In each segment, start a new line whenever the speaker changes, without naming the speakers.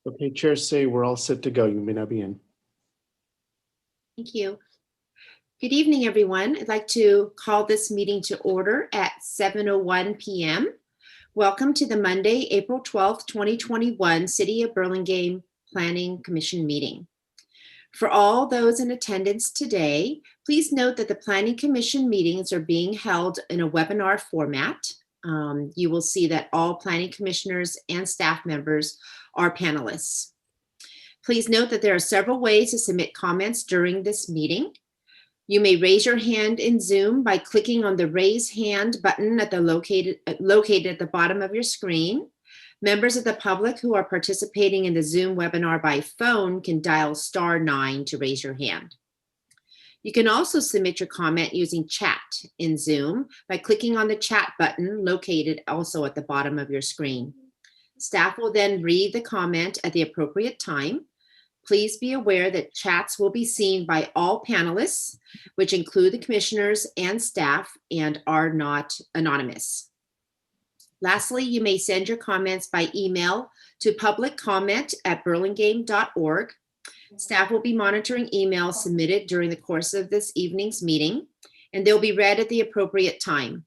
Okay, Chair Say we're all set to go. You may now be in.
Thank you. Good evening, everyone. I'd like to call this meeting to order at 7:01 p.m. Welcome to the Monday, April 12th, 2021 City of Burlingame Planning Commission meeting. For all those in attendance today, please note that the Planning Commission meetings are being held in a webinar format. You will see that all planning commissioners and staff members are panelists. Please note that there are several ways to submit comments during this meeting. You may raise your hand in Zoom by clicking on the raise hand button at the located at the bottom of your screen. Members of the public who are participating in the Zoom webinar by phone can dial *9 to raise your hand. You can also submit your comment using chat in Zoom by clicking on the chat button located also at the bottom of your screen. Staff will then read the comment at the appropriate time. Please be aware that chats will be seen by all panelists, which include the commissioners and staff, and are not anonymous. Lastly, you may send your comments by email to publiccomment@burlingame.org. Staff will be monitoring emails submitted during the course of this evening's meeting, and they'll be read at the appropriate time.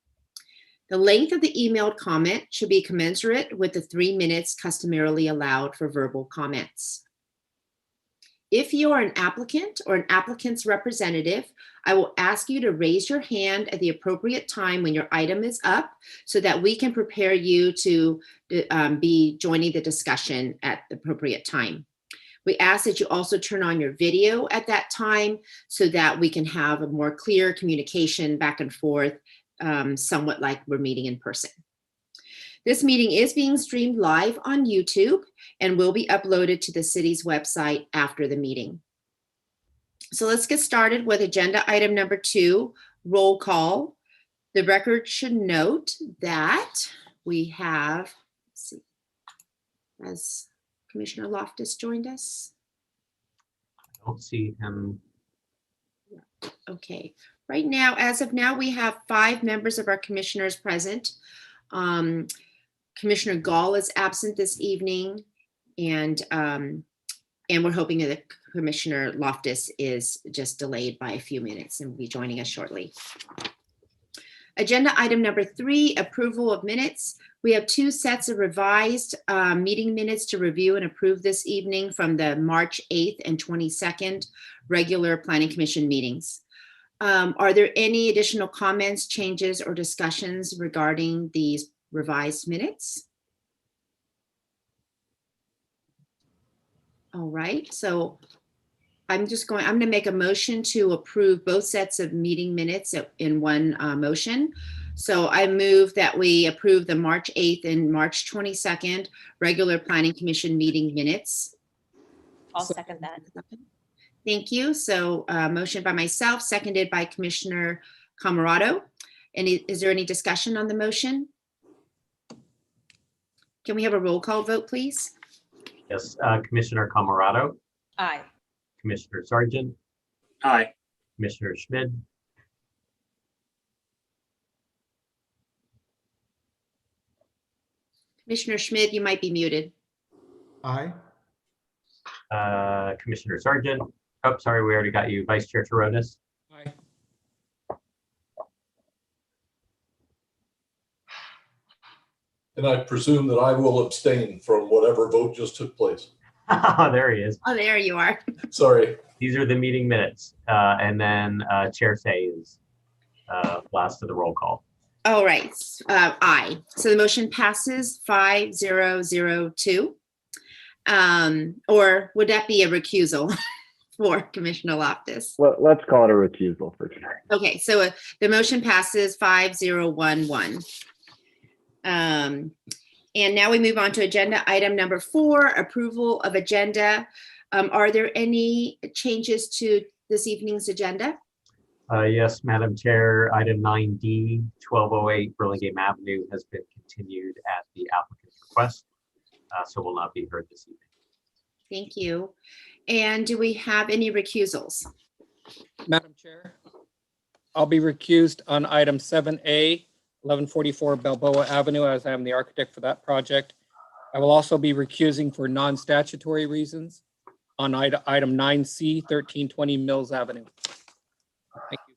The length of the emailed comment should be commensurate with the 3 minutes customarily allowed for verbal comments. If you are an applicant or an applicant's representative, I will ask you to raise your hand at the appropriate time when your item is up so that we can prepare you to be joining the discussion at the appropriate time. We ask that you also turn on your video at that time so that we can have a more clear communication back and forth, somewhat like we're meeting in person. This meeting is being streamed live on YouTube and will be uploaded to the city's website after the meeting. So let's get started with agenda item number 2, roll call. The record should note that we have, let's see, has Commissioner Loftus joined us?
I don't see him.
Okay, right now, as of now, we have 5 members of our commissioners present. Commissioner Gall is absent this evening, and we're hoping that Commissioner Loftus is just delayed by a few minutes and will be joining us shortly. Agenda item number 3, approval of minutes. We have 2 sets of revised meeting minutes to review and approve this evening from the March 8th and 22nd regular Planning Commission meetings. Are there any additional comments, changes, or discussions regarding these revised minutes? All right, so I'm going to make a motion to approve both sets of meeting minutes in one motion. So I move that we approve the March 8th and March 22nd regular Planning Commission meeting minutes.
I'll second that.
Thank you. So motion by myself, seconded by Commissioner Camarado. Is there any discussion on the motion? Can we have a roll call vote, please?
Yes, Commissioner Camarado,
Aye.
Commissioner Sargent,
Aye.
Commissioner Schmidt,
Commissioner Schmidt, you might be muted.
Aye.
Commissioner Sargent. Oh, sorry, we already got you. Vice Chair Toronis.
Aye.
And I presume that I will abstain from whatever vote just took place.
There he is.
Oh, there you are.
Sorry.
These are the meeting minutes. And then Chair Say is last of the roll call.
All right, aye. So the motion passes 5-0-0-2. Or would that be a recusal for Commissioner Loftus?
Well, let's call it a recusal for tonight.
Okay, so the motion passes 5-0-1-1. And now we move on to agenda item number 4, approval of agenda. Are there any changes to this evening's agenda?
Yes, Madam Chair, item 9D, 1208 Burlingame Avenue has been continued at the applicant's request, so will not be heard this evening.
Thank you. And do we have any recusals?
Madam Chair, I'll be recused on item 7A, 1144 Balboa Avenue, as I am the architect for that project. I will also be recusing for non-statutory reasons on item 9C, 1320 Mills Avenue. Thank you.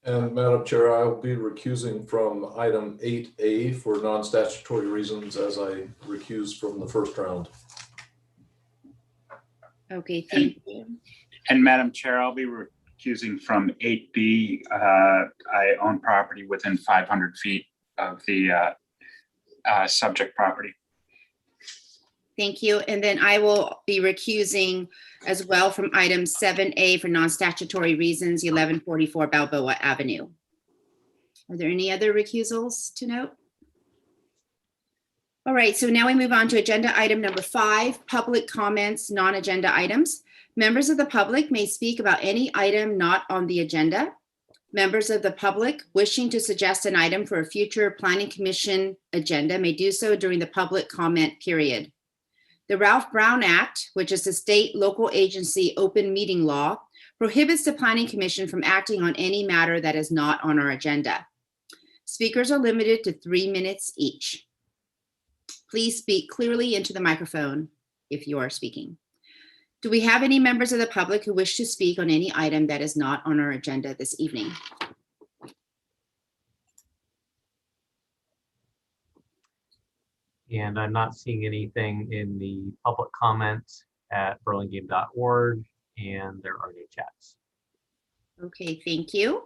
And Madam Chair, I'll be recusing from item 8A for non-statutory reasons as I recused from the first round.
Okay, thank you.
And Madam Chair, I'll be recusing from 8B. I own property within 500 feet of the subject property.
Thank you. And then I will be recusing as well from item 7A for non-statutory reasons, 1144 Balboa Avenue. Are there any other recusals to note? All right, so now we move on to agenda item number 5, public comments, non-agenda items. Members of the public may speak about any item not on the agenda. Members of the public wishing to suggest an item for a future Planning Commission agenda may do so during the public comment period. The Ralph Brown Act, which is the state local agency open meeting law, prohibits the Planning Commission from acting on any matter that is not on our agenda. Speakers are limited to 3 minutes each. Please speak clearly into the microphone if you are speaking. Do we have any members of the public who wish to speak on any item that is not on our agenda this evening?
And I'm not seeing anything in the public comments at burlingame.org, and there are no chats.
Okay, thank you.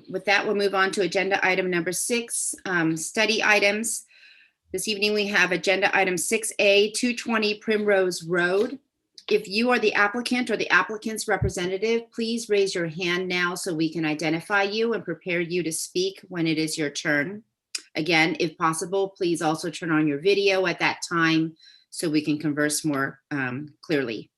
With that, we'll move on to agenda item number 6, study items. This evening, we have agenda item 6A, 220 Primrose Road. If you are the applicant or the applicant's representative, please raise your hand now so we can identify you and prepare you to speak when it is your turn. Again, if possible, please also turn on your video at that time so we can converse more clearly.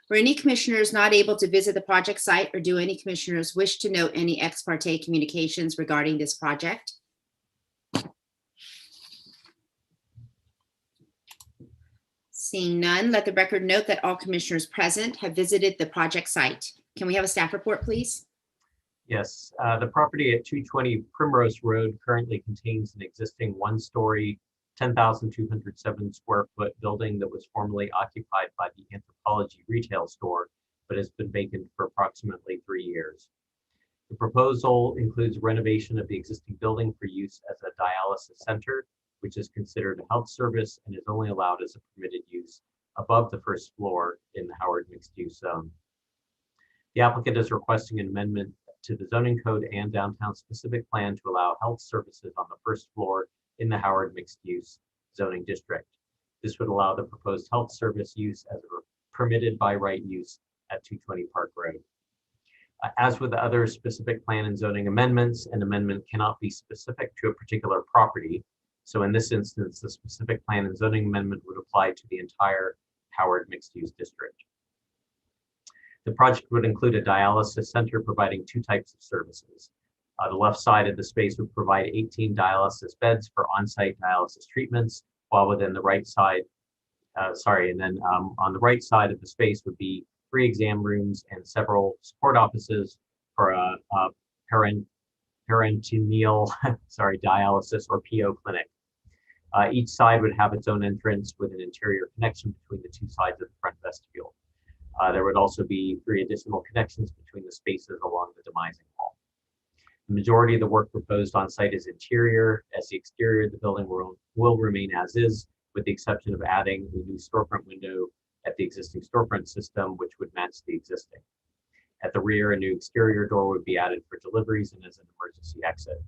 For any commissioners not able to visit the project site, or do any commissioners wish to note any ex parte communications regarding this project? Seeing none, let the record note that all commissioners present have visited the project site. Can we have a staff report, please?
Yes, the property at 220 Primrose Road currently contains an existing one-story, 10,207 square foot building that was formerly occupied by the Anthropology retail store, but has been vacant for approximately 3 years. The proposal includes renovation of the existing building for use as a dialysis center, which is considered a health service and is only allowed as a permitted use above the first floor in the Howard mixed-use zone. The applicant is requesting an amendment to the zoning code and downtown specific plan to allow health services on the first floor in the Howard mixed-use zoning district. This would allow the proposed health service use as a permitted by right use at 220 Park Road. As with the other specific plan and zoning amendments, an amendment cannot be specific to a particular property. So in this instance, the specific plan and zoning amendment would apply to the entire Howard mixed-use district. The project would include a dialysis center providing 2 types of services. The left side of the space would provide 18 dialysis beds for on-site dialysis treatments, while within the right side, on the right side of the space would be 3 exam rooms and several support offices for a peritoneal dialysis or PO clinic. Each side would have its own entrance with an interior connection between the 2 sides of the front vestibule. There would also be 3 additional connections between the spaces along the demising wall. The majority of the work proposed on site is interior, as the exterior of the building will remain as is, with the exception of adding a new storefront window at the existing storefront system, which would match the existing. At the rear, a new exterior door would be added for deliveries and as an emergency exit.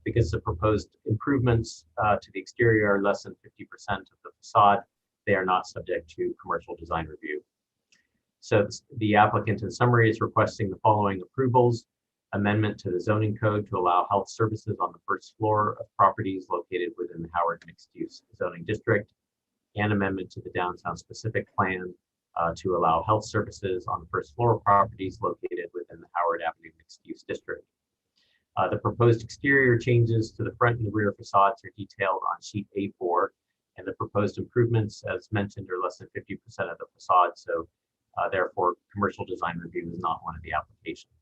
Because the proposed improvements to the exterior are less than 50% of the facade, they are not subject to commercial design review. So the applicant in summary is requesting the following approvals: amendment to the zoning code to allow health services on the first floor of properties located within the Howard mixed-use zoning district, and amendment to the downtown specific plan to allow health services on the first floor of properties located within the Howard Avenue mixed-use district. The proposed exterior changes to the front and the rear facades are detailed on sheet A4, and the proposed improvements, as mentioned, are less than 50% of the facade, so therefore commercial design review is not one of the applications.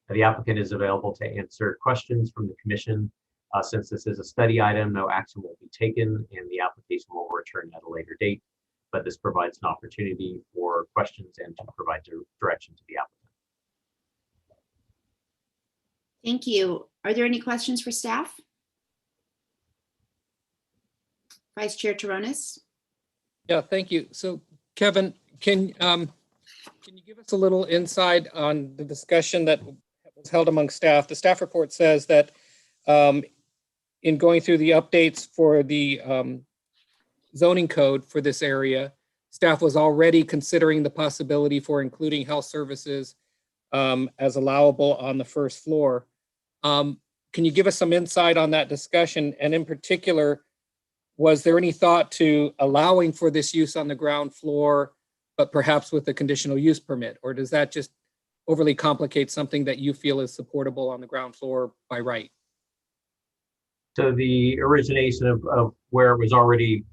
The applicant is available to answer questions from the commission Since this is a study item, no action will be taken and the application will return at a later date. But this provides an opportunity for questions and to provide direction to the applicant.
Thank you. Are there any questions for staff? Vice Chair Taronis?
Yeah, thank you. So Kevin, can you give us a little insight on the discussion that was held among staff? The staff report says that in going through the updates for the zoning code for this area, staff was already considering the possibility for including health services as allowable on the first floor. Can you give us some insight on that discussion? And in particular, was there any thought to allowing for this use on the ground floor, but perhaps with a conditional use permit? Or does that just overly complicate something that you feel is supportable on the ground floor by right?
So the origination of where it was already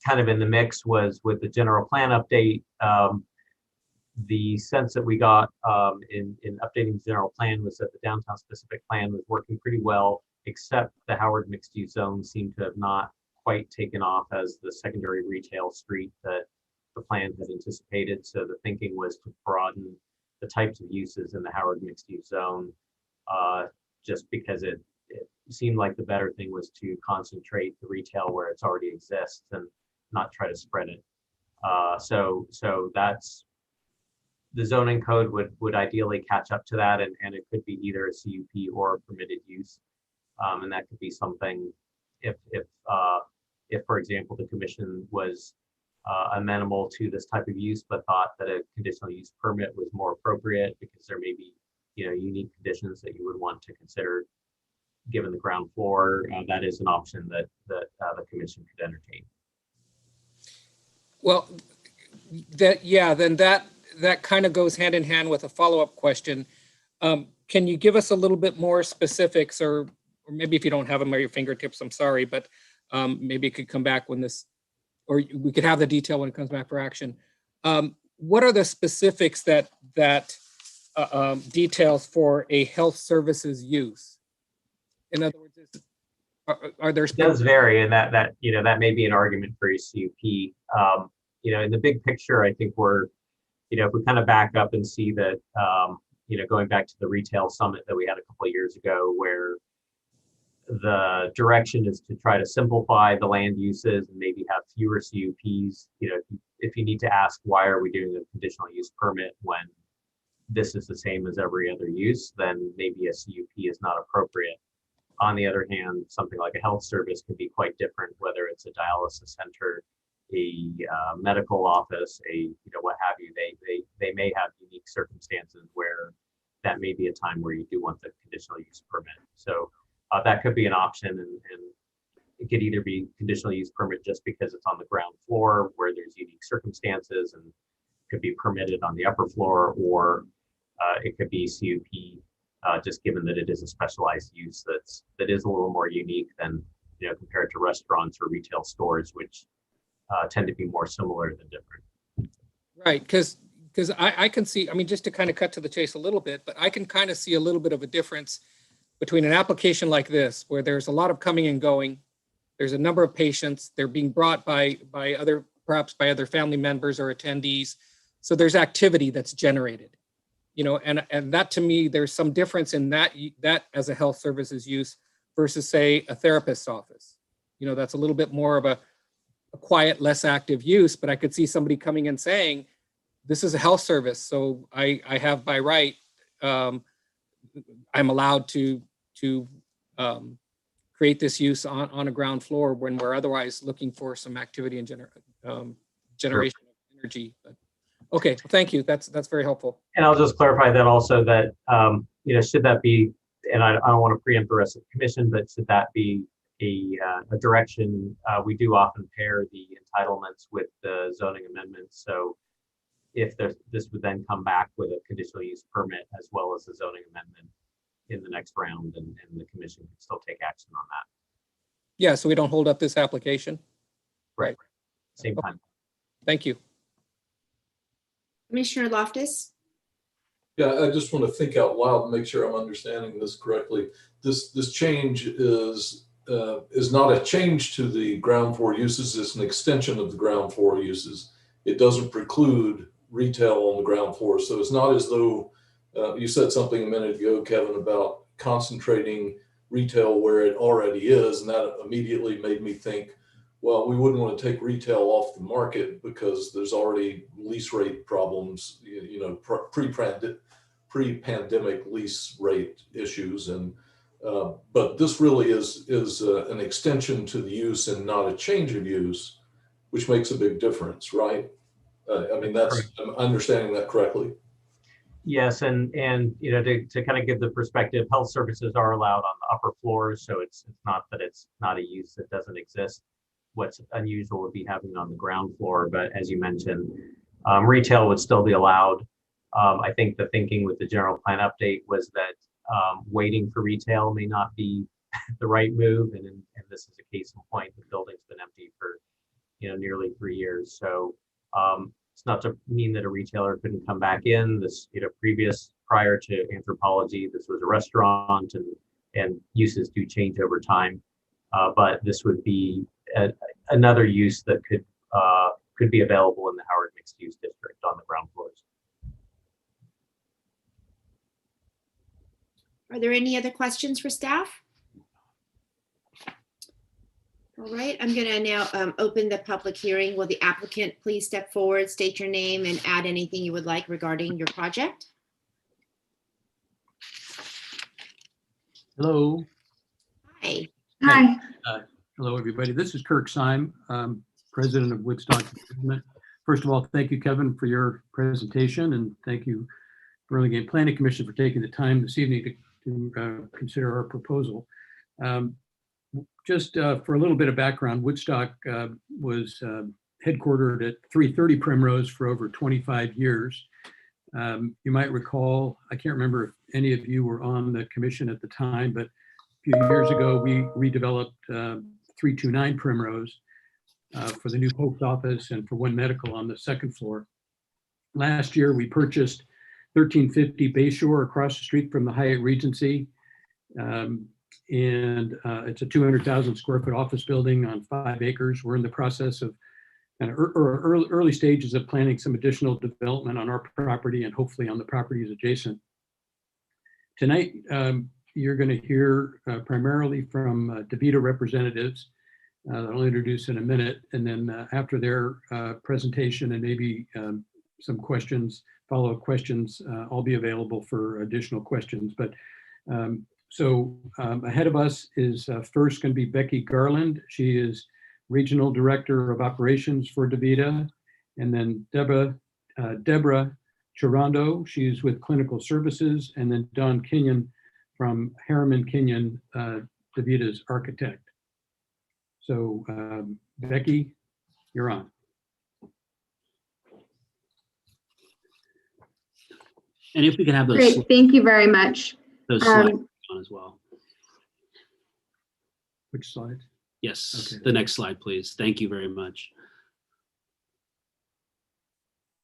kind of in the mix was with the general plan update. The sense that we got in updating the general plan was that the downtown specific plan was working pretty well, except the Howard mixed use zone seemed to have not quite taken off as the secondary retail street that the plan had anticipated. So the thinking was to broaden the types of uses in the Howard mixed use zone, just because it seemed like the better thing was to concentrate the retail where it's already exists and not try to spread it. So that's the zoning code would ideally catch up to that, and it could be either a CUP or a permitted use, and that could be something if for example the commission was amenable to this type of use but thought that a conditional use permit was more appropriate because there may be unique conditions that you would want to consider given the ground floor. That is an option that the commission could entertain.
Well, then that kind of goes hand in hand with a follow-up question. Can you give us a little bit more specifics, or maybe if you don't have them at your fingertips, I'm sorry, but maybe it could come back when this, or we could have the detail when it comes back for action. What are the specifics that details for a health services use? In other words, are there?
It does vary, and that may be an argument for a CUP. In the big picture, I think we're, if we kind of back up and see that, going back to the retail summit that we had a couple of years ago, where the direction is to try to simplify the land uses and maybe have fewer CUPs. If you need to ask why are we doing a conditional use permit when this is the same as every other use, then maybe a CUP is not appropriate. On the other hand, something like a health service can be quite different, whether it's a dialysis center, a medical office, what have you. They may have unique circumstances where that may be a time where you do want the conditional use permit. So that could be an option, and it could either be conditional use permit just because it's on the ground floor where there's unique circumstances and could be permitted on the upper floor, or it could be CUP just given that it is a specialized use that is a little more unique than compared to restaurants or retail stores, which tend to be more similar than different.
Right, because I can see, just to kind of cut to the chase a little bit, but I can kind of see a little bit of a difference between an application like this, where there's a lot of coming and going. There's a number of patients, they're being brought perhaps by other family members or attendees. So there's activity that's generated, and that to me, there's some difference in that as a health services use versus say a therapist's office. That's a little bit more of a quiet, less active use, but I could see somebody coming and saying, this is a health service, so I have by right, I'm allowed to create this use on a ground floor when we're otherwise looking for some activity and generation of energy. But okay, well, thank you. That's very helpful.
And I'll just clarify that also that should that be, and I don't want to preempt the rest of the commission, but should that be a direction, we do often pair the entitlements with the zoning amendments. So if this would then come back with a conditional use permit as well as a zoning amendment in the next round, and the commission can still take action on that.
Yeah, so we don't hold up this application.
Right. Same time.
Thank you.
Commissioner Loftus?
Yeah, I just want to think out loud and make sure I'm understanding this correctly. This change is not a change to the ground floor uses. It's an extension of the ground floor uses. It doesn't preclude retail on the ground floor. So it's not as though you said something a minute ago, Kevin, about concentrating retail where it already is, and that immediately made me think, well, we wouldn't want to take retail off the market because there's already lease rate problems, pre-pandemic lease rate issues. And but this really is an extension to the use and not a change of use, which makes a big difference, right? I mean, I'm understanding that correctly.
Yes, and to kind of give the perspective, health services are allowed on the upper floors, so it's not that it's not a use that doesn't exist. What's unusual would be having it on the ground floor, but as you mentioned, retail would still be allowed. I think the thinking with the general plan update was that waiting for retail may not be the right move, and this is a case in point. The building's been empty for nearly 3 years, so it's not to mean that a retailer couldn't come back in. This prior to Anthropology, this was a restaurant, and uses do change over time, but this would be another use that could be available in the Howard mixed use district on the ground floors.
Are there any other questions for staff? All right, I'm going to now open the public hearing. Will the applicant please step forward, state your name, and add anything you would like regarding your project?
Hello.
Hi.
Hi.
Hello, everybody. This is Kirk Syme, president of Woodstock Development. First of all, thank you, Kevin, for your presentation, and thank you, Burlingame Planning Commission, for taking the time this evening to consider our proposal. Just for a little bit of background, Woodstock was headquartered at 330 Primrose for over 25 years. You might recall, I can't remember if any of you were on the commission at the time, but a few years ago, we redeveloped 329 Primrose for the new post office and for One Medical on the second floor. Last year, we purchased 1350 Bayshore across the street from the Hyatt Regency. It's a 200,000 square foot office building on 5 acres. We're in the process of early stages of planning some additional development on our property and hopefully on the properties adjacent. Tonight, you're going to hear primarily from Davita representatives that I'll introduce in a minute. And then after their presentation and maybe some questions, follow-up questions, I'll be available for additional questions. But so ahead of us is first going to be Becky Garland. She is Regional Director of Operations for Davita. And then Deborah Chirando, she's with Clinical Services. And then Don Kenyon from Harriman Kenyon, Davita's architect. So Becky, you're on.
And if we can have those,
great, thank you very much.
Those slides on as well.
Which slide?
Yes,
Okay.
the next slide, please. Thank you very much.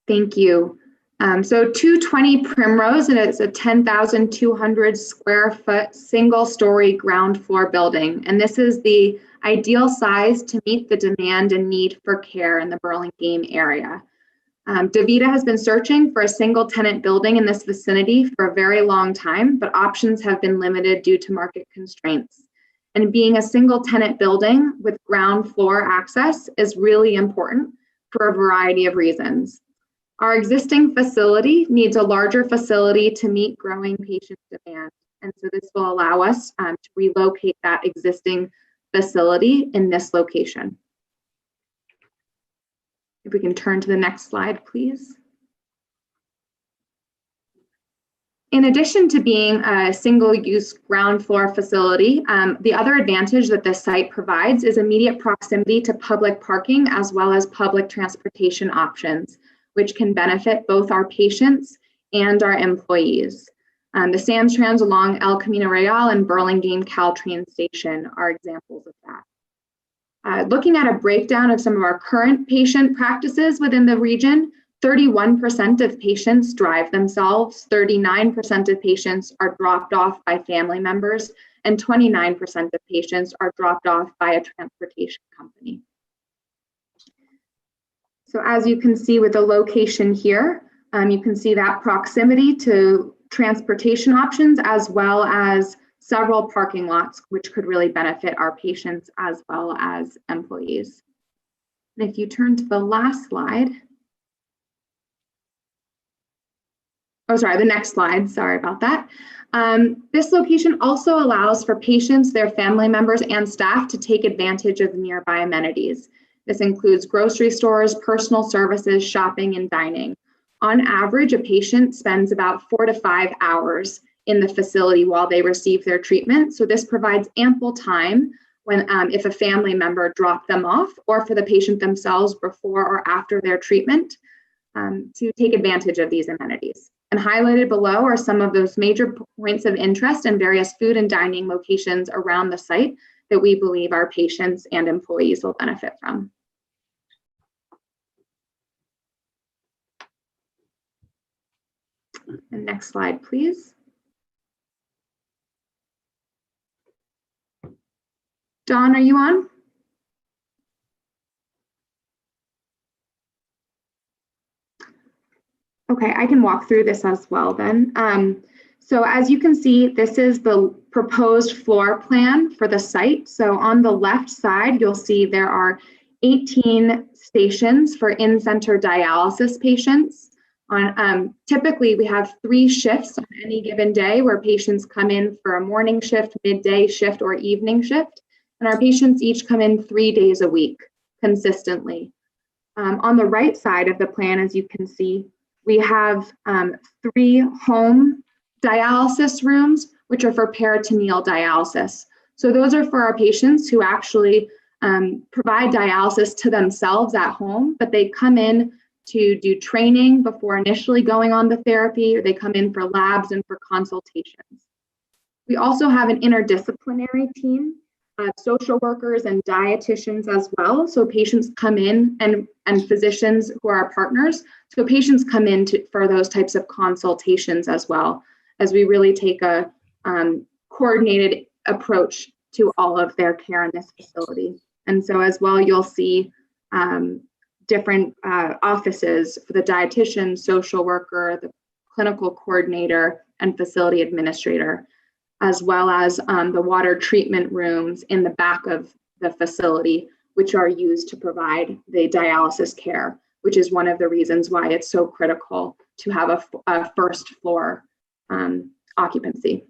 Thank you. So 220 Primrose, and it's a 10,200 square foot single story ground floor building. And this is the ideal size to meet the demand and need for care in the Burlingame area. Davita has been searching for a single tenant building in this vicinity for a very long time, but options have been limited due to market constraints. And being a single tenant building with ground floor access is really important for a variety of reasons. Our existing facility needs a larger facility to meet growing patient demand. And so this will allow us to relocate that existing facility in this location. If we can turn to the next slide, please. In addition to being a single-use ground floor facility, the other advantage that this site provides is immediate proximity to public parking as well as public transportation options, which can benefit both our patients and our employees. The Sam's Trans along El Camino Real and Burlingame Caltrain Station are examples of that. Looking at a breakdown of some of our current patient practices within the region, 31% of patients drive themselves, 39% of patients are dropped off by family members, and 29% of patients are dropped off by a transportation company. So as you can see with the location here, you can see that proximity to transportation options as well as several parking lots, which could really benefit our patients as well as employees. And if you turn to the last slide, oh, sorry, the next slide, sorry about that. This location also allows for patients, their family members, and staff to take advantage of nearby amenities. This includes grocery stores, personal services, shopping, and dining. On average, a patient spends about 4 to 5 hours in the facility while they receive their treatment. So this provides ample time when, if a family member dropped them off, or for the patient themselves before or after their treatment, to take advantage of these amenities. And highlighted below are some of those major points of interest and various food and dining locations around the site that we believe our patients and employees will benefit from. And next slide, please. Dawn, are you on? Okay, I can walk through this as well then. So as you can see, this is the proposed floor plan for the site. So on the left side, you'll see there are 18 stations for in-center dialysis patients. Typically, we have 3 shifts on any given day where patients come in for a morning shift, midday shift, or evening shift. And our patients each come in 3 days a week consistently. On the right side of the plan, as you can see, we have 3 home dialysis rooms, which are for peritoneal dialysis. So those are for our patients who actually provide dialysis to themselves at home, but they come in to do training before initially going on the therapy, or they come in for labs and for consultations. We also have an interdisciplinary team of social workers and dietitians as well. So patients come in, and physicians who are our partners. So patients come in for those types of consultations as well, as we really take a coordinated approach to all of their care in this facility. And so as well, you'll see different offices for the dietitian, social worker, the clinical coordinator, and facility administrator, as well as the water treatment rooms in the back of the facility, which are used to provide the dialysis care, which is one of the reasons why it's so critical to have a first floor occupancy.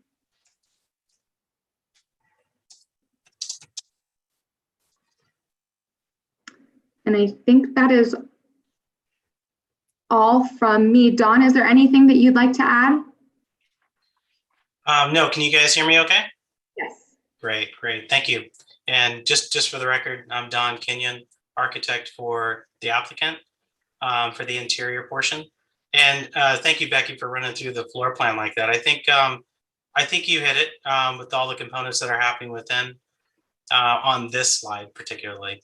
And I think that is all from me. Dawn, is there anything that you'd like to add?
No, can you guys hear me okay?
Yes.
Great, thank you. And just for the record, I'm Don Kenyon, architect for the applicant for the interior portion. And thank you, Becky, for running through the floor plan like that. I think you hit it with all the components that are happening within on this slide particularly.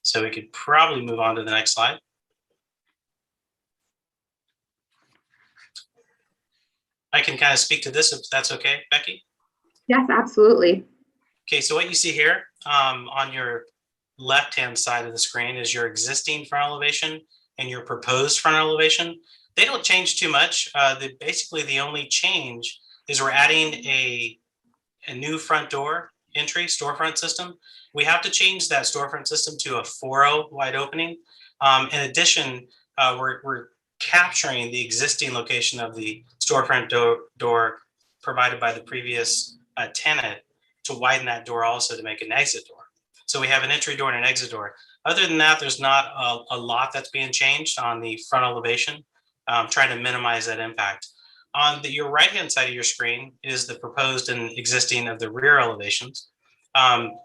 So we could probably move on to the next slide. I can kind of speak to this if that's okay, Becky?
Yes, absolutely.
Okay, so what you see here on your left-hand side of the screen is your existing front elevation and your proposed front elevation. They don't change too much. Basically, the only change is we're adding a new front door entry storefront system. We have to change that storefront system to a 4.0 wide opening. In addition, we're capturing the existing location of the storefront door provided by the previous tenant to widen that door also to make an exit door. So we have an entry door and an exit door. Other than that, there's not a lot that's being changed on the front elevation, trying to minimize that impact. On your right-hand side of your screen is the proposed and existing of the rear elevations.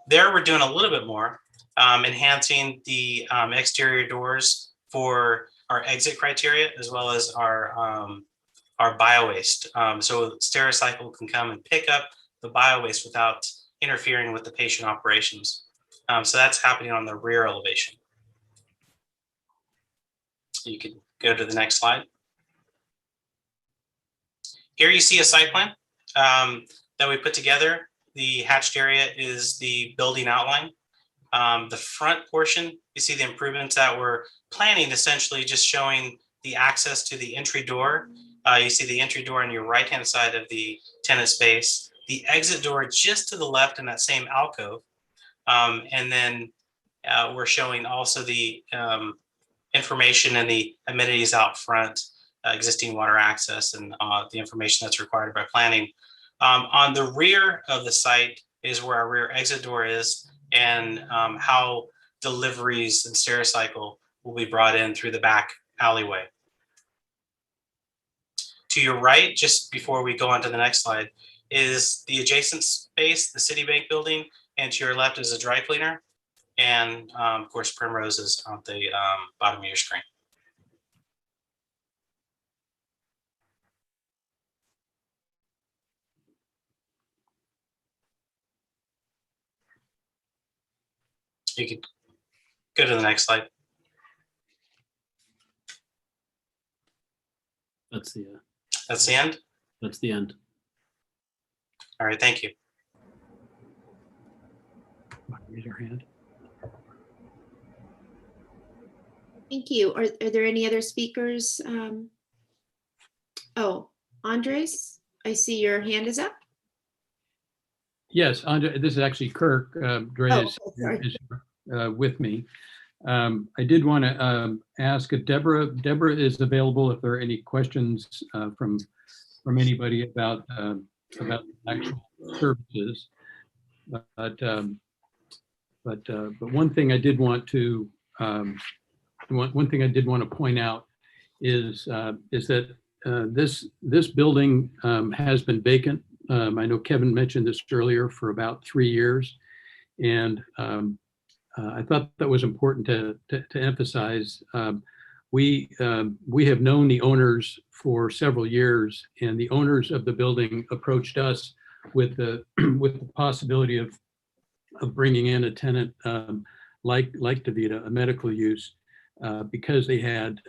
There we're doing a little bit more, enhancing the exterior doors for our exit criteria, as well as our bio-waste. So Stericycle can come and pick up the bio-waste without interfering with the patient operations. So that's happening on the rear elevation. You can go to the next slide. Here you see a site plan that we put together. The hatched area is the building outline. The front portion, you see the improvements that we're planning, essentially just showing the access to the entry door. You see the entry door on your right-hand side of the tenant space, the exit door just to the left in that same alcove. And then we're showing also the information and the amenities out front, existing water access, and the information that's required by planning. On the rear of the site is where our rear exit door is, and how deliveries and Stericycle will be brought in through the back alleyway. To your right, just before we go on to the next slide, is the adjacent space, the Citibank building, and to your left is a dry cleaner. And of course, Primrose is on the bottom of your screen. You can go to the next slide.
That's the
end.
That's the end.
All right, thank you.
Raise your hand.
Thank you. Are there any other speakers? Oh, Andres, I see your hand is up.
Yes, Andre, this is actually Kirk. Dre is
sorry.
with me. I did want to ask if Deborah is available if there are any questions from anybody about the actual services. But one thing I did want to point out is that this building has been vacant. I know Kevin mentioned this earlier, for about 3 years, and I thought that was important to emphasize. We have known the owners for several years, and the owners of the building approached us with the possibility of bringing in a tenant like Davita, a medical use, because they had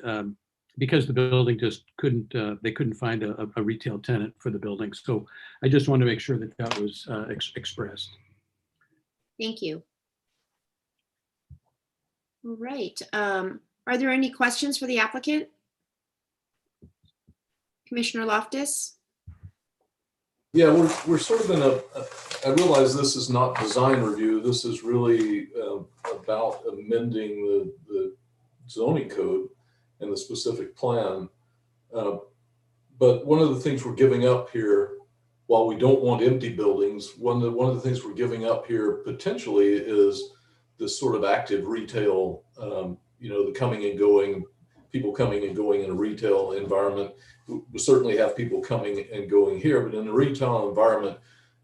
because the building just couldn't find a retail tenant for the building. So I just want to make sure that was expressed.
Thank you. All right. Are there any questions for the applicant? Commissioner Loftus?
Yeah, we're sort of in I realize this is not design review. This is really about amending the zoning code and the specific plan. But one of the things we're giving up here, while we don't want empty buildings, one of the things we're giving up here potentially is this sort of active retail, the coming and going, people coming and going in a retail environment. We certainly have people coming and going here, but in the retail environment,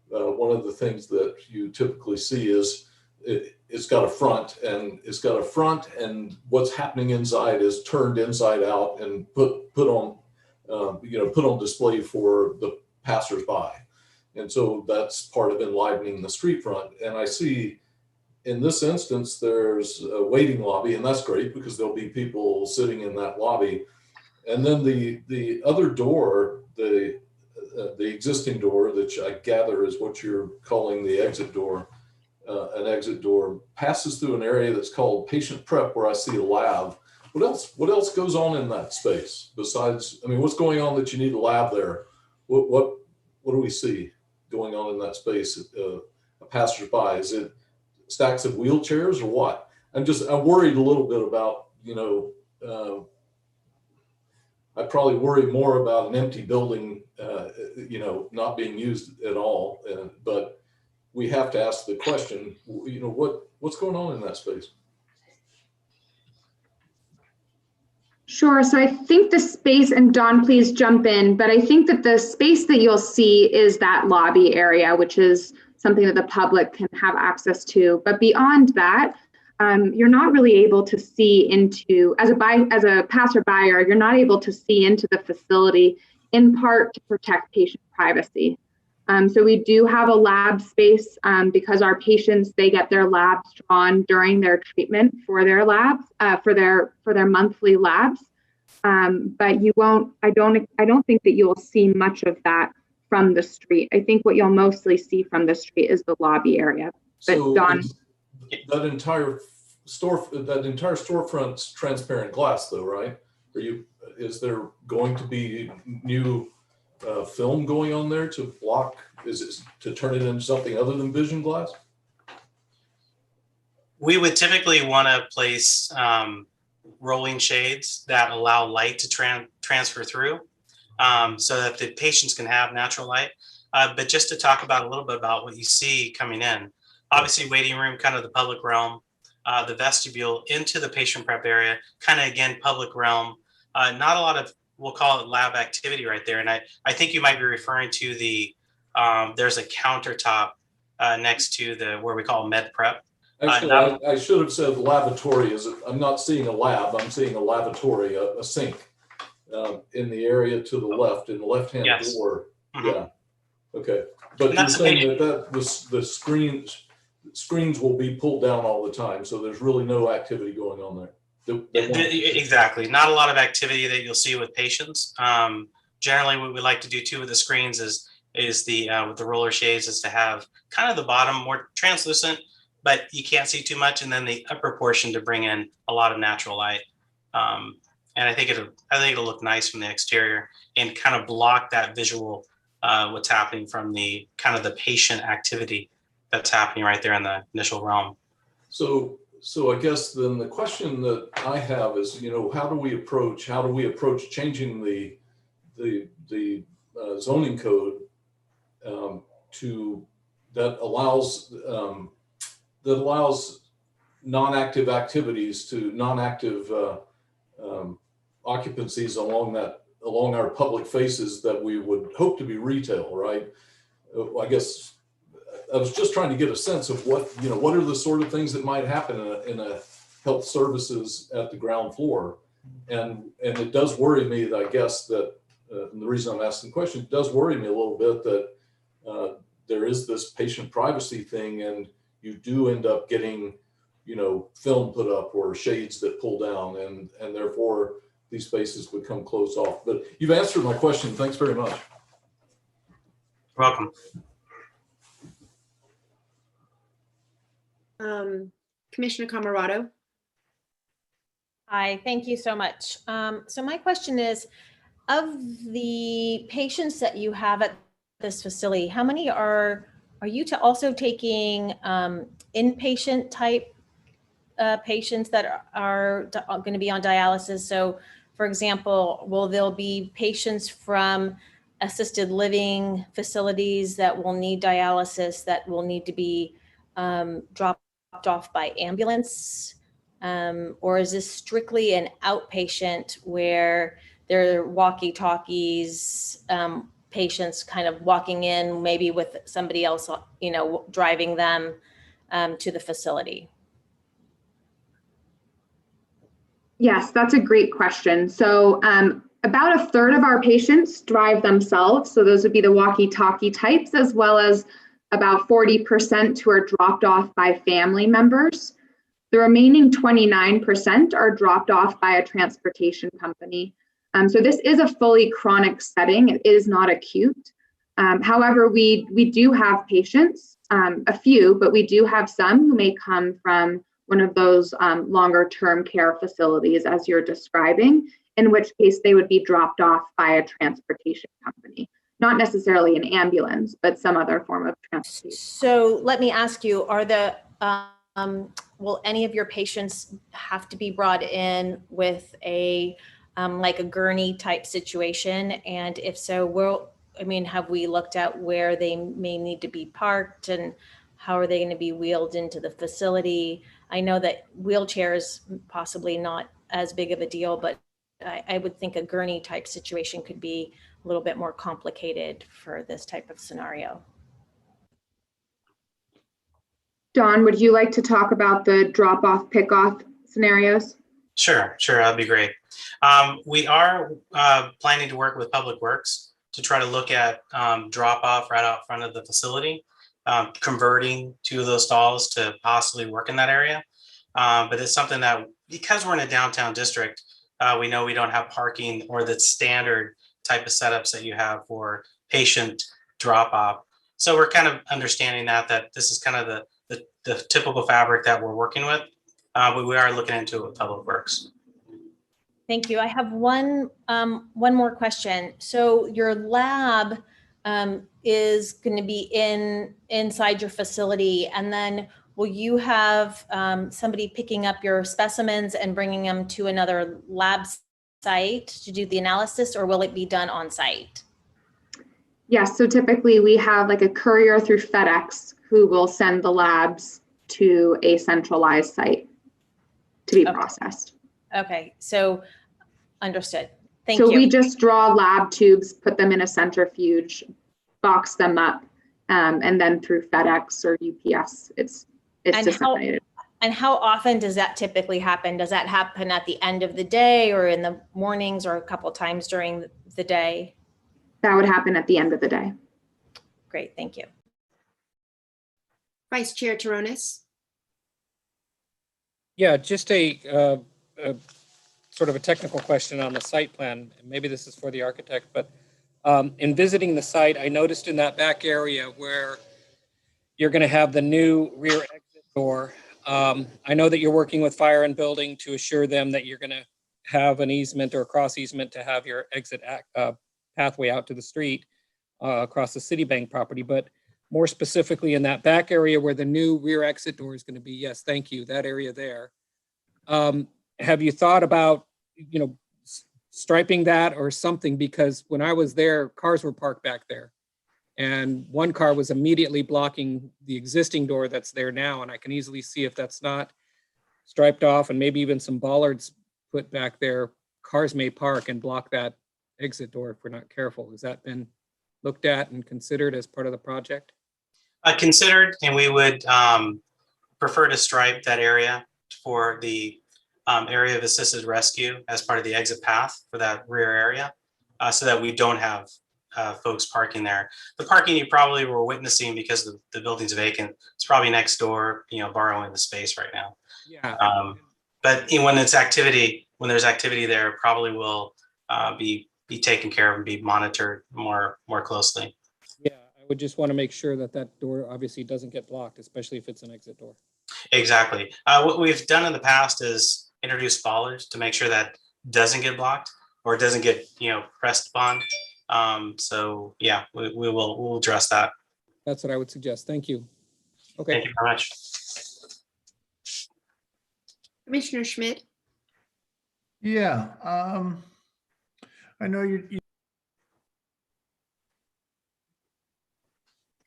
one of the things that you typically see is it's got a front, and what's happening inside is turned inside out and put on display for the passersby. And so that's part of enlivening the street front. And I see in this instance, there's a waiting lobby, and that's great because there'll be people sitting in that lobby. And then the other door, the existing door, which I gather is what you're calling the exit door, an exit door, passes through an area that's called patient prep, where I see a lab. What else goes on in that space besides? I mean, what's going on that you need a lab there? What do we see going on in that space? A passersby? Is it stacks of wheelchairs or what? I'm worried a little bit about, I probably worry more about an empty building, not being used at all. But we have to ask the question, what's going on in that space?
Sure. So I think the space, and Dawn, please jump in, but I think that the space that you'll see is that lobby area, which is something that the public can have access to. But beyond that, you're not really able to see into, as a passerby, you're not able to see into the facility, in part to protect patient privacy. So we do have a lab space because our patients, they get their labs drawn during their treatment for their labs, for their monthly labs. But you won't, I don't think that you'll see much of that from the street. I think what you'll mostly see from the street is the lobby area. But
So
Don,
that entire storefront's transparent glass though, right? Is there going to be new film going on there to block, is it to turn it into something other than vision glass?
We would typically want to place rolling shades that allow light to transfer through so that the patients can have natural light. But just to talk about a little bit about what you see coming in, obviously waiting room, kind of the public realm, the vestibule into the patient prep area, kind of again, public realm, not a lot of, we'll call it lab activity right there. And I think you might be referring to the, there's a countertop next to where we call med prep.
Actually, I should have said lavatory. I'm not seeing a lab, I'm seeing a lavatory, a sink in the area to the left, in the left-hand door.
Mm-hmm.
Yeah, okay. But you're saying that the screens will be pulled down all the time, so there's really no activity going on there.
Exactly. Not a lot of activity that you'll see with patients. Generally, what we like to do too with the screens is with the roller shades is to have kind of the bottom more translucent, but you can't see too much, and then the upper portion to bring in a lot of natural light. And I think it'll look nice from the exterior and kind of block that visual what's happening from the kind of the patient activity that's happening right there in the initial realm.
So I guess then the question that I have is, how do we approach changing the zoning code that allows non-active activities to non-active occupancies along our public faces that we would hope to be retail, right? I guess I was just trying to get a sense of what are the sort of things that might happen in a health services at the ground floor. And it does worry me that I guess that, and the reason I'm asking the question, it does worry me a little bit that there is this patient privacy thing, and you do end up getting, film put up or shades that pull down, and therefore these spaces become closed off. But you've answered my question. Thanks very much.
You're welcome.
Commissioner Camarado.
Hi, thank you so much. So my question is, of the patients that you have at this facility, how many are you also taking inpatient type patients that are going to be on dialysis? So for example, will there be patients from assisted living facilities that will need dialysis that will need to be dropped off by ambulance? Or is this strictly an outpatient where there are walkie-talkies, patients kind of walking in maybe with somebody else, driving them to the facility?
yes, that's a great question. So about a third of our patients drive themselves. So those would be the walkie-talkie types, as well as about 40% who are dropped off by family members. The remaining 29% are dropped off by a transportation company. So this is a fully chronic setting. It is not acute. However, we do have patients, a few, but we do have some who may come from one of those longer term care facilities as you're describing, in which case they would be dropped off by a transportation company. Not necessarily an ambulance, but some other form of transportation.
So let me ask you, will any of your patients have to be brought in with a like a gurney type situation? And if so, have we looked at where they may need to be parked and how are they going to be wheeled into the facility? I know that wheelchairs possibly not as big of a deal, but I would think a gurney type situation could be a little bit more complicated for this type of scenario.
Dawn, would you like to talk about the drop-off, pick-off scenarios?
Sure, that'd be great. We are planning to work with Public Works to try to look at drop-off right out front of the facility, converting two of those stalls to possibly work in that area. But it's something that, because we're in a downtown district, We know we don't have parking or the standard type of setups that you have for patient drop-off. So we're kind of understanding that this is kind of the typical fabric that we're working with, but we are looking into it with Public Works.
Thank you. I have one more question. So your lab is going to be inside your facility, and then will you have somebody picking up your specimens and bringing them to another lab site to do the analysis, or will it be done on site?
Yes, so typically we have like a courier through FedEx who will send the labs to a centralized site to be processed.
Okay, so understood. Thank
So
you.
we just draw lab tubes, put them in a centrifuge, box them up, and then through FedEx or UPS, it's disseminated.
And how often does that typically happen? Does that happen at the end of the day or in the mornings or a couple times during the day?
That would happen at the end of the day.
Great, thank you.
Vice Chair Taronis.
Yeah, just a sort of a technical question on the site plan. Maybe this is for the architect, but in visiting the site, I noticed in that back area where you're going to have the new rear exit door. I know that you're working with fire and building to assure them that you're going to have an easement or a cross easement to have your exit pathway out to the street across the Citibank property, but more specifically in that back area where the new rear exit door is going to be. Yes, thank you. That area there. Have you thought about, striping that or something? Because when I was there, cars were parked back there, and one car was immediately blocking the existing door that's there now. And I can easily see if that's not striped off and maybe even some bollards put back there, cars may park and block that exit door if we're not careful. Has that been looked at and considered as part of the project?
Considered, and we would prefer to stripe that area for the area of assisted rescue as part of the exit path for that rear area, so that we don't have folks parking there. The parking you probably were witnessing because the building's vacant. It's probably next door, borrowing the space right now.
Yeah.
But when there's activity there, it probably will be taken care of and be monitored more closely.
Yeah, I would just want to make sure that that door obviously doesn't get blocked, especially if it's an exit door.
Exactly. What we've done in the past is introduce bollards to make sure that doesn't get blocked or it doesn't get pressed upon. So yeah, we'll address that.
That's what I would suggest. Thank you. Okay.
Thank you very much.
Commissioner Schmidt.
Yeah, I know you.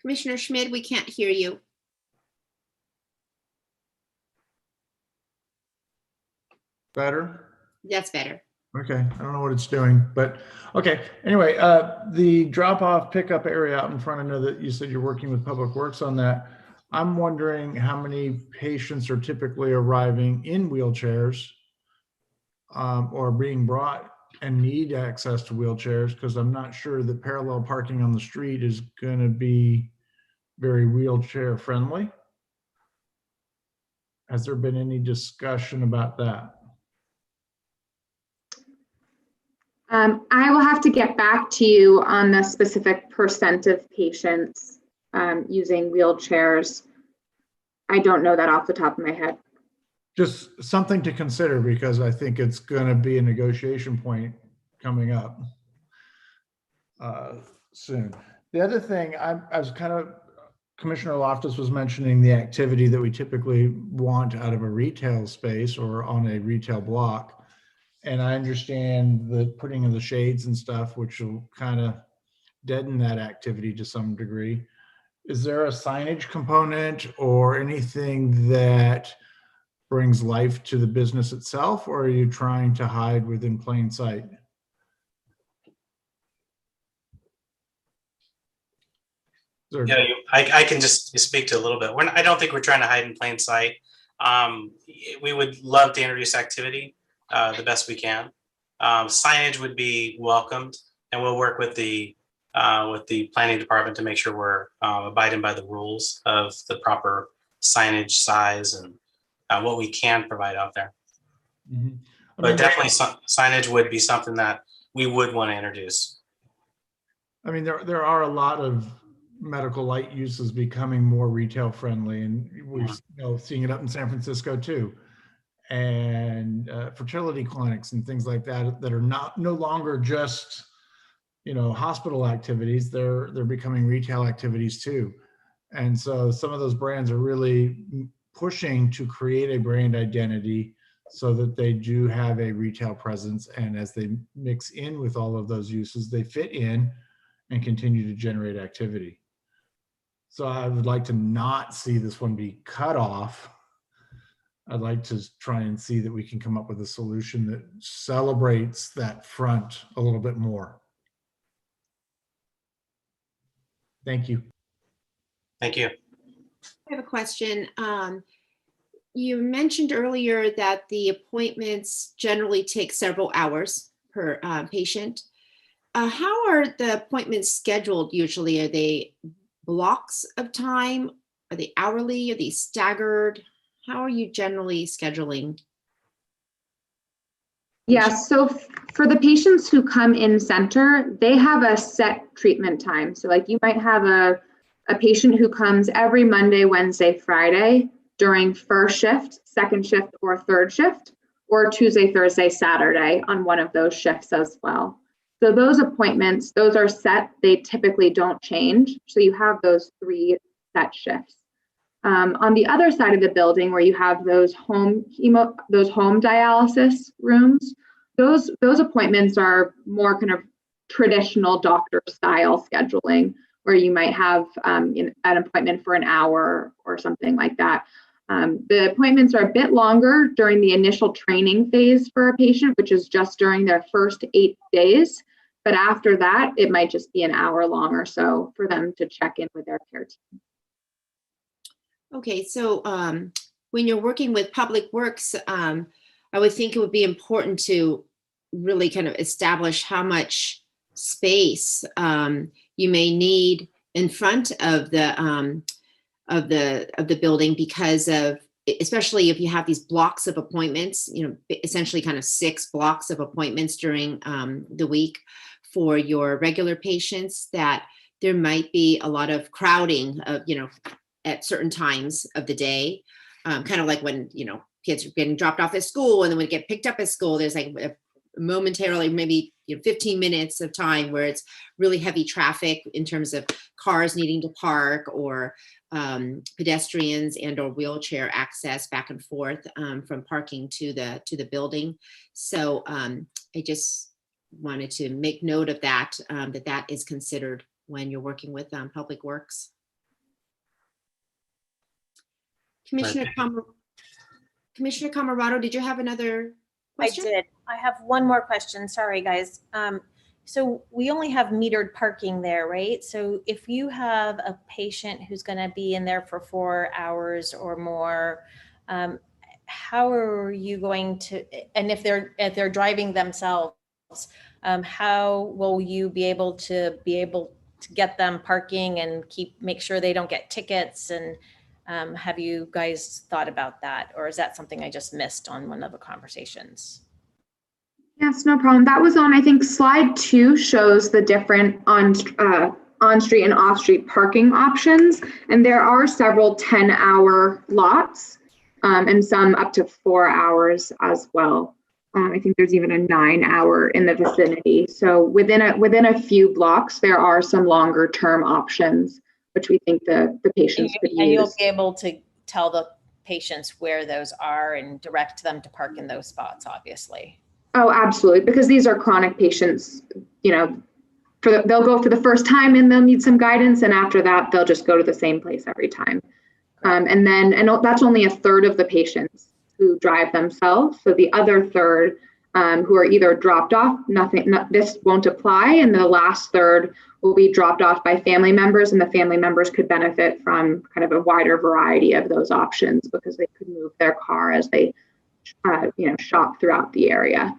Commissioner Schmidt, we can't hear you.
Better?
That's better.
Okay, I don't know what it's doing, but okay. Anyway, the drop-off pickup area out in front, I know that you said you're working with Public Works on that. I'm wondering how many patients are typically arriving in wheelchairs or being brought and need access to wheelchairs, because I'm not sure that parallel parking on the street is going to be very wheelchair friendly. Has there been any discussion about that?
I will have to get back to you on the specific percent of patients using wheelchairs. I don't know that off the top of my head.
Just something to consider, because I think it's going to be a negotiation point coming up soon. The other thing, I was Commissioner Loftus was mentioning the activity that we typically want out of a retail space or on a retail block. And I understand the putting of the shades and stuff, which will kind of deaden that activity to some degree. Is there a signage component or anything that brings life to the business itself, or are you trying to hide within plain sight?
Yeah, I can just speak to a little bit. I don't think we're trying to hide in plain sight. We would love to introduce activity the best we can. Signage would be welcomed, and we'll work with the planning department to make sure we're abiding by the rules of the proper signage size and what we can provide out there.
Mm-hmm.
But definitely signage would be something that we would want to introduce.
I mean, there are a lot of medical light uses becoming more retail friendly, and we're seeing it up in San Francisco too. And fertility clinics and things like that that are no longer just hospital activities. They're becoming retail activities too. And so some of those brands are really pushing to create a brand identity so that they do have a retail presence. And as they mix in with all of those uses, they fit in and continue to generate activity. So I would like to not see this one be cut off. I'd like to try and see that we can come up with a solution that celebrates that front a little bit more. Thank you.
Thank you.
I have a question. You mentioned earlier that the appointments generally take several hours per patient. How are the appointments scheduled usually? Are they blocks of time? Are they hourly? Are they staggered? How are you generally scheduling?
Yeah, so for the patients who come in center, they have a set treatment time. So like you might have a patient who comes every Monday, Wednesday, Friday during first shift, second shift, or third shift, or Tuesday, Thursday, Saturday on one of those shifts as well. So those appointments, those are set. They typically don't change. So you have those 3 set shifts. On the other side of the building where you have those home dialysis rooms, those appointments are more kind of traditional doctor style scheduling, where you might have an appointment for an hour or something like that. The appointments are a bit longer during the initial training phase for a patient, which is just during their first 8 days. But after that, it might just be an hour long or so for them to check in with their care team.
Okay, so when you're working with Public Works, I would think it would be important to really kind of establish how much space you may need in front of the building, because of, especially if you have these blocks of appointments, essentially kind of 6 blocks of appointments during the week for your regular patients, that there might be a lot of crowding of, at certain times of the day, kind of like when, kids are getting dropped off at school, and then when they get picked up at school, there's like momentarily maybe 15 minutes of time where it's really heavy traffic in terms of cars needing to park, or pedestrians and or wheelchair access back and forth from parking to the building. So I just wanted to make note of that, that is considered when you're working with Public Works. Commissioner Camarado, did you have another question?
I did. I have one more question. Sorry, guys. So we only have metered parking there, right? So if you have a patient who's going to be in there for 4 hours or more, how are you going to? And if they're driving themselves, how will you be able to get them parking and make sure they don't get tickets? And have you guys thought about that, or is that something I just missed on one of the conversations?
Yes, no problem. That was on, I think, slide 2 shows the different on-street and off-street parking options. And there are several 10-hour lots and some up to 4 hours as well. I think there's even a 9-hour in the vicinity. So within a few blocks, there are some longer term options, which we think the patients could use.
And you'll be able to tell the patients where those are and direct them to park in those spots, obviously.
Oh, absolutely. Because these are chronic patients, they'll go for the first time and they'll need some guidance. And after that, they'll just go to the same place every time. And that's only a third of the patients who drive themselves. So the other third who are either dropped off, this won't apply. And the last third will be dropped off by family members, and the family members could benefit from kind of a wider variety of those options because they could move their car as they shop throughout the area.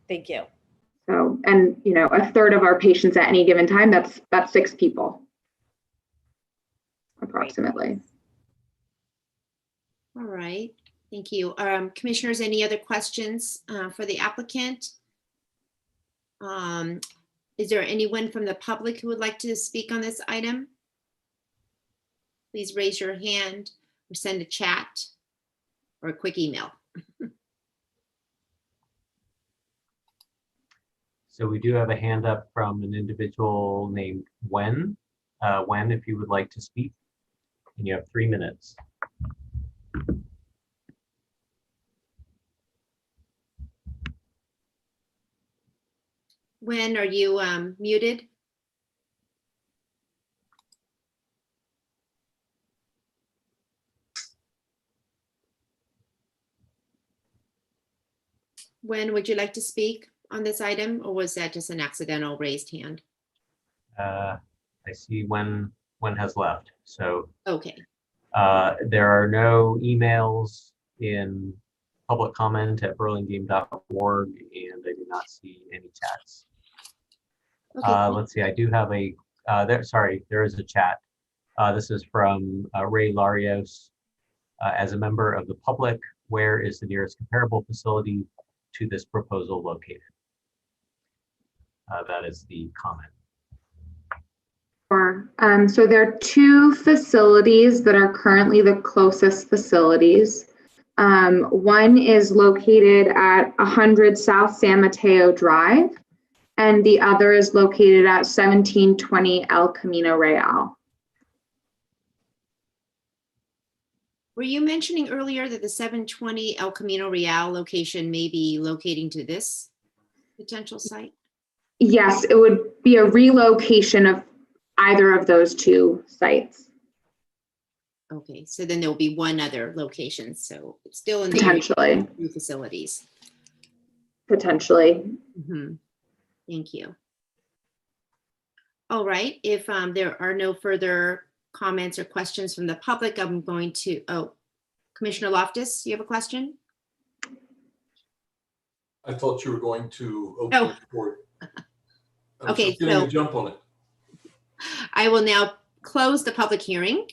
Thank you.
So, and a third of our patients at any given time, that's 6 people approximately.
All right, Thank you. Commissioners, any other questions for the applicant? Is there anyone from the public who would like to speak on this item? Please raise your hand or send a chat or a quick email.
So we do have a hand up from an individual named Wen. Wen, if you would like to speak, and you have 3 minutes.
Wen, are you muted? Wen, would you like to speak on this item, or was that just an accidental raised hand?
I see Wen has left. So
Okay.
there are no emails in public comment at burlingame.org, and I do not see any chats.
Okay.
Let's see, I do have a, there is a chat. This is from Ray Larios. As a member of the public, where is the nearest comparable facility to this proposal located? That is the comment.
Sure. So there are 2 facilities that are currently the closest facilities. One is located at 100 South San Mateo Drive, and the other is located at 1720 El Camino Real.
Were you mentioning earlier that the 720 El Camino Real location may be locating to this potential site?
Yes, it would be a relocation of either of those 2 sites.
Okay, so then there will be one other location, so it's still in the
Potentially.
2 facilities.
Potentially.
Mm-hmm. Thank you. All right, if there are no further comments or questions from the public, I'm going to, Commissioner Loftus, you have a question?
I thought you were going to open
Oh.
the report. I was
Okay,
just getting
so
a jump on it.
I will now close the public hearing.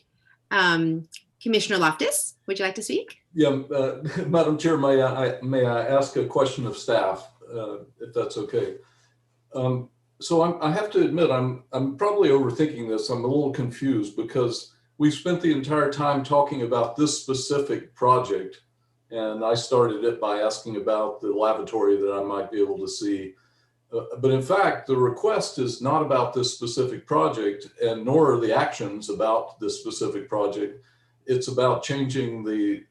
Commissioner Loftus, would you like to speak?
Yeah, Madam Chair, may I ask a question of staff, if that's okay? So I have to admit, I'm probably overthinking this. I'm a little confused because we've spent the entire time talking about this specific project, and I started it by asking about the lavatory that I might be able to see. But in fact, the request is not about this specific project, and nor are the actions about this specific project. It's about changing the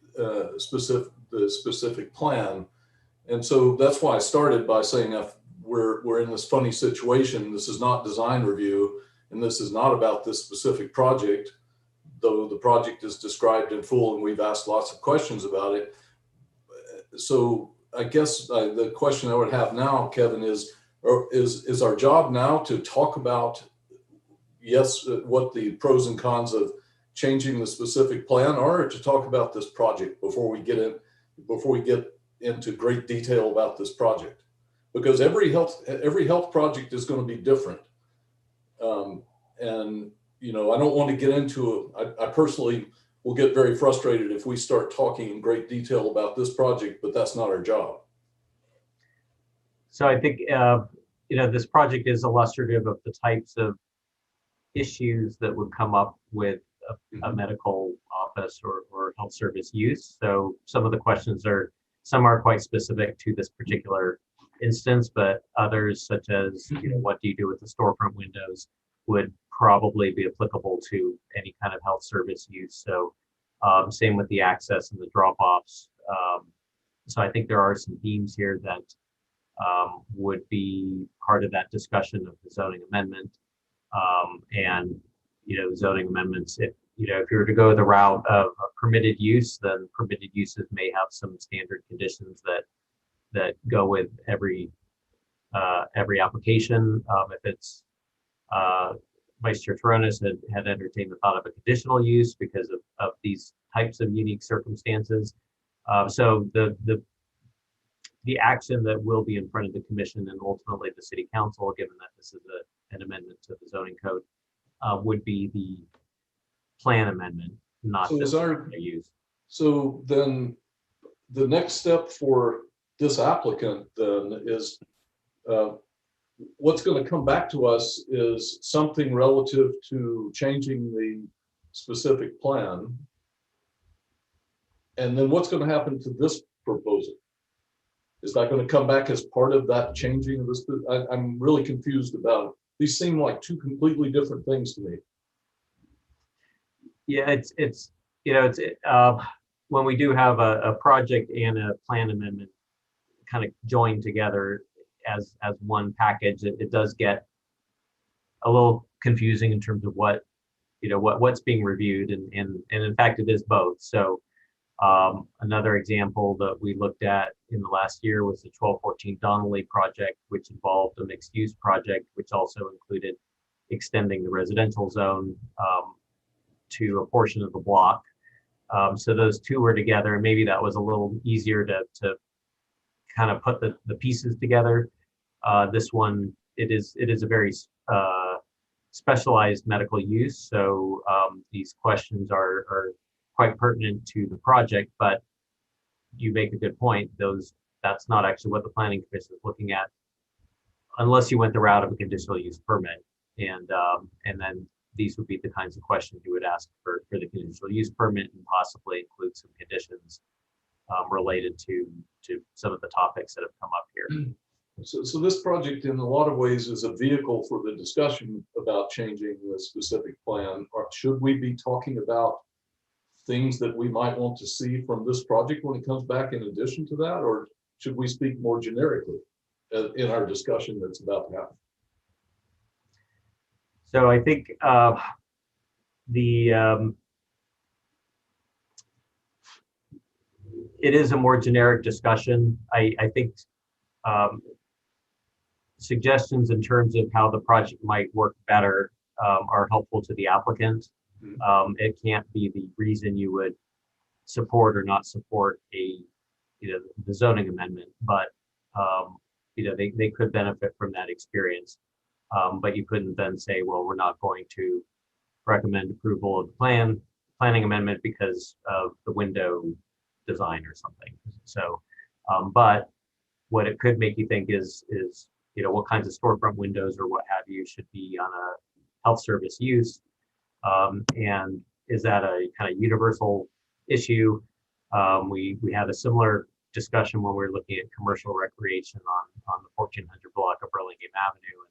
specific plan. And so that's why I started by saying if we're in this funny situation. This is not design review, and this is not about this specific project, though the project is described in full and we've asked lots of questions about it. So I guess the question I would have now, Kevin, is our job now to talk about, yes, what the pros and cons of changing the specific plan are, or to talk about this project before we get into great detail about this project? Because every health project is going to be different. And, you know, I don't want to get into it. I personally will get very frustrated if we start talking in great detail about this project, but that's not our job.
So I think, you know, this project is illustrative of the types of issues that would come up with a medical office or health service use. So some of the questions some are quite specific to this particular instance, but others, such as, you know, what do you do with the storefront windows, would probably be applicable to any kind of health service use. So same with the access and the drop-offs. So I think there are some themes here that would be part of that discussion of the zoning amendment. And, you know, zoning amendments, if you were to go the route of a permitted use, then permitted uses may have some standard conditions that go with every application. If it's Vice Chair Toronis had entertained the thought of a conditional use because of these types of unique circumstances. So the action that will be in front of the commission and ultimately the city council, given that this is an amendment to the zoning code, would be the plan amendment, not
So
just the use.
So then the next step for this applicant then is what's going to come back to us is something relative to changing the specific plan. And then what's going to happen to this proposal? Is that going to come back as part of that changing of this? I'm really confused about it. These seem like two completely different things to me.
Yeah, it's when we do have a project and a plan amendment kind of joined together as one package, it does get a little confusing in terms of what's being reviewed, and in fact it is both. So another example that we looked at in the last year was the 1214 Donnelly project, which involved a mixed use project, which also included extending the residential zone to a portion of the block. So those two were together, and maybe that was a little easier to kind of put the pieces together. This one, it is a very specialized medical use, so these questions are quite pertinent to the project, but you make a good point. That's not actually what the planning commission is looking at, unless you went the route of a conditional use permit, and then these would be the kinds of questions you would ask for the conditional use permit, and possibly include some conditions related to some of the topics that have come up here.
So this project in a lot of ways is a vehicle for the discussion about changing the specific plan. Or should we be talking about things that we might want to see from this project when it comes back in addition to that? Or should we speak more generically in our discussion that's about to happen?
So I think it is a more generic discussion. I think suggestions in terms of how the project might work better are helpful to the applicant. It can't be the reason you would support or not support the zoning amendment, but they could benefit from that experience. But you couldn't then say, well, we're not going to recommend approval of the planning amendment because of the window design or something. So, but what it could make you think is what kinds of storefront windows or what have you should be on a health service use, and is that a kind of universal issue? We had a similar discussion when we were looking at commercial recreation on the 1400 block of Burlingame Avenue.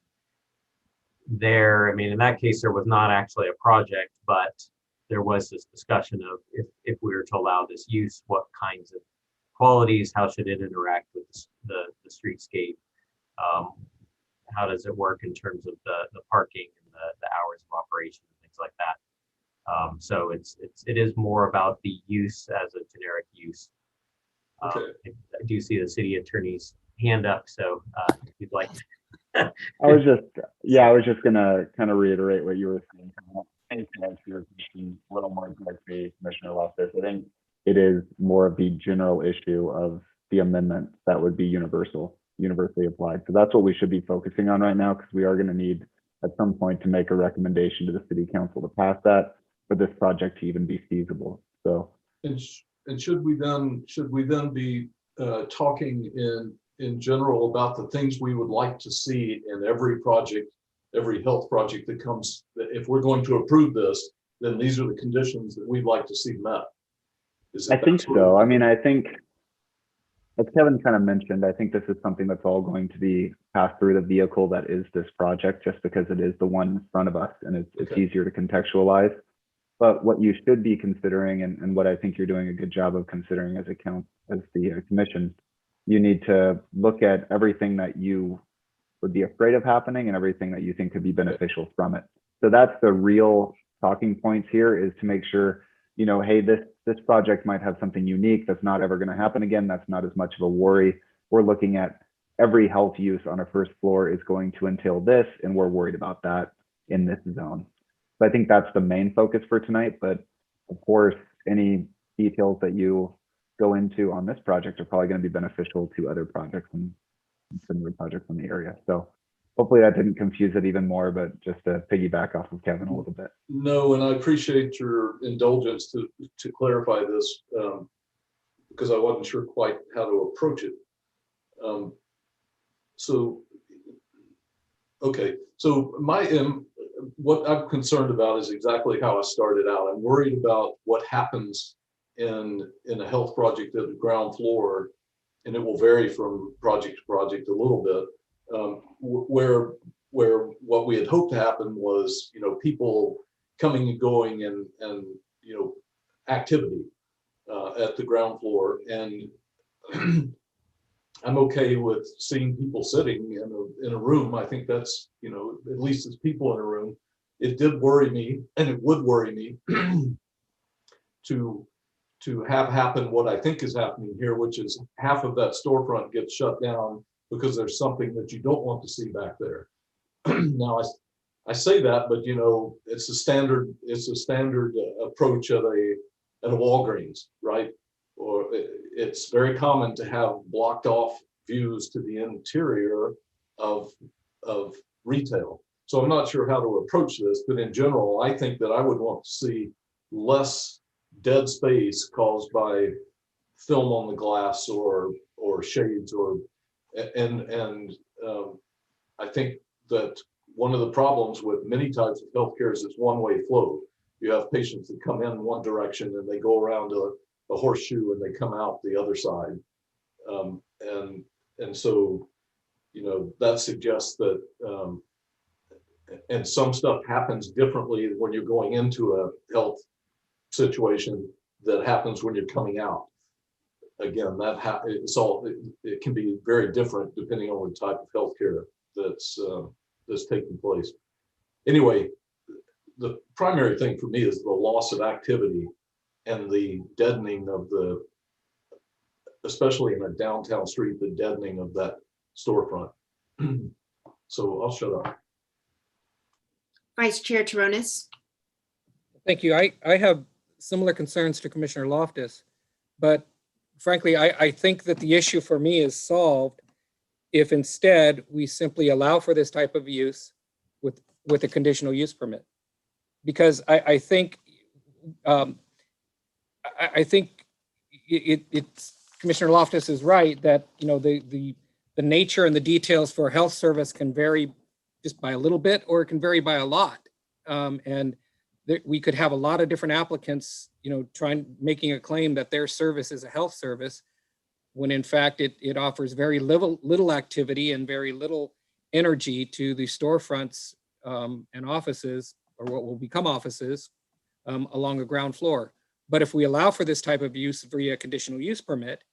There, I mean, in that case, there was not actually a project, but there was this discussion of if we were to allow this use, what kinds of qualities, how should it interact with the streetscape? How does it work in terms of the parking and the hours of operation and things like that? So it is more about the use as a generic use.
Okay.
I do see the city attorney's hand up, so if you'd like.
I was just gonna kind of reiterate what you were saying. Thank you for your question a little more directly, Commissioner Loftus. I think it is more of the general issue of the amendment that would be universally applied. So that's what we should be focusing on right now, because we are going to need at some point to make a recommendation to the city council to pass that for this project to even be feasible. So
and should we then be talking in general about the things we would like to see in every project, every health project that comes, that if we're going to approve this, then these are the conditions that we'd like to see met?
I think so. I mean, I think, as Kevin kind of mentioned, I think this is something that's all going to be passed through the vehicle that is this project, just because it is the one in front of us and it's easier to contextualize. But what you should be considering, and what I think you're doing a good job of considering as the commission, you need to look at everything that you would be afraid of happening and everything that you think could be beneficial from it. So that's the real talking points here, is to make sure, hey, this project might have something unique that's not ever going to happen again. That's not as much of a worry. We're looking at every health use on a first floor is going to entail this, and we're worried about that in this zone. So I think that's the main focus for tonight. But of course, any details that you go into on this project are probably going to be beneficial to other projects and similar projects in the area. So hopefully that didn't confuse it even more, but just to piggyback off of Kevin a little bit.
No, and I appreciate your indulgence to clarify this. because I wasn't sure quite how to approach it. Okay, so what I'm concerned about is exactly how I started out. I'm worried about what happens in a health project at the ground floor, and it will vary from project to project a little bit, where what we had hoped to happen was, people coming and going and activity at the ground floor. And I'm okay with seeing people sitting in a room. I think that's, at least as people in a room. It did worry me, and it would worry me to have happen what I think is happening here, which is half of that storefront gets shut down because there's something that you don't want to see back there. Now, I say that, but it's a standard approach at a Walgreens, right? Or it's very common to have blocked off views to the interior of retail. So I'm not sure how to approach this, but in general, I think that I would want to see less dead space caused by film on the glass or shades and I think that one of the problems with many types of healthcare is it's one-way flow. You have patients that come in one direction and they go around a horseshoe and they come out the other side. And so, that suggests that, and some stuff happens differently when you're going into a health situation that happens when you're coming out. Again, it can be very different depending on the type of healthcare that's taking place. Anyway, the primary thing for me is the loss of activity and the deadening of especially in a downtown street, the deadening of that storefront. So I'll shut up.
Vice Chair Taronis.
Thank you. I have similar concerns to Commissioner Loftus, but frankly, I think that the issue for me is solved if instead we simply allow for this type of use with a conditional use permit. Because I think it's Commissioner Loftus is right that the nature and the details for a health service can vary just by a little bit, or it can vary by a lot. And we could have a lot of different applicants, making a claim that their service is a health service, when in fact it offers very little activity and very little energy to the storefronts and offices, or what will become offices, along the ground floor. But if we allow for this type of use via conditional use permit,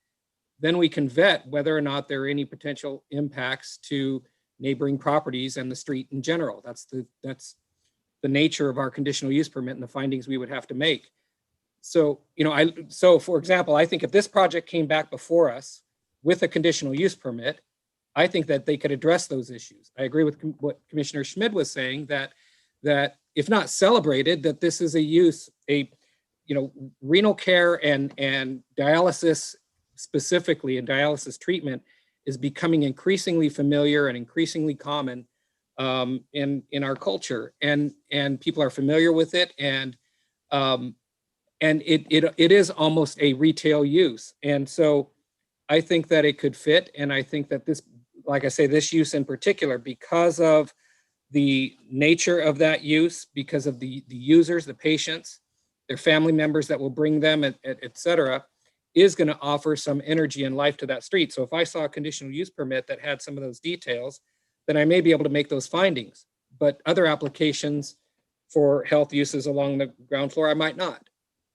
then we can vet whether or not there are any potential impacts to neighboring properties and the street in general. That's the nature of our conditional use permit and the findings we would have to make. So, for example, I think if this project came back before us with a conditional use permit, I think that they could address those issues. I agree with what Commissioner Schmid was saying, that if not celebrated, that this is renal care and dialysis specifically, and dialysis treatment is becoming increasingly familiar and increasingly common in our culture, and people are familiar with it, and it is almost a retail use. And so I think that it could fit, and I think that this, like I say, this use in particular, because of the nature of that use, because of the users, the patients, their family members that will bring them, et cetera, is going to offer some energy and life to that street. So if I saw a conditional use permit that had some of those details, then I may be able to make those findings. But other applications for health uses along the ground floor, I might not.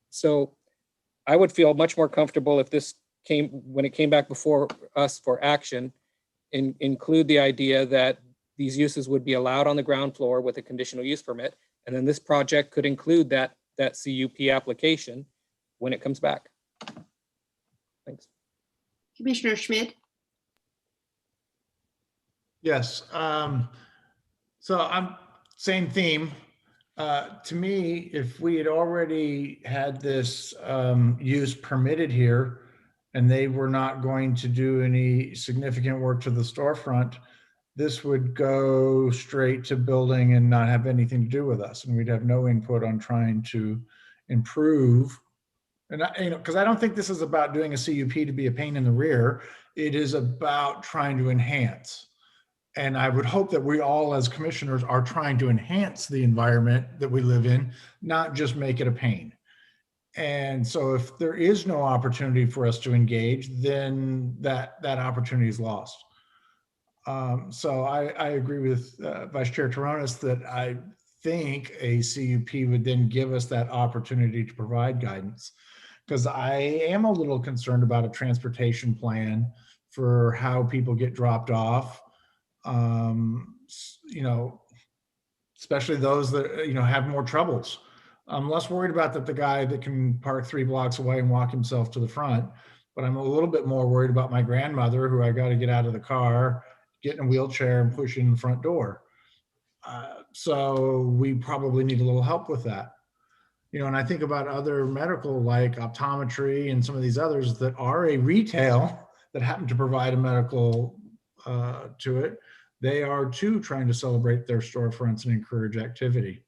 So I would feel much more comfortable if this when it came back before us for action, include the idea that these uses would be allowed on the ground floor with a conditional use permit. And then this project could include that CUP application when it comes back. Thanks.
Commissioner Schmid.
Yes. So I'm same theme. To me, if we had already had this use permitted here and they were not going to do any significant work to the storefront, this would go straight to building and not have anything to do with us. And we'd have no input on trying to improve And because I don't think this is about doing a CUP to be a pain in the rear. It is about trying to enhance. And I would hope that we all as commissioners are trying to enhance the environment that we live in, not just make it a pain. And so if there is no opportunity for us to engage, then that opportunity is lost. So I agree with Vice Chair Taronis that I think a CUP would then give us that opportunity to provide guidance. Because I am a little concerned about a transportation plan for how people get dropped off. Especially those that, have more troubles. I'm less worried about the guy that can park 3 blocks away and walk himself to the front, but I'm a little bit more worried about my grandmother who I got to get out of the car, get in a wheelchair and push in the front door. So we probably need a little help with that. And I think about other medical like optometry and some of these others that are a retail that happen to provide a medical to it. They are too trying to celebrate their storefronts and encourage activity.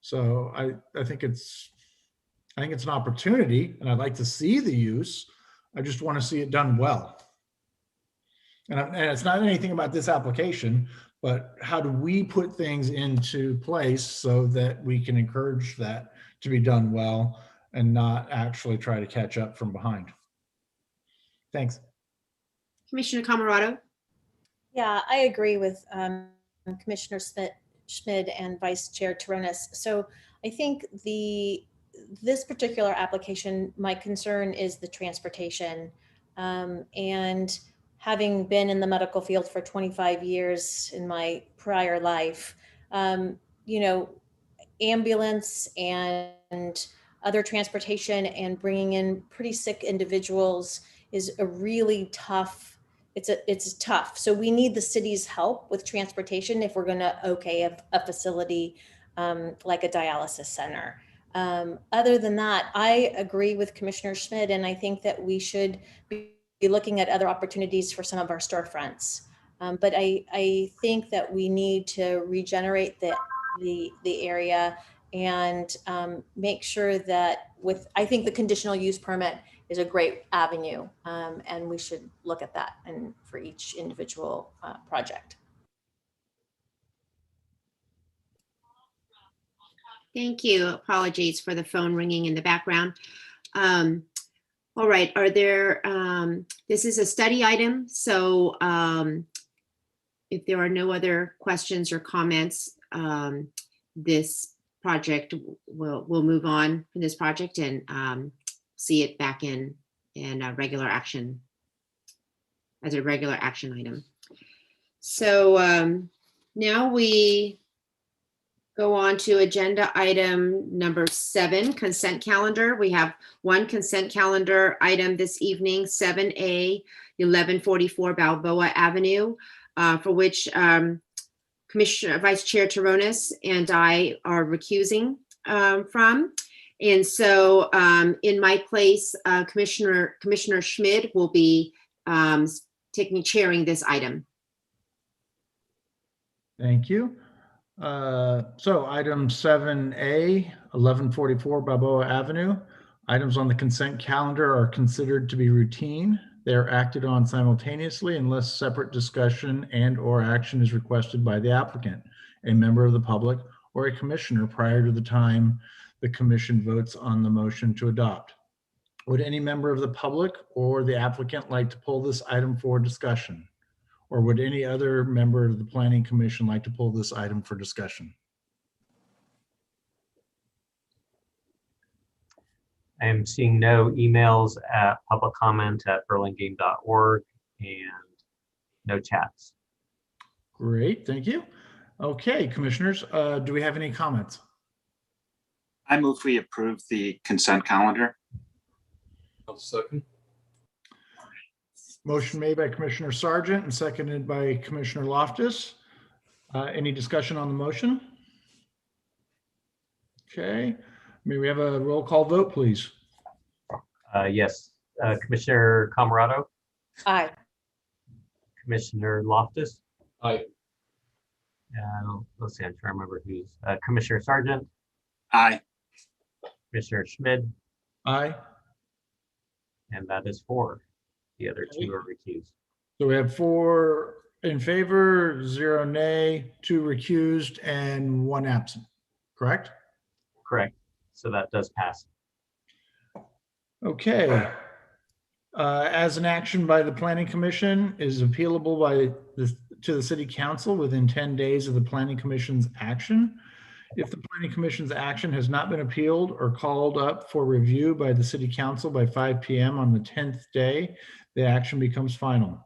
So I think it's an opportunity, and I'd like to see the use. I just want to see it done well. And it's not anything about this application, but how do we put things into place so that we can encourage that to be done well and not actually try to catch up from behind. Thanks.
Commissioner Camerado?
Yeah, I agree with Commissioner Schmid and Vice Chair Taronis. So I think this particular application, my concern is the transportation. And having been in the medical field for 25 years in my prior life, ambulance and other transportation and bringing in pretty sick individuals is a really tough, it's tough. So we need the city's help with transportation if we're going to okay a facility like a dialysis center. Other than that, I agree with Commissioner Schmid, and I think that we should be looking at other opportunities for some of our storefronts. But I think that we need to regenerate the area and make sure that I think the conditional use permit is a great avenue, and we should look at that and for each individual project.
Thank you. Apologies for the phone ringing in the background. All right, this is a study item, so if there are no other questions or comments, this project we'll move on from this project and see it back in regular action as a regular action item. So now we go on to agenda item number 7, consent calendar. We have one consent calendar item this evening, 7A, 1144 Balboa Avenue, for which Commissioner Vice Chair Taronis and I are recusing from. And so in my place, Commissioner Schmid will be chairing this item.
Thank you. So item 7A, 1144 Balboa Avenue. Items on the consent calendar are considered to be routine. They are acted on simultaneously unless separate discussion and/or action is requested by the applicant, a member of the public, or a commissioner prior to the time the commission votes on the motion to adopt. Would any member of the public or the applicant like to pull this item for discussion? Or would any other member of the Planning Commission like to pull this item for discussion?
I am seeing no emails at publiccomment@burlingame.org and no chats.
Great, thank you. Okay, commissioners, do we have any comments?
I move we approve the consent calendar.
I'll second.
Motion made by Commissioner Sargent and seconded by Commissioner Loftus. Any discussion on the motion? Okay, may we have a roll call vote, please?
Yes, Commissioner Camerado,
Aye.
Commissioner Loftus.
Aye.
Let's see, I'm trying to remember who's Commissioner Sargent,
Aye.
Commissioner Schmid,
Aye.
and that is 4. The other 2 are recused.
So we have 4 in favor, 0 nay, 2 recused, and 1 absent, correct?
Correct. So that does pass.
Okay. As an action by the Planning Commission is appealable to the City Council within 10 days of the Planning Commission's action. If the Planning Commission's action has not been appealed or called up for review by the City Council by 5 p.m. on the 10th day, the action becomes final.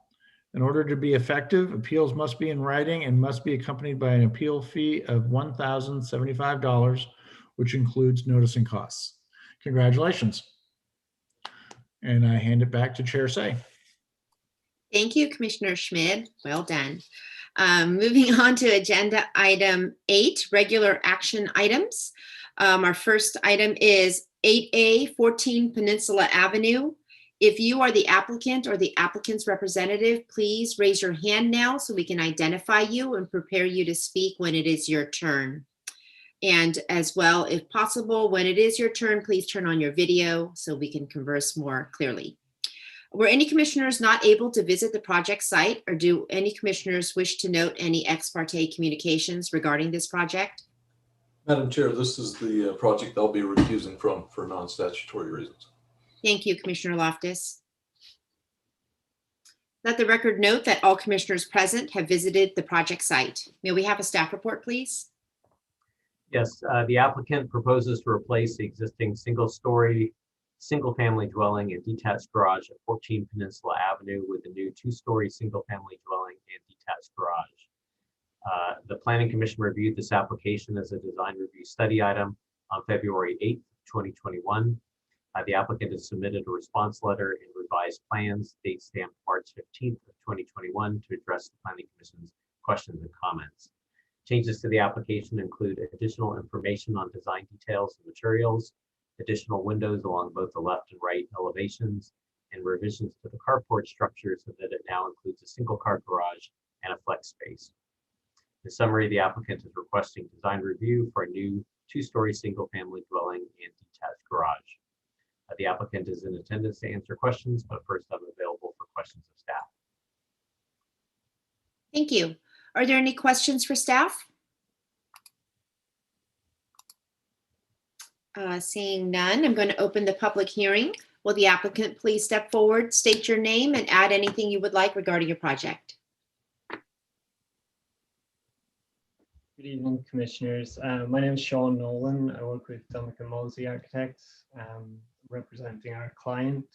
In order to be effective, appeals must be in writing and must be accompanied by an appeal fee of $1,075, which includes noticing costs. Congratulations. And I hand it back to Chair Say.
Thank you, Commissioner Schmid. Well done. Moving on to agenda item 8, regular action items. Our first item is 8A 14 Peninsula Avenue. If you are the applicant or the applicant's representative, please raise your hand now so we can identify you and prepare you to speak when it is your turn. And as well, if possible, when it is your turn, please turn on your video so we can converse more clearly. Were any commissioners not able to visit the project site, or do any commissioners wish to note any ex parte communications regarding this project?
Madam Chair, this is the project I'll be recusing from for non-statutory reasons.
Thank you, Commissioner Loftus. Let the record note that all commissioners present have visited the project site. May we have a staff report, please?
Yes, the applicant proposes to replace the existing single-story, single-family dwelling and detached garage at 14 Peninsula Avenue with a new 2-story single-family dwelling and detached garage. The Planning Commission reviewed this application as a design review study item on February 8th, 2021. The applicant has submitted a response letter and revised plans, date stamped March 15th of 2021, to address the Planning Commission's questions and comments. Changes to the application include additional information on design details and materials, additional windows along both the left and right elevations, and revisions to the carport structure so that it now includes a single car garage and a flex space. In summary, the applicant is requesting design review for a new 2-story single-family dwelling and detached garage. The applicant is in attendance to answer questions, but first I'm available for questions of staff.
Thank you. Are there any questions for staff? Seeing none, I'm going to open the public hearing. Will the applicant please step forward, state your name, and add anything you would like regarding your project?
Good evening, Commissioners. My name is Sean Nolan. I work with Dumick and Mosey Architects, representing our client.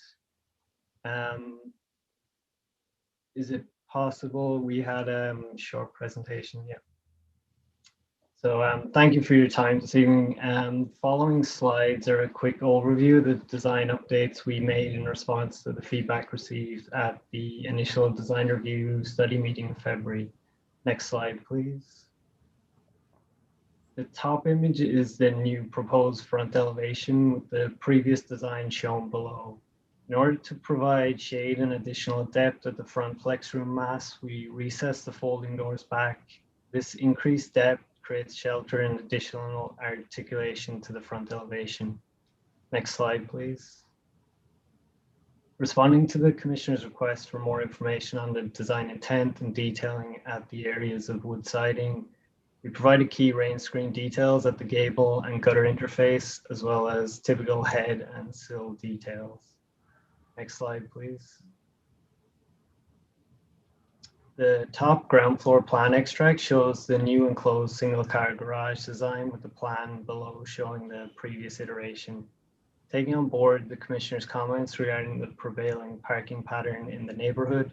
Is it possible we had a short presentation? Yeah. So thank you for your time this evening. Following slides are a quick overview of the design updates we made in response to the feedback received at the initial design review study meeting in February. Next slide, please. The top image is the new proposed front elevation with the previous design shown below. In order to provide shade and additional depth at the front flex room mass, we recessed the folding doors back. This increased depth creates shelter and additional articulation to the front elevation. Next slide, please. Responding to the Commissioner's request for more information on the design intent and detailing at the areas of wood siding, we provided key rain screen details at the gable and gutter interface, as well as typical head and sill details. Next slide, please. The top ground floor plan extract shows the new enclosed single car garage design with the plan below showing the previous iteration. Taking on board the Commissioner's comments regarding the prevailing parking pattern in the neighborhood,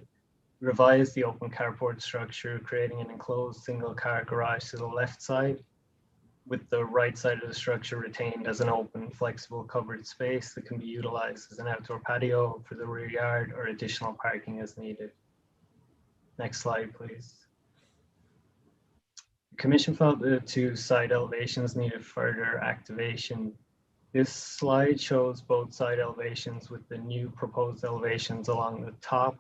we revised the open carport structure, creating an enclosed single car garage to the left side, with the right side of the structure retained as an open, flexible covered space that can be utilized as an outdoor patio for the rear yard or additional parking as needed. Next slide, please. The Commission felt the 2 side elevations needed further activation. This slide shows both side elevations with the new proposed elevations along the top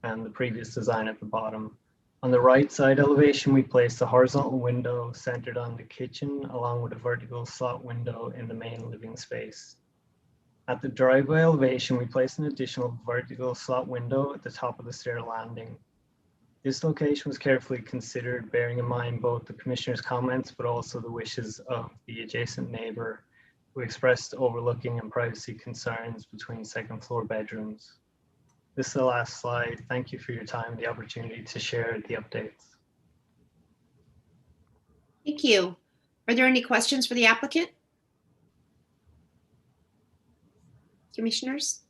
and the previous design at the bottom. On the right side elevation, we placed a horizontal window centered on the kitchen along with a vertical slot window in the main living space. At the driveway elevation, we placed an additional vertical slot window at the top of the stair landing. This location was carefully considered, bearing in mind both the commissioner's comments, but also the wishes of the adjacent neighbor who expressed overlooking and privacy concerns between second floor bedrooms. This is the last slide. Thank you for your time and the opportunity to share the updates.
Thank you. Are there any questions for the applicant? Commissioners?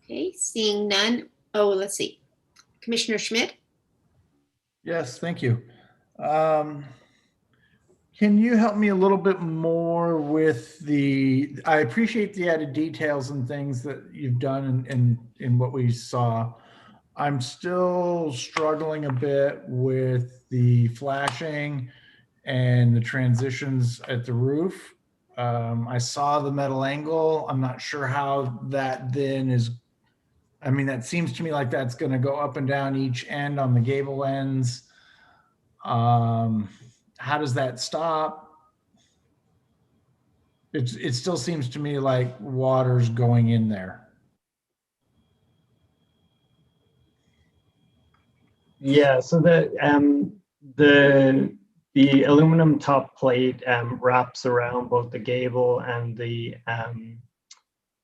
Okay, seeing none. Oh, let's see. Commissioner Schmidt?
Yes, thank you. Can you help me a little bit more with I appreciate the added details and things that you've done in what we saw. I'm still struggling a bit with the flashing and the transitions at the roof. I saw the metal angle. I'm not sure how that then is. I mean, that seems to me like that's going to go up and down each end on the gable ends. How does that stop? It still seems to me like water's going in there.
Yeah, so the aluminum top plate wraps around both the gable and the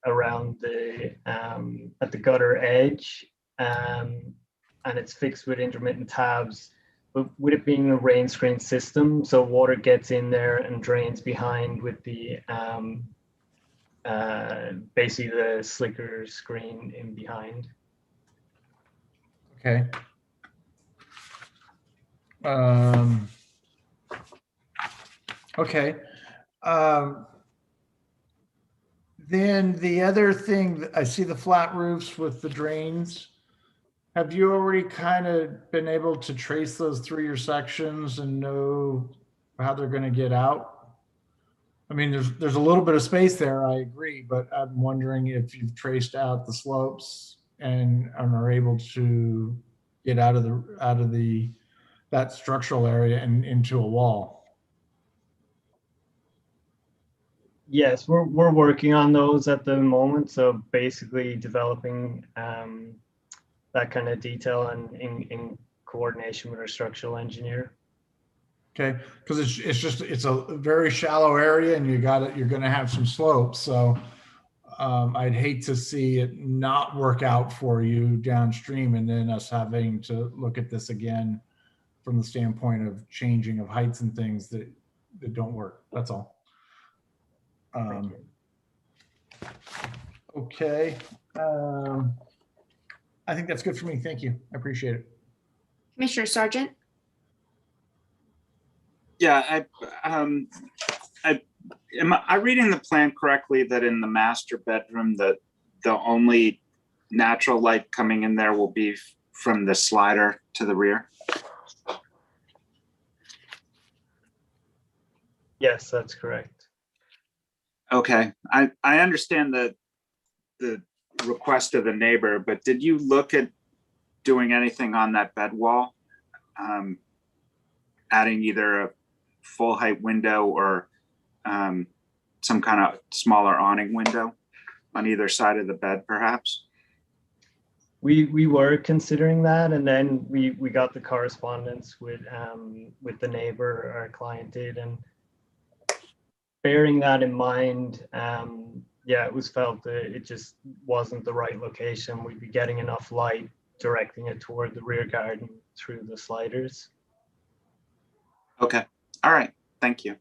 around the at the gutter edge, and it's fixed with intermittent tabs. But with it being a rain screen system, so water gets in there and drains behind with the basically the slicker screen in behind.
Okay. Okay. Then the other thing, I see the flat roofs with the drains. Have you already kind of been able to trace those through your sections and know how they're going to get out? I mean, there's a little bit of space there, I agree, but I'm wondering if you've traced out the slopes and are able to get out of that structural area and into a wall.
Yes, we're working on those at the moment. So basically developing that kind of detail and in coordination with our structural engineer.
Okay, because it's a very shallow area and you're going to have some slopes. So I'd hate to see it not work out for you downstream and then us having to look at this again from the standpoint of changing of heights and things that don't work. That's all. Okay. I think that's good for me. Thank you. I appreciate it.
Commissioner Sargent?
Yeah, am I reading the plan correctly that in the master bedroom that the only natural light coming in there will be from the slider to the rear?
Yes, that's correct.
Okay, I understand the request of the neighbor, but did you look at doing anything on that bed wall? Adding either a full height window or some kind of smaller awning window on either side of the bed, perhaps?
We were considering that, and then we got the correspondence with the neighbor our client did, and bearing that in mind, yeah, it was felt that it just wasn't the right location. We'd be getting enough light directing it toward the rear garden through the sliders.
Okay, all right, thank you.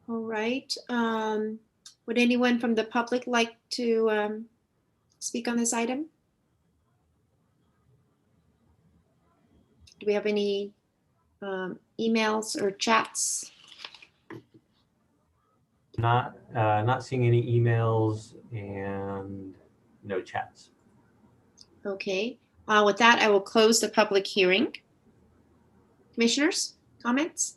All right. Would anyone from the public like to speak on this item? Do we have any emails or chats?
Not seeing any emails and no chats.
Okay. With that, I will close the public hearing. Commissioners, comments?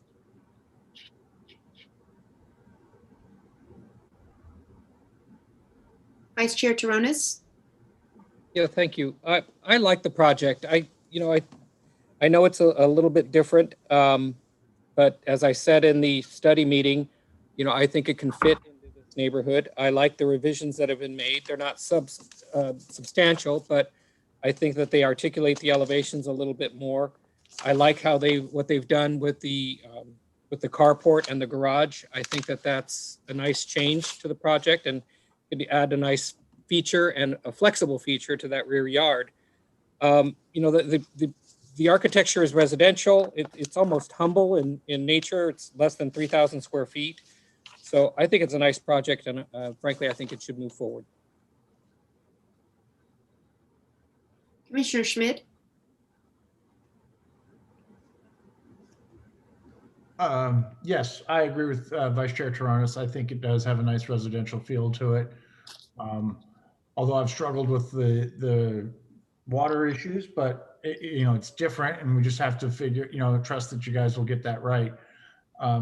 Vice Chair Taronis?
Yeah, thank you. I like the project. I know it's a little bit different, but but as I said in the study meeting, I think it can fit into this neighborhood. I like the revisions that have been made. They're not substantial, but I think that they articulate the elevations a little bit more. I like what they've done with the carport and the garage. I think that that's a nice change to the project and could add a nice feature and a flexible feature to that rear yard. The architecture is residential. It's almost humble in nature. It's less than 3,000 square feet. So I think it's a nice project, and frankly, I think it should move forward.
Commissioner Schmidt?
Yes, I agree with Vice Chair Toronis. I think it does have a nice residential feel to it. Although I've struggled with the water issues, but it's different, and we just have to figure, trust that you guys will get that right.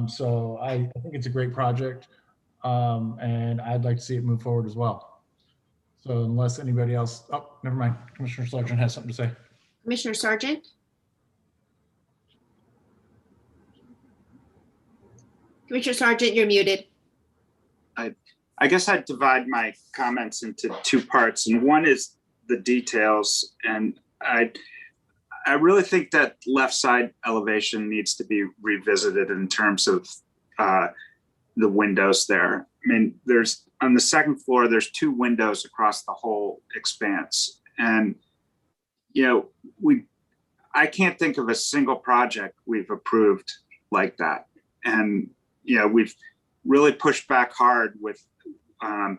So I think it's a great project, and I'd like to see it move forward as well. So unless anybody else, oh, never mind. Commissioner Sargent has something to say.
Commissioner Sargent? Commissioner Sargent, you're muted.
I guess I'd divide my comments into two parts, and one is the details. And I really think that left side elevation needs to be revisited in terms of the windows there. I mean, there's on the second floor, there's 2 windows across the whole expanse. And, I can't think of a single project we've approved like that. And, we've really pushed back hard with a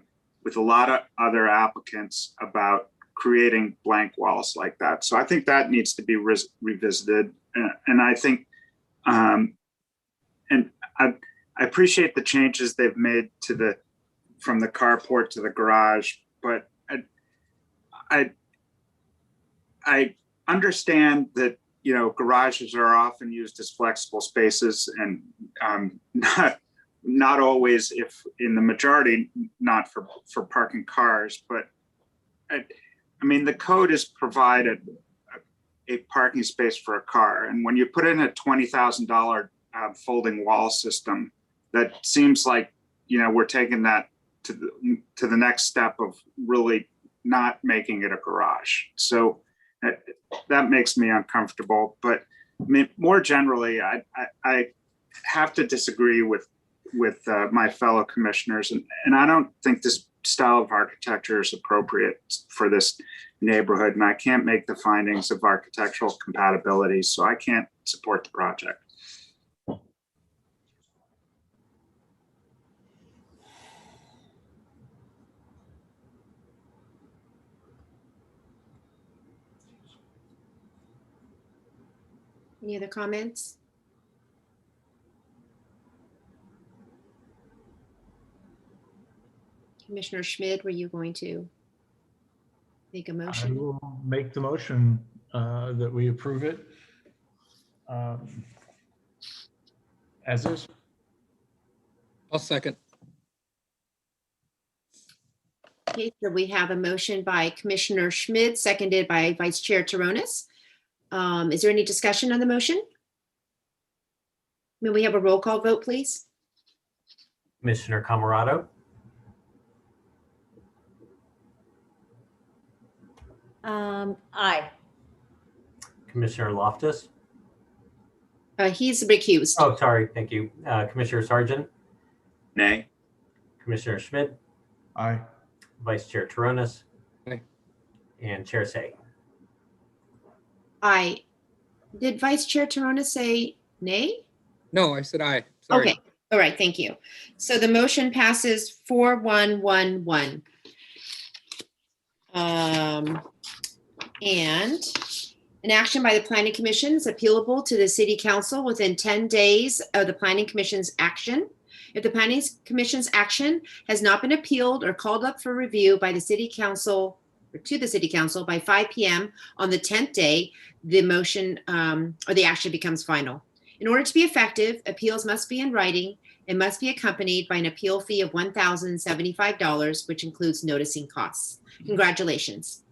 lot of other applicants about creating blank walls like that. So I think that needs to be revisited. And I think, and I appreciate the changes they've made from the carport to the garage, but I understand that, garages are often used as flexible spaces, and not always, if in the majority, not for parking cars, but I mean, the code is provided a parking space for a car. And when you put in a $20,000 folding wall system, that seems like, we're taking that to the next step of really not making it a garage. So that makes me uncomfortable. But I mean, more generally, I have to disagree with my fellow commissioners, and I don't think this style of architecture is appropriate for this neighborhood, and I can't make the findings of architectural compatibility, so I can't support the project.
Any other comments? Commissioner Schmidt, were you going to make a
I
motion?
will make the motion that we approve it as is.
I'll second.
Okay, so we have a motion by Commissioner Schmidt, seconded by Vice Chair Toronis. Is there any discussion on the motion? May we have a roll call vote, please?
Commissioner Camerado,
Aye.
Commissioner Loftus.
He's recused.
Oh, sorry. Thank you. Commissioner Sargent,
Nay.
Commissioner Schmidt,
Aye.
Vice Chair Toronis,
Aye.
and Chair Say.
Aye. Did Vice Chair Toronis say nay?
No, I said aye. Sorry.
Okay, all right, thank you. So the motion passes 4-1-1-1. And an action by the Planning Commission is appealable to the City Council within 10 days of the Planning Commission's action. If the Planning Commission's action has not been appealed or called up for review by the City Council, or to the City Council by 5 p.m. on the 10th day, the motion or the action becomes final. In order to be effective, appeals must be in writing and must be accompanied by an appeal fee of $1,075, which includes noticing costs. Congratulations.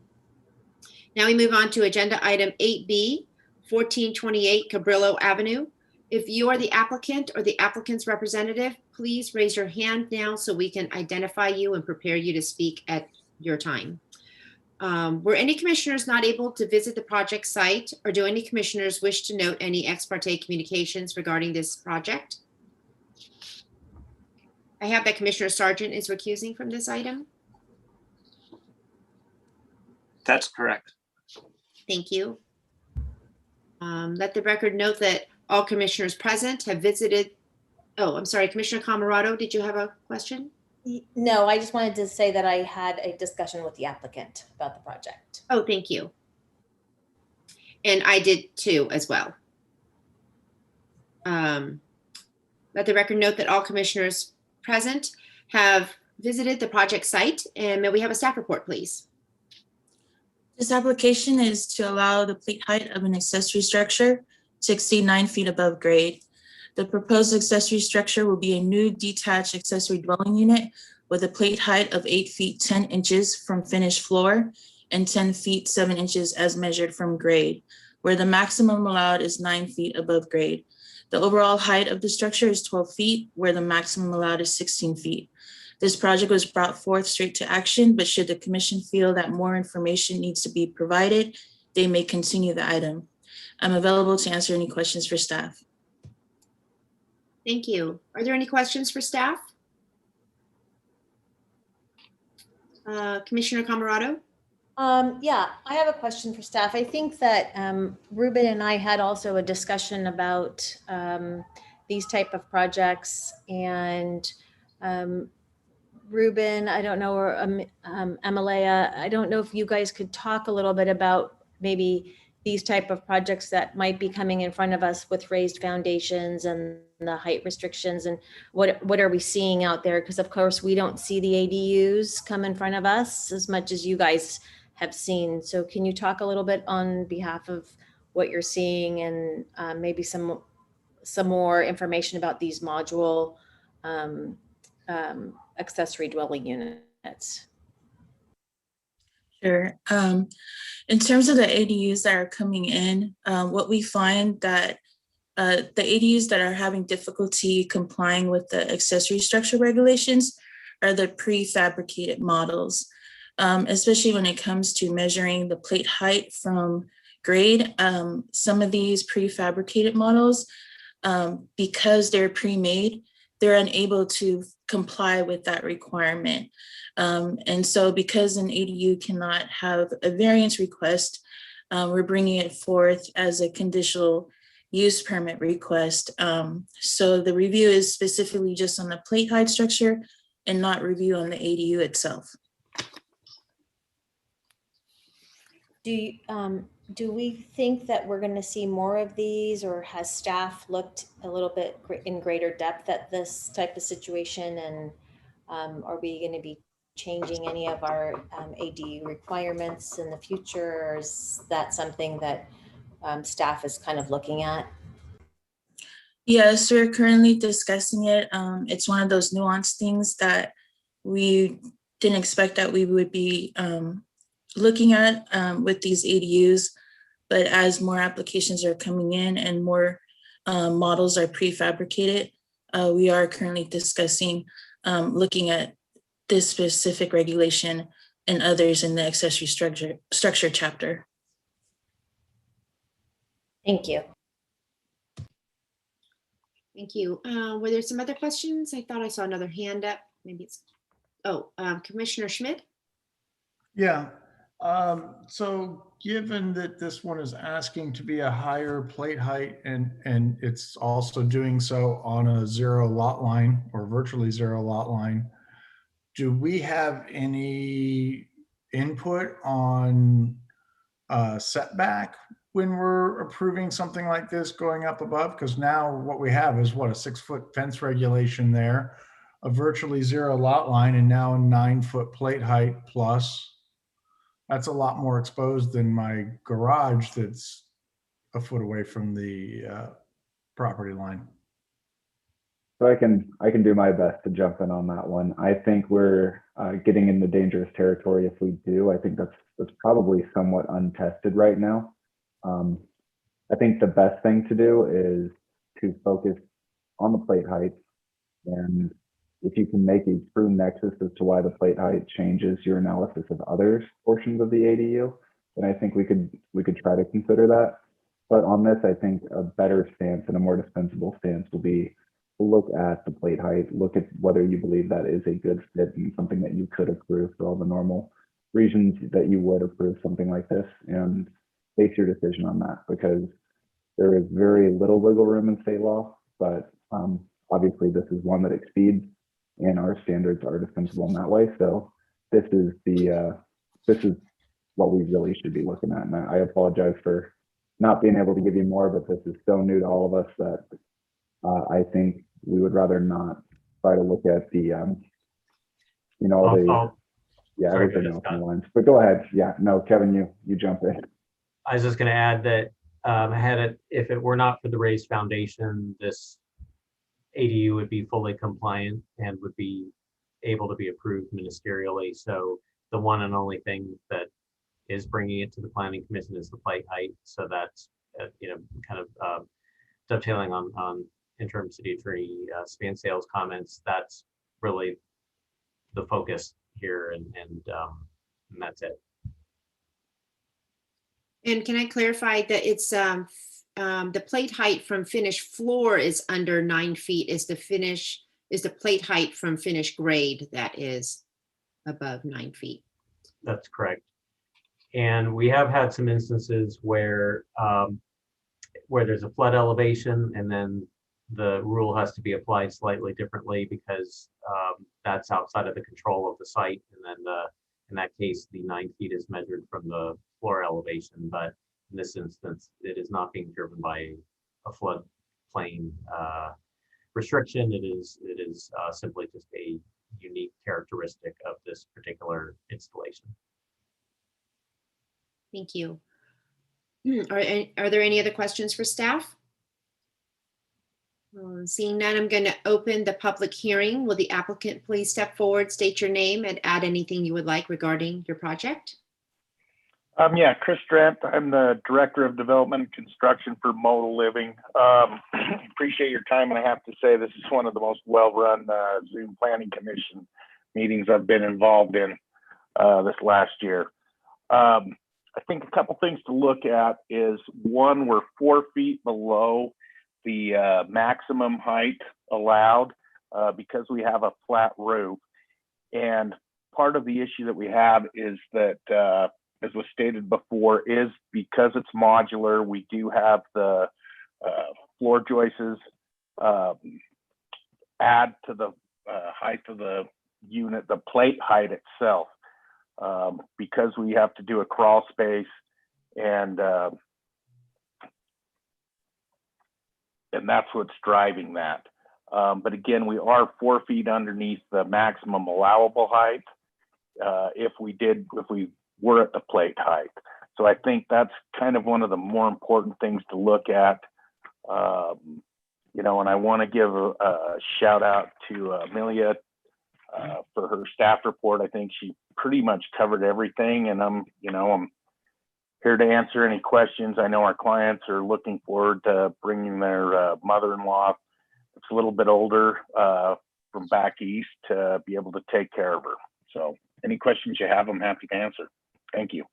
Now we move on to agenda item 8B, 1428 Cabrillo Avenue. If you are the applicant or the applicant's representative, please raise your hand now so we can identify you and prepare you to speak at your time. Were any commissioners not able to visit the project site, or do any commissioners wish to note any ex parte communications regarding this project? I have that Commissioner Sargent is recusing from this item.
That's correct.
Thank you. Let the record note that all commissioners present have visited. Oh, I'm sorry, Commissioner Camerado, did you have a question?
No, I just wanted to say that I had a discussion with the applicant about the project.
Oh, thank you. And I did too, as well. Let the record note that all commissioners present have visited the project site, and may we have a staff report, please?
This application is to allow the plate height of an accessory structure to exceed 9 feet above grade. The proposed accessory structure will be a new detached accessory dwelling unit with a plate height of 8 feet 10 inches from finished floor and 10 feet 7 inches as measured from grade, where the maximum allowed is 9 feet above grade. The overall height of the structure is 12 feet, where the maximum allowed is 16 feet. This project was brought forth straight to action, but should the commission feel that more information needs to be provided, they may continue the item. I'm available to answer any questions for staff.
Thank you. Are there any questions for staff? Commissioner Camerado?
Yeah, I have a question for staff. I think that Ruben and I had also a discussion about these type of projects, and Ruben, I don't know, or Amalea, I don't know if you guys could talk a little bit about maybe these type of projects that might be coming in front of us with raised foundations and the height restrictions, and what are we seeing out there? Because of course we don't see the ADUs come in front of us as much as you guys have seen. So can you talk a little bit on behalf of what you're seeing, and maybe some more information about these module accessory dwelling units?
Sure. In terms of the ADUs that are coming in, what we find that the ADUs that are having difficulty complying with the accessory structure regulations are the prefabricated models, especially when it comes to measuring the plate height from grade. Some of these prefabricated models, because they're pre-made, they're unable to comply with that requirement. And so because an ADU cannot have a variance request, we're bringing it forth as a conditional use permit request. So the review is specifically just on the plate height structure and not review on the ADU itself.
Do we think that we're going to see more of these, or has staff looked a little bit in greater depth at this type of situation? And are we going to be changing any of our ADU requirements in the future, or is that something that staff is kind of looking at?
Yes, we're currently discussing it. It's one of those nuanced things that we didn't expect that we would be looking at with these ADUs, but as more applications are coming in and more models are prefabricated, we are currently discussing looking at this specific regulation and others in the accessory structure chapter.
Thank you.
Thank you. Were there some other questions? I thought I saw another hand up. Maybe it's, Commissioner Schmidt?
Yeah. So given that this one is asking to be a higher plate height and it's also doing so on a zero lot line or virtually zero lot line, do we have any input on setback when we're approving something like this going up above? Because now what we have is what, a 6-foot fence regulation there, a virtually zero lot line, and now a 9-foot plate height plus. That's a lot more exposed than my garage that's a foot away from the property line.
So I can do my best to jump in on that one. I think we're getting into dangerous territory if we do. I think that's probably somewhat untested right now. I think the best thing to do is to focus on the plate height. And if you can make a true nexus as to why the plate height changes your analysis of other portions of the ADU, then I think we could try to consider that. But on this, I think a better stance and a more dispensable stance will be to look at the plate height, look at whether you believe that is a good fit and something that you could approve for all the normal reasons that you would approve something like this, and base your decision on that, because there is very little wiggle room in state law, but obviously this is one that exceeds, and our standards are dispensable in that way. So this is what we really should be looking at. And I apologize for not being able to give you more, but this is so new to all of us that I think we would rather not try to look at the, everything else in the lines. But go ahead. Yeah, no, Kevin, you jump in.
I was just going to add that if it were not for the raised foundation, this ADU would be fully compliant and would be able to be approved ministerially. So the one and only thing that is bringing it to the planning commission is the plate height. So that's kind of dovetailing on interim city attorney Span Sales comments. That's really the focus here, and that's it.
And can I clarify that it's the plate height from finished floor is under 9 feet, is the plate height from finished grade that is above 9 feet?
That's correct. And we have had some instances where there's a flood elevation and then the rule has to be applied slightly differently because that's outside of the control of the site. And then in that case, the 9 feet is measured from the floor elevation. But in this instance, it is not being driven by a floodplain restriction. It is simply just a unique characteristic of this particular installation.
Thank you. Are there any other questions for staff? Seeing none, I'm going to open the public hearing. Will the applicant please step forward, state your name, and add anything you would like regarding your project?
Yeah, Chris Drent. I'm the Director of Development and Construction for Modal Living. Appreciate your time, and I have to say this is one of the most well-run Zoom Planning Commission meetings I've been involved in this last year. I think a couple things to look at is, one, we're 4 feet below the maximum height allowed because we have a flat roof. And part of the issue that we have is that, as was stated before, is because it's modular, we do have the floor joists add to the height of the unit, the plate height itself. Because we have to do a crawl space and that's what's driving that. But again, we are 4 feet underneath the maximum allowable height if we were at the plate height. So I think that's kind of one of the more important things to look at. And I want to give a shout out to Amelia for her staff report. I think she pretty much covered everything, and I'm here to answer any questions. I know our clients are looking forward to bringing their mother-in-law, that's a little bit older, from back east, to be able to take care of her. So any questions you have, I'm happy to answer. Thank you.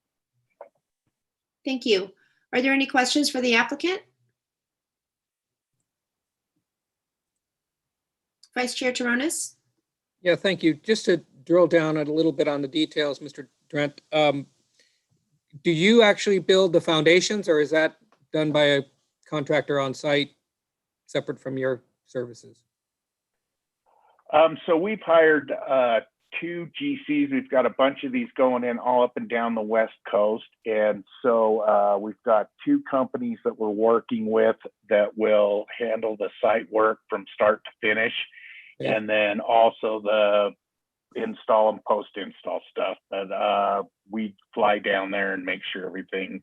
Thank you. Are there any questions for the applicant? Vice Chair Toronis?
Yeah, thank you. Just to drill down a little bit on the details, Mr. Drent, do you actually build the foundations, or is that done by a contractor on site separate from your services?
So we've hired 2 GCs. We've got a bunch of these going in all up and down the West Coast. And so we've got 2 companies that we're working with that will handle the site work from start to finish. Yeah. And then also the install and post-install stuff. But we fly down there and make sure everything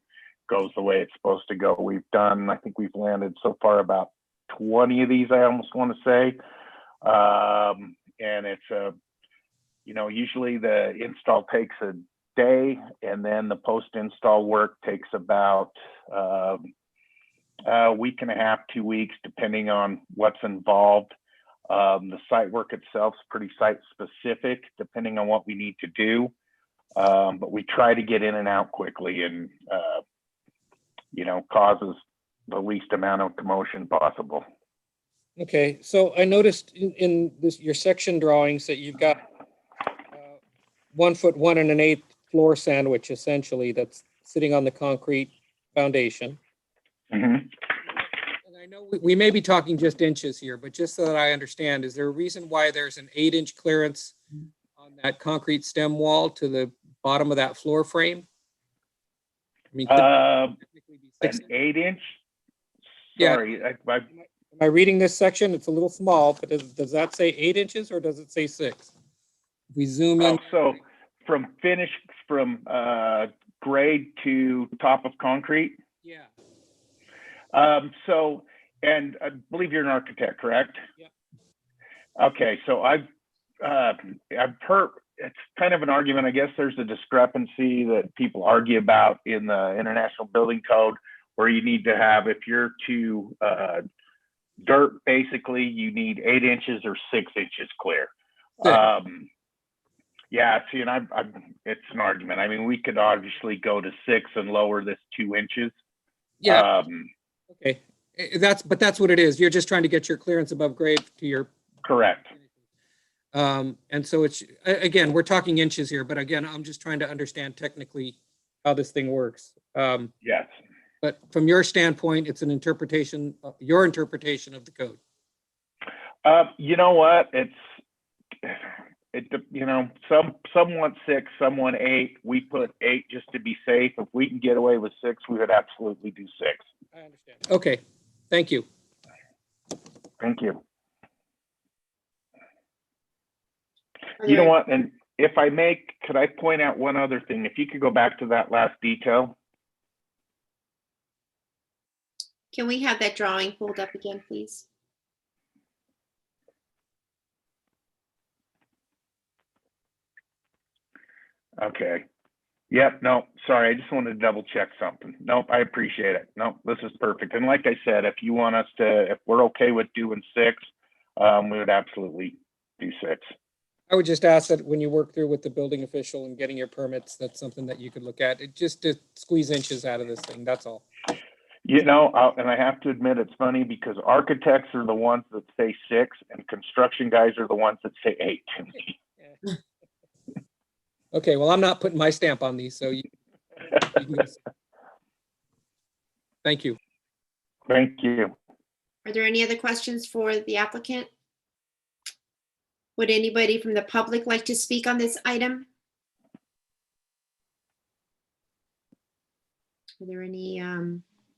goes the way it's supposed to go. I think we've landed so far about 20 of these, I almost want to say. And it's usually the install takes a day, and then the post-install work takes about a week and a half, 2 weeks, depending on what's involved. The site work itself is pretty site specific, depending on what we need to do. But we try to get in and out quickly and, causes the least amount of commotion possible.
Okay, so I noticed in this, your section drawings that you've got 1 foot 1 1/8 floor sandwich, essentially, that's sitting on the concrete foundation.
Mm-hmm.
And I know we may be talking just inches here, but just so that I understand, is there a reason why there's an 8-inch clearance on that concrete stem wall to the bottom of that floor frame? I mean,
An 8-inch? Sorry,
yeah. Am I reading this section? It's a little small, but does that say 8 inches or does it say 6? If we zoom in.
So from grade to top of concrete?
Yeah.
And I believe you're an architect, correct?
Yeah.
Okay, so I've heard, it's kind of an argument. I guess there's a discrepancy that people argue about in the International Building Code, where you need to have, if you're to dirt, basically, you need 8 inches or 6 inches clear. Yeah, see, and it's an argument. I mean, we could obviously go to 6 and lower this 2 inches.
Yeah. Okay. But that's what it is. You're just trying to get your clearance above grade to your.
Correct.
And so it's, again, we're talking inches here, but again, I'm just trying to understand technically how this thing works.
Yes.
But from your standpoint, it's an interpretation, your interpretation of the code.
You know what? Some want 6, some want 8. We put 8 just to be safe. If we can get away with 6, we would absolutely do 6.
I understand. Okay. Thank you.
Thank you. You know what? And if I may, could I point out one other thing? If you could go back to that last detail.
Can we have that drawing pulled up again, please?
Okay. Yep. No, sorry. I just wanted to double check something. Nope. I appreciate it. Nope. This is perfect. And like I said, if you want us to, if we're okay with doing 6, we would absolutely do 6.
I would just ask that when you work through with the building official and getting your permits, that's something that you could look at. It just to squeeze inches out of this thing. That's all.
And I have to admit, it's funny because architects are the ones that say 6 and construction guys are the ones that say 8 to me.
Okay, well, I'm not putting my stamp on these, so you can go. Thank you.
Thank you.
Are there any other questions for the applicant? Would anybody from the public like to speak on this item? Are there any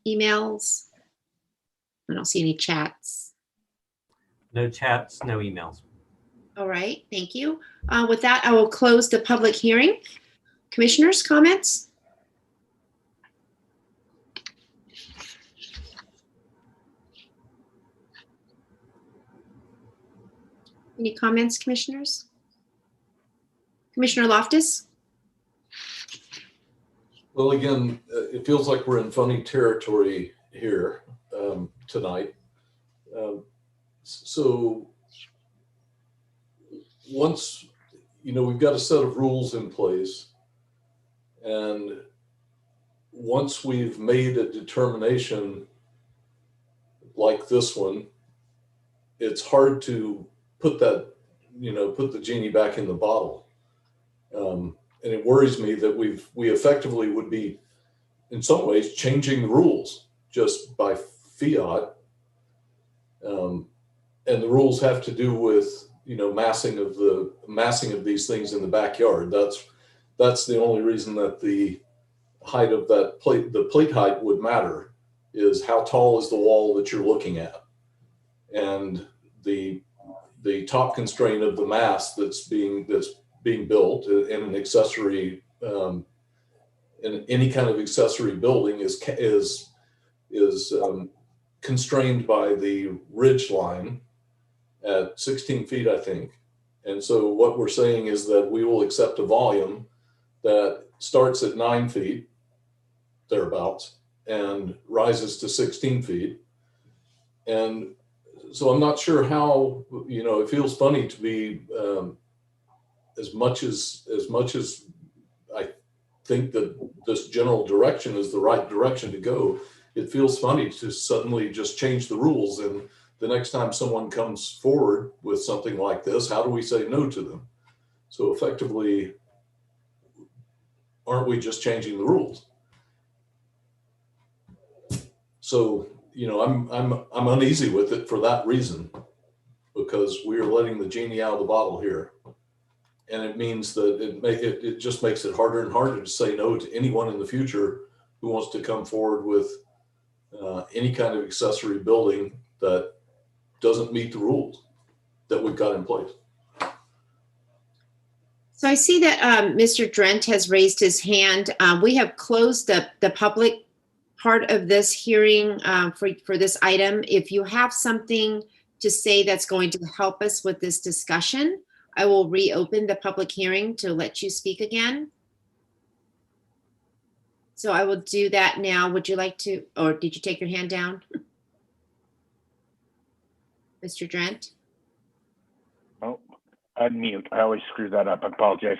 emails? I don't see any chats.
No chats, no emails.
All right, thank you. With that, I will close the public hearing. Commissioners, comments? Any comments, commissioners? Commissioner Loftus?
Well, again, it feels like we're in funny territory here tonight. So once, we've got a set of rules in place, and once we've made a determination like this one, it's hard to put that, put the genie back in the bottle. And it worries me that we effectively would be, in some ways, changing the rules just by fiat. And the rules have to do with, massing of these things in the backyard. That's the only reason that the height of that plate, the plate height would matter, is how tall is the wall that you're looking at. And the top constraint of the mass that's being built in an accessory, in any kind of accessory building is constrained by the ridge line at 16 feet, I think. And so what we're saying is that we will accept a volume that starts at 9 feet, thereabouts, and rises to 16 feet. And so I'm not sure how, it feels funny to be, as much as I think that this general direction is the right direction to go, it feels funny to suddenly just change the rules. And the next time someone comes forward with something like this, how do we say no to them? So effectively, aren't we just changing the rules? So, I'm uneasy with it for that reason, because we are letting the genie out of the bottle here. And it means that it just makes it harder and harder to say no to anyone in the future who wants to come forward with any kind of accessory building that doesn't meet the rules that we've got in place.
So I see that Mr. Drent has raised his hand. We have closed the public part of this hearing for this item. If you have something to say that's going to help us with this discussion, I will reopen the public hearing to let you speak again. So I will do that now. Would you like to, or did you take your hand down? Mr. Drent?
Oh, unmute. I always screw that up. I apologize.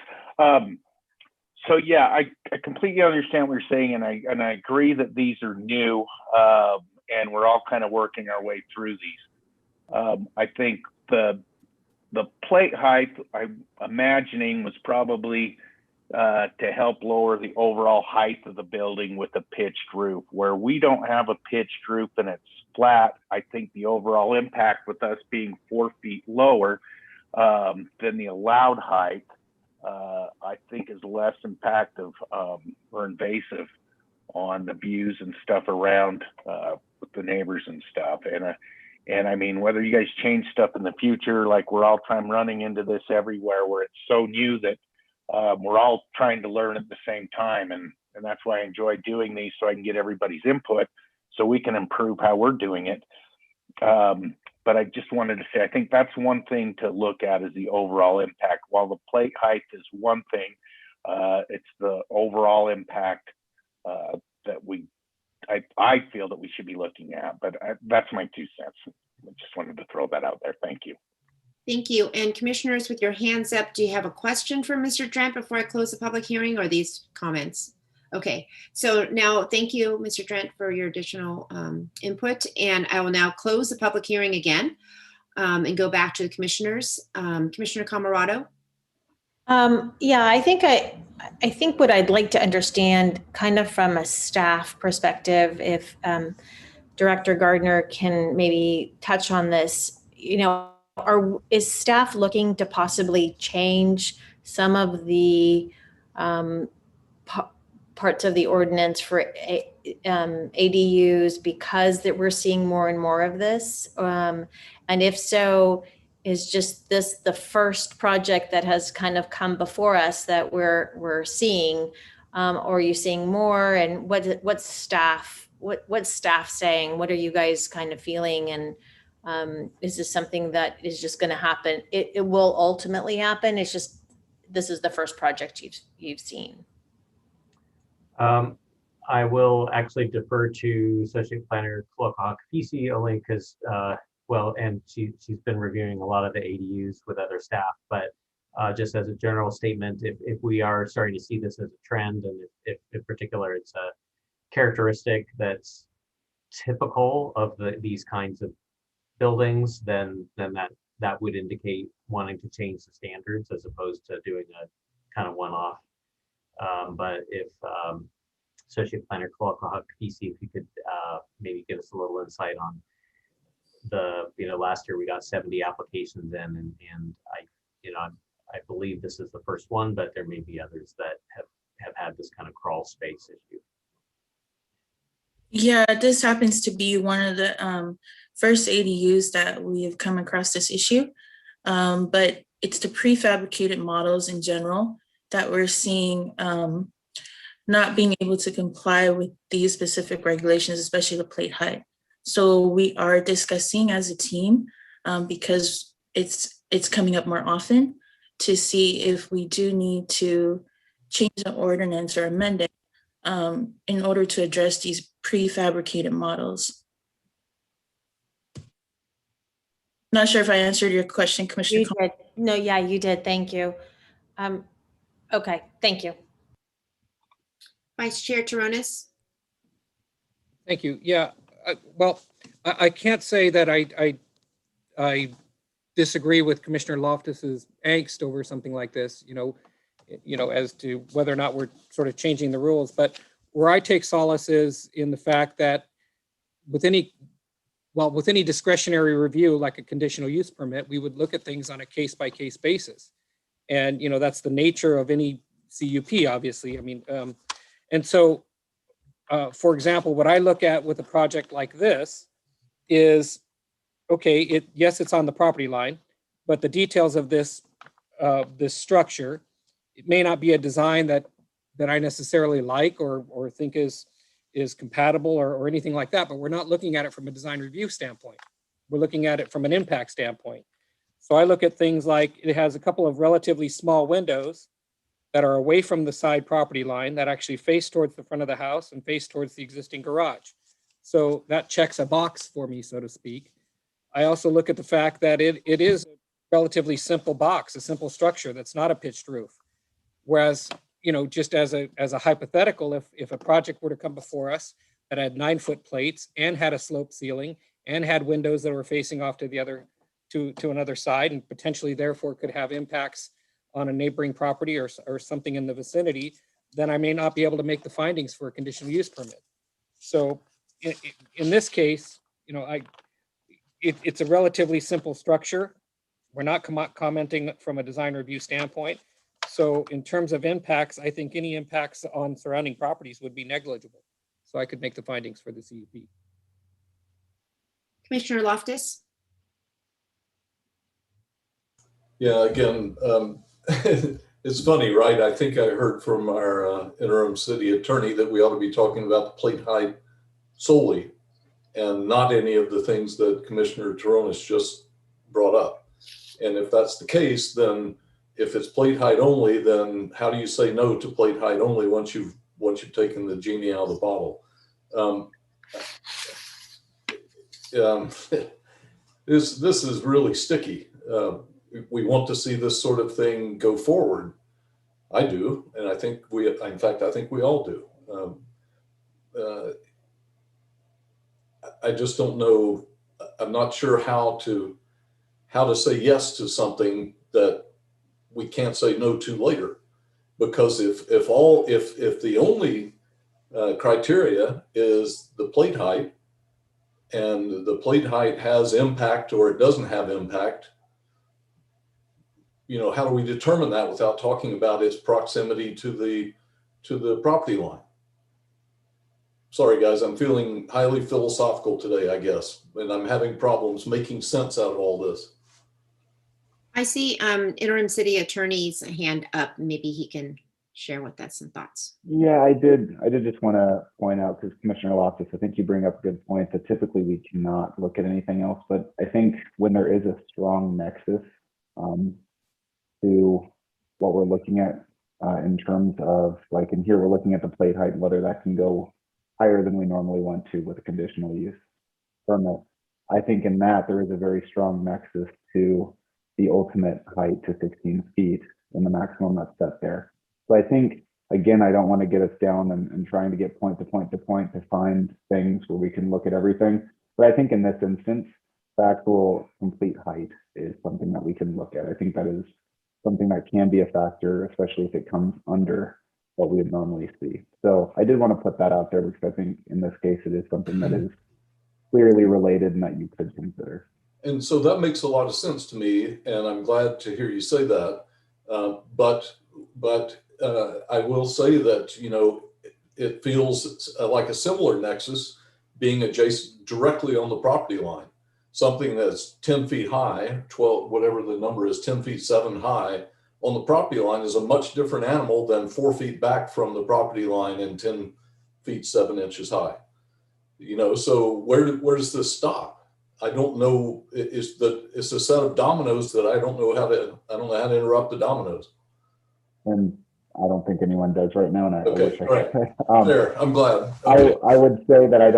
So yeah, I completely understand what you're saying, and I agree that these are new, and we're all kind of working our way through these. I think the plate height, I'm imagining, was probably to help lower the overall height of the building with a pitched roof. Where we don't have a pitched roof and it's flat, I think the overall impact with us being 4 feet lower than the allowed height, I think is less impactful or invasive on the views and stuff around with the neighbors and stuff. And I mean, whether you guys change stuff in the future, like we're all time running into this everywhere where it's so new that we're all trying to learn at the same time. And that's why I enjoy doing these, so I can get everybody's input so we can improve how we're doing it. But I just wanted to say, I think that's one thing to look at, is the overall impact. While the plate height is one thing, it's the overall impact that I feel that we should be looking at. But that's my 2 cents. I just wanted to throw that out there. Thank you.
Thank you. And commissioners with your hands up, do you have a question for Mr. Drent before I close the public hearing, or these comments? Okay, so now thank you, Mr. Drent, for your additional input. And I will now close the public hearing again and go back to the commissioners. Commissioner Camarado?
Yeah, I think what I'd like to understand, kind of from a staff perspective, if Director Gardner can maybe touch on this, is staff looking to possibly change some of the parts of the ordinance for ADUs because that we're seeing more and more of this? And if so, is just this the first project that has kind of come before us that we're seeing, or are you seeing more? And what's staff saying? What are you guys kind of feeling? And is this something that is just going to happen? It will ultimately happen. It's just this is the first project you've seen.
I will actually defer to Associate Planner Klokahakapisi only because, and she's been reviewing a lot of the ADUs with other staff, but just as a general statement, if we are starting to see this as a trend, and if in particular it's a characteristic that's typical of these kinds of buildings, then that would indicate wanting to change the standards as opposed to doing a kind of one-off. But if Associate Planner Klokahakapisi, if you could maybe give us a little insight on last year we got 70 applications in, and I believe this is the first one, but there may be others that have had this kind of crawl space issue.
Yeah, this happens to be one of the first ADUs that we have come across this issue, but it's the prefabricated models in general that we're seeing not being able to comply with these specific regulations, especially the plate height. So we are discussing as a team, because it's coming up more often, to see if we do need to change the ordinance or amend it in order to address these prefabricated models. Not sure if I answered your question, Commissioner.
You did. No, yeah, you did. Thank you. Okay, thank you.
Vice Chair Taronis?
Thank you. Yeah, well, I can't say that I disagree with Commissioner Loftus's angst over something like this, you know, as to whether or not we're sort of changing the rules. But where I take solace is in the fact that with any discretionary review, like a conditional use permit, we would look at things on a case-by-case basis. And, you know, that's the nature of any CUP, obviously. I mean, and so, for example, what I look at with a project like this is, okay, yes, it's on the property line, but the details of this structure, it may not be a design that I necessarily like or think is compatible or anything like that, but we're not looking at it from a design review standpoint. We're looking at it from an impact standpoint. So I look at things like it has a couple of relatively small windows that are away from the side property line that actually face towards the front of the house and face towards the existing garage. So that checks a box for me, so to speak. I also look at the fact that it is a relatively simple box, a simple structure that's not a pitched roof. Whereas, you know, just as a hypothetical, if a project were to come before us that had 9-foot plates and had a slope ceiling and had windows that were facing off to the other to another side and potentially therefore could have impacts on a neighboring property or something in the vicinity, then I may not be able to make the findings for a conditional use permit. So in this case, you know, it's a relatively simple structure. We're not commenting from a design review standpoint. So in terms of impacts, I think any impacts on surrounding properties would be negligible. So I could make the findings for the CUP.
Commissioner Loftus?
Yeah, again, it's funny, right? I think I heard from our interim city attorney that we ought to be talking about the plate height solely and not any of the things that Commissioner Taronis just brought up. And if that's the case, then if it's plate height only, then how do you say no to plate height only once you've taken the genie out of the bottle? This is really sticky. We want to see this sort of thing go forward. I do, and I think in fact, I think we all do. I just don't know. I'm not sure how to say yes to something that we can't say no to later, because if the only criteria is the plate height, and the plate height has impact or it doesn't have impact, you know, how do we determine that without talking about its proximity to the property line? Sorry, guys, I'm feeling highly philosophical today, I guess, and I'm having problems making sense out of all this.
I see interim city attorney's hand up. Maybe he can share with us some thoughts.
Yeah, I did just want to point out, because Commissioner Loftus, I think you bring up a good point that typically we cannot look at anything else. But I think when there is a strong nexus to what we're looking at in terms of, like, in here, we're looking at the plate height and whether that can go higher than we normally want to with a conditional use permit. I think in that there is a very strong nexus to the ultimate height to 16 feet and the maximum that's set there. So I think, again, I don't want to get us down and trying to get point to point to point to find things where we can look at everything. But I think in this instance, the actual complete height is something that we can look at. I think that is something that can be a factor, especially if it comes under what we would normally see. So I did want to put that out there because I think in this case, it is something that is clearly related and that you could consider.
And so that makes a lot of sense to me, and I'm glad to hear you say that. But I will say that, you know, it feels like a similar nexus being adjacent directly on the property line. Something that's 10 feet high, 12, whatever the number is, 10 feet 7 high on the property line is a much different animal than 4 feet back from the property line and 10 feet 7 inches high. You know, so where does this stop? I don't know. It's a set of dominoes that I don't know how to interrupt the dominoes.
And I don't think anyone does right now, and I
Okay,
wish I
all right.
could.
There, I'm glad. Okay.
I would say that I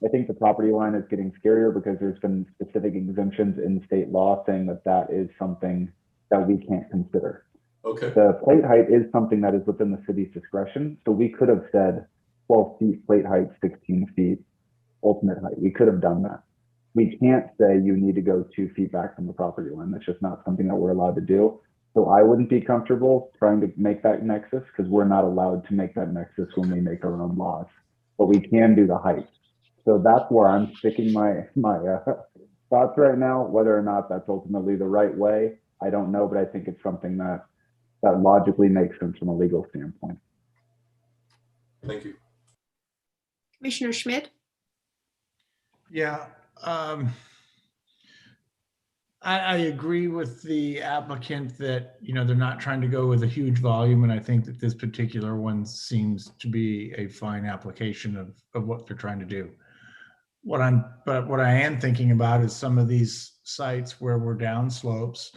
think the property line is getting scarier because there's been specific exemptions in state law saying that that is something that we can't consider.
Okay.
The plate height is something that is within the city's discretion. So we could have said 12 feet plate height, 16 feet ultimate height. We could have done that. We can't say you need to go 2 feet back from the property line. That's just not something that we're allowed to do. So I wouldn't be comfortable trying to make that nexus because we're not allowed to make that nexus when we make our own laws, but we can do the height. So that's where I'm sticking my thoughts right now. Whether or not that's ultimately the right way, I don't know, but I think it's something that logically makes sense from a legal standpoint.
Thank you.
Commissioner Schmidt?
Yeah, I agree with the applicant that, they're not trying to go with a huge volume. And I think that this particular one seems to be a fine application of what they're trying to do. But what I am thinking about is some of these sites where we're down slopes.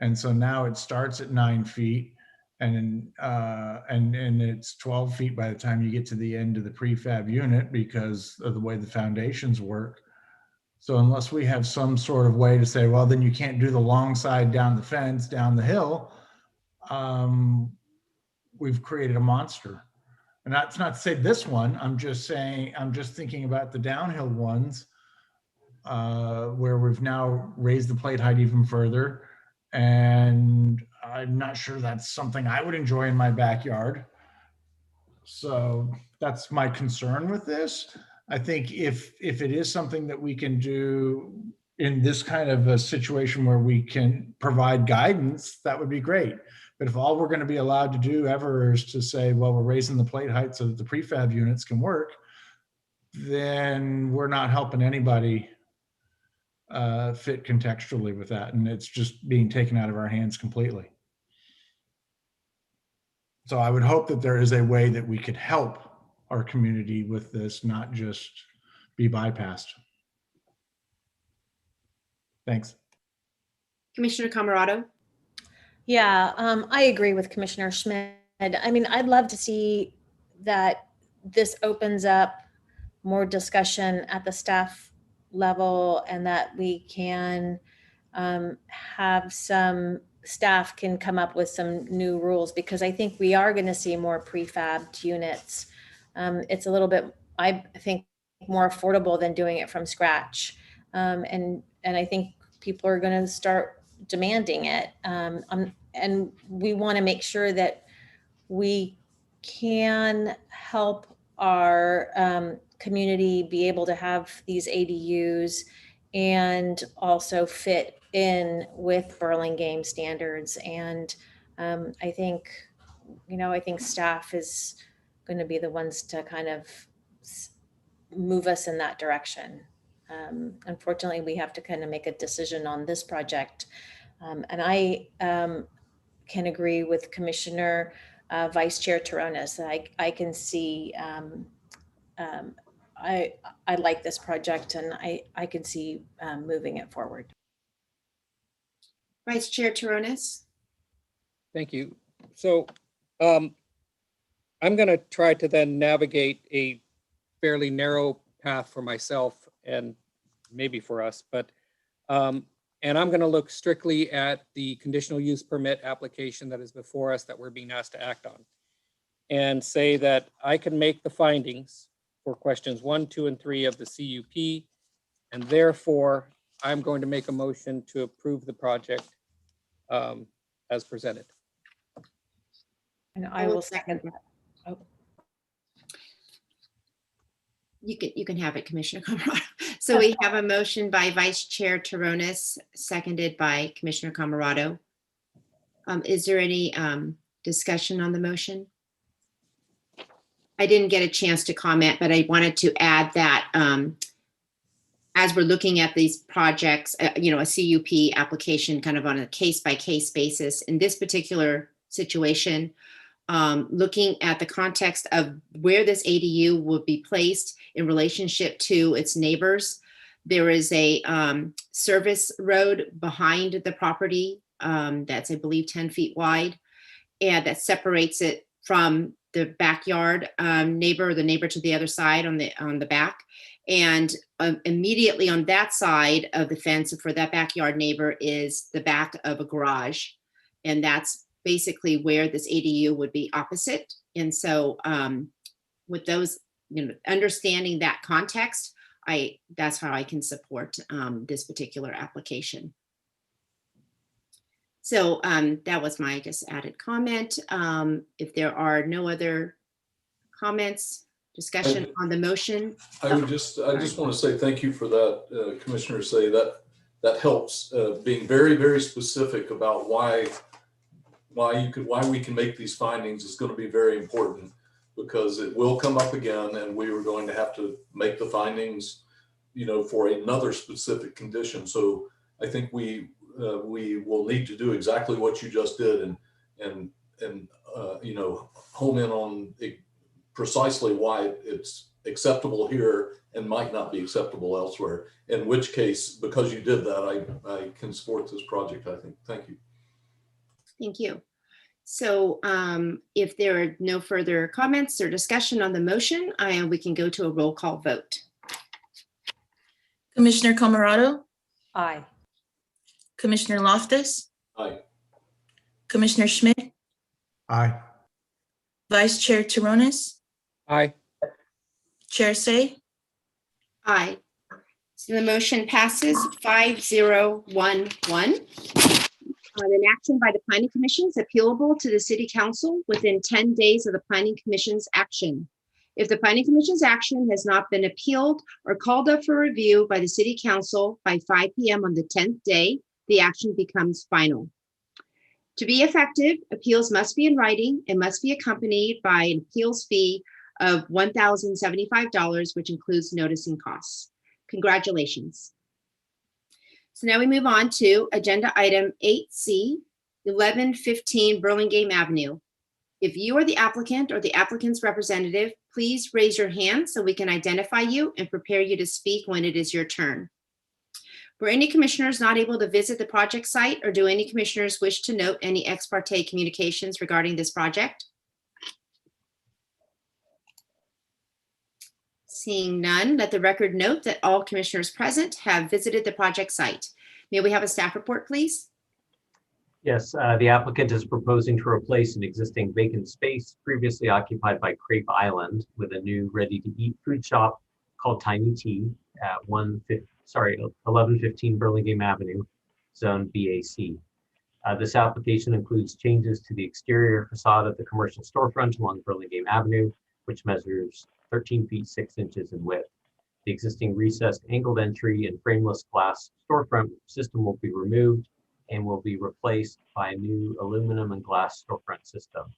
And so now it starts at 9 feet and it's 12 feet by the time you get to the end of the prefab unit because of the way the foundations work. So unless we have some sort of way to say, well, then you can't do the long side down the fence, down the hill, we've created a monster. And that's not to say this one, I'm just thinking about the downhill ones where we've now raised the plate height even further. And I'm not sure that's something I would enjoy in my backyard. So that's my concern with this. I think if it is something that we can do in this kind of a situation where we can provide guidance, that would be great. But if all we're going to be allowed to do ever is to say, well, we're raising the plate height so that the prefab units can work, then we're not helping anybody fit contextually with that. And it's just being taken out of our hands completely. So I would hope that there is a way that we could help our community with this, not just be bypassed. Thanks.
Commissioner Camerado?
Yeah, I agree with Commissioner Schmidt. I mean, I'd love to see that this opens up more discussion at the staff level and that we can have some staff can come up with some new rules, because I think we are going to see more prefabbed units. It's a little bit, I think, more affordable than doing it from scratch. And I think people are going to start demanding it. And we want to make sure that we can help our community be able to have these ADUs and also fit in with Burlingame standards. And I think staff is going to be the ones to kind of move us in that direction. Unfortunately, we have to kind of make a decision on this project. And I can agree with Commissioner Vice Chair Taronis. I can see, I like this project and I can see moving it forward.
Vice Chair Taronis?
Thank you. So I'm going to try to then navigate a fairly narrow path for myself and maybe for us, but and I'm going to look strictly at the conditional use permit application that is before us that we're being asked to act on, and say that I can make the findings for questions 1, 2, and 3 of the CUP, and therefore I'm going to make a motion to approve the project as presented.
And I will second that. Oh.
You can have it, Commissioner Camerado. So we have a motion by Vice Chair Taronis, seconded by Commissioner Camerado. Is there any discussion on the motion? I didn't get a chance to comment, but I wanted to add that as we're looking at these projects, a CUP application kind of on a case-by-case basis, in this particular situation, looking at the context of where this ADU will be placed in relationship to its neighbors. There is a service road behind the property that's, I believe, 10 feet wide. and that separates it from the backyard neighbor, or the neighbor to the other side on the back. And immediately on that side of the fence for that backyard neighbor is the back of a garage. And that's basically where this ADU would be opposite. And so with those, understanding that context, that's how I can support this particular application. So that was my just added comment. If there are no other comments, discussion on the motion.
I just want to say thank you for that, Commissioner Say. That helps, being very, very specific about why we can make these findings is going to be very important, because it will come up again and we are going to have to make the findings, for another specific condition. So I think we will need to do exactly what you just did and home in on precisely why it's acceptable here and might not be acceptable elsewhere. In which case, because you did that, I can support this project, I think. Thank you.
Thank you. So if there are no further comments or discussion on the motion, we can go to a roll call vote.
Commissioner Camarado,
Aye.
Commissioner Loftus,
Aye.
Commissioner Schmidt,
Aye.
Vice Chair Turonis,
Aye.
Chair Say.
Aye. So the motion passes 5-0-1-1. An action by the Planning Commission is appealable to the City Council within 10 days of the Planning Commission's action. If the Planning Commission's action has not been appealed or called up for review by the City Council by 5 p.m. on the 10th day, the action becomes final. To be effective, appeals must be in writing and must be accompanied by an appeals fee of $1,075, which includes noticing costs. Congratulations. So now we move on to agenda item 8C, 1115 Burlingame Avenue. If you are the applicant or the applicant's representative, please raise your hand so we can identify you and prepare you to speak when it is your turn. Were any commissioners not able to visit the project site, or do any commissioners wish to note any ex parte communications regarding this project? Seeing none, let the record note that all commissioners present have visited the project site. May we have a staff report, please?
Yes, the applicant is proposing to replace an existing vacant space previously occupied by Crepe Island with a new ready-to-eat food shop called Tiny Tea at 1115 Burlingame Avenue, Zone BAC. This application includes changes to the exterior facade of the commercial storefront along Burlingame Avenue, which measures 13 feet 6 inches in width. The existing recessed angled entry and frameless glass storefront system will be removed and will be replaced by a new aluminum and glass storefront system.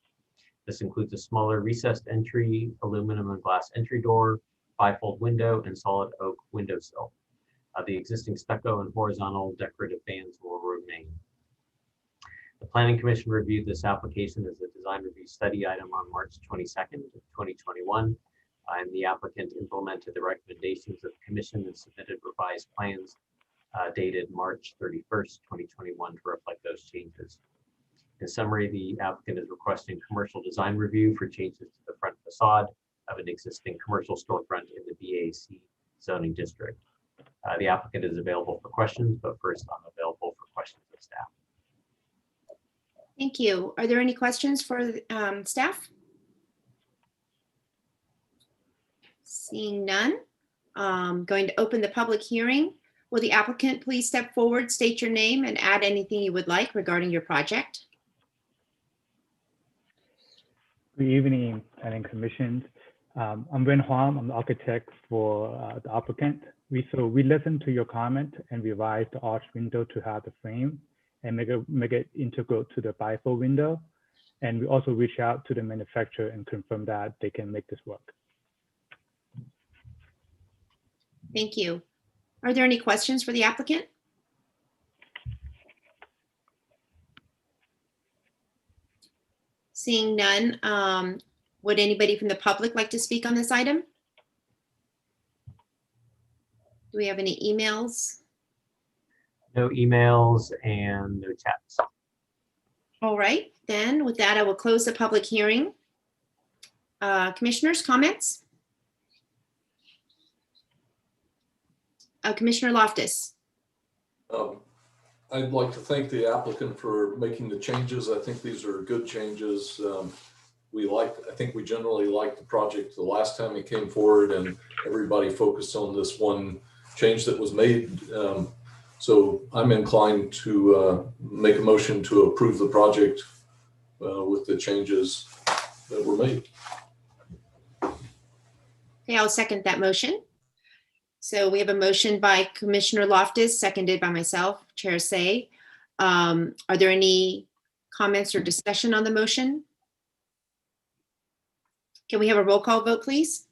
This includes a smaller recessed entry, aluminum and glass entry door, bifold window, and solid oak windowsill. The existing stucco and horizontal decorative bands will remain. The Planning Commission reviewed this application as a design review study item on March 22nd, 2021. And the applicant implemented the recommendations of the commission and submitted revised plans dated March 31st, 2021 to reflect those changes. In summary, the applicant is requesting commercial design review for changes to the front facade of an existing commercial storefront in the BAC zoning district. The applicant is available for questions, but first I'm available for questions of staff.
Thank you. Are there any questions for staff? Seeing none, going to open the public hearing. Will the applicant please step forward, state your name, and add anything you would like regarding your project?
Good evening, Planning Commission. I'm Wen Huang. I'm the architect for the applicant. We listened to your comment and revised the arch window to have the frame and make it integral to the bifold window. And we also reach out to the manufacturer and confirm that they can make this work.
Thank you. Are there any questions for the applicant? Seeing none, would anybody from the public like to speak on this item? Do we have any emails?
No emails and no chats.
All right, then with that, I will close the public hearing. Commissioners, comments? Commissioner Loftus.
I'd like to thank the applicant for making the changes. I think these are good changes. I think we generally liked the project the last time it came forward, and everybody focused on this one change that was made. So I'm inclined to make a motion to approve the project with the changes that were made.
Okay, I'll second that motion. So we have a motion by Commissioner Loftus, seconded by myself, Chair Say. Are there any comments or discussion on the motion? Can we have a roll call vote, please?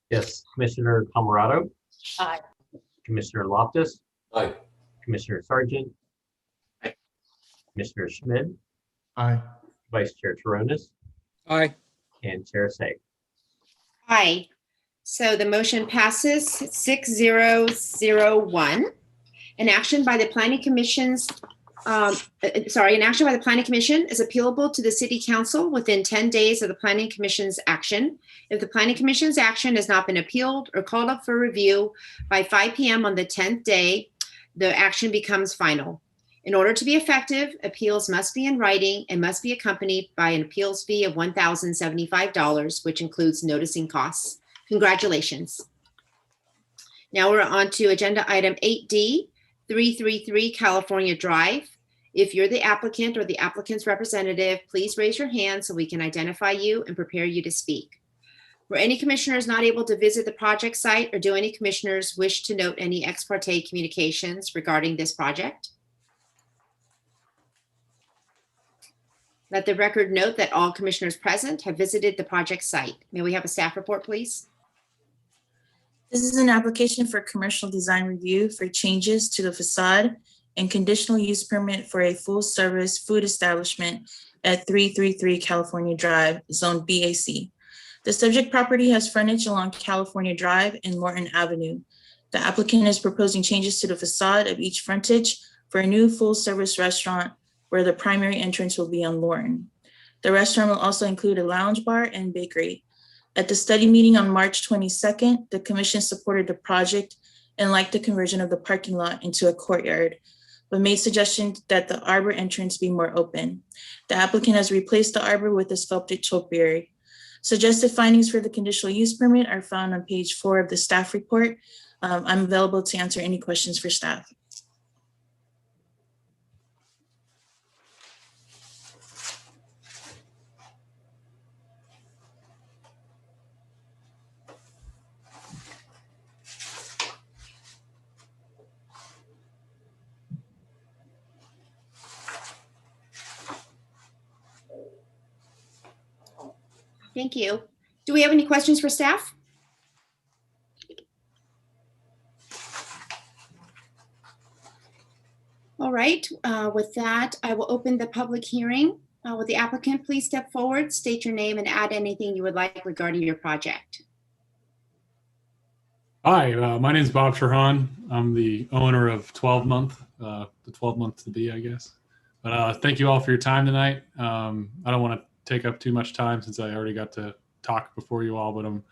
Yes, Commissioner Camerado,
Aye.
Commissioner Loftus,
Aye.
Commissioner Sargent, Commissioner Schmidt,
Aye.
Vice Chair Taronis,
Aye.
and Chair Say.
Aye. So the motion passes 6-0-0-1. An action by the Planning Commission's, an action by the Planning Commission is appealable to the City Council within 10 days of the Planning Commission's action. If the Planning Commission's action has not been appealed or called up for review by 5 p.m. on the 10th day, the action becomes final. In order to be effective, appeals must be in writing and must be accompanied by an appeals fee of $1,075, which includes noticing costs. Congratulations. Now we're on to agenda item 8D, 333 California Drive. If you're the applicant or the applicant's representative, please raise your hand so we can identify you and prepare you to speak. Were any commissioners not able to visit the project site, or do any commissioners wish to note any ex parte communications regarding this project? Let the record note that all commissioners present have visited the project site. May we have a staff report, please?
This is an application for commercial design review for changes to the facade and conditional use permit for a full-service food establishment at 333 California Drive, Zone BAC. The subject property has frontage along California Drive and Morton Avenue. The applicant is proposing changes to the facade of each frontage for a new full-service restaurant where the primary entrance will be on Morton. The restaurant will also include a lounge bar and bakery. At the study meeting on March 22nd, the commission supported the project and liked the conversion of the parking lot into a courtyard, but made suggestions that the arbor entrance be more open. The applicant has replaced the arbor with a sculpted topiary. Suggested findings for the conditional use permit are found on page 4 of the staff report. I'm available to answer any questions for staff.
Thank you. Do we have any questions for staff? All right, with that, I will open the public hearing. Will the applicant please step forward, state your name, and add anything you would like regarding your project?
Hi, my name is Bob Sherhan. I'm the owner of 12 Month, the 12 Month to be, I guess. But thank you all for your time tonight. I don't want to take up too much time since I already got to talk before you all, but I'm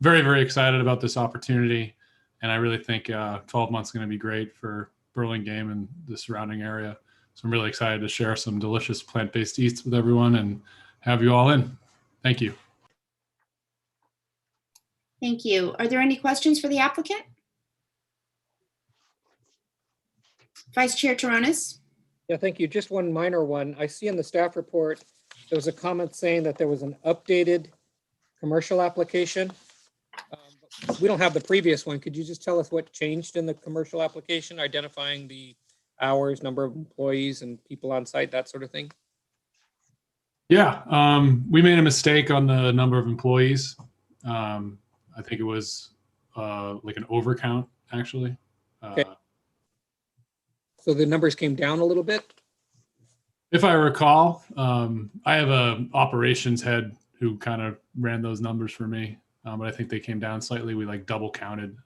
very, very excited about this opportunity. And I really think 12 Months is going to be great for Burlingame and the surrounding area. So I'm really excited to share some delicious plant-based eats with everyone and have you all in. Thank you.
Thank you. Are there any questions for the applicant? Vice Chair Taronis?
Yeah, thank you. Just one minor one. I see in the staff report, there was a comment saying that there was an updated commercial application. But we don't have the previous one. Could you just tell us what changed in the commercial application, identifying the hours, number of employees and people on site, that sort of thing?
Yeah, we made a mistake on the number of employees. I think it was like an overcount, actually.
Okay. So the numbers came down a little bit?
If I recall, I have a operations head who kind of ran those numbers for me, but I think they came down slightly. We like double counted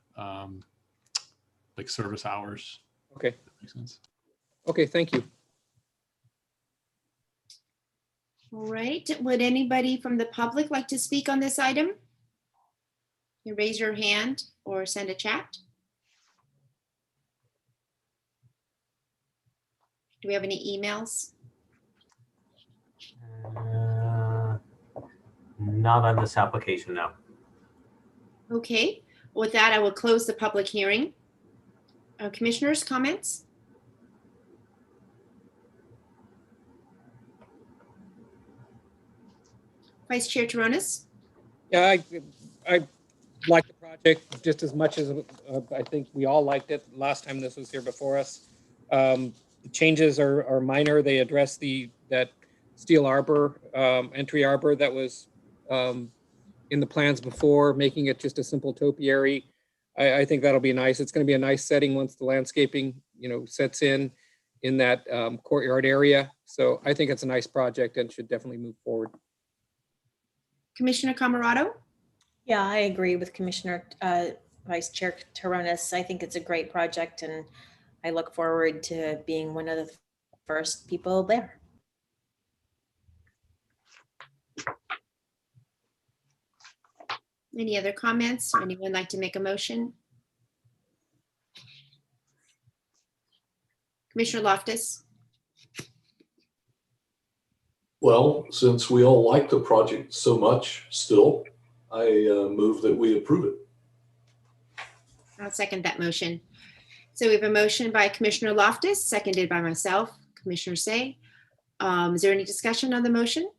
like service hours.
Okay.
That makes sense.
Okay, thank you.
All right, would anybody from the public like to speak on this item? You raise your hand or send a chat. Do we have any emails?
Not on this application, no.
Okay, with that, I will close the public hearing. Commissioners, comments? Vice Chair Taronis?
Yeah, I like the project just as much as I think we all liked it last time this was here before us. The changes are minor. They address that steel arbor, entry arbor that was in the plans before, making it just a simple topiary. I think that'll be nice. It's going to be a nice setting once the landscaping, sets in that courtyard area. So I think it's a nice project and should definitely move forward.
Commissioner Camerado?
Yeah, I agree with Commissioner Vice Chair Taronis. I think it's a great project and I look forward to being one of the first people there.
Any other comments? Anyone like to make a motion? Commissioner Loftus?
Well, since we all like the project so much still, I move that we approve it.
I'll second that motion. So we have a motion by Commissioner Loftus, seconded by myself, Commissioner Say. Is there any discussion on the motion?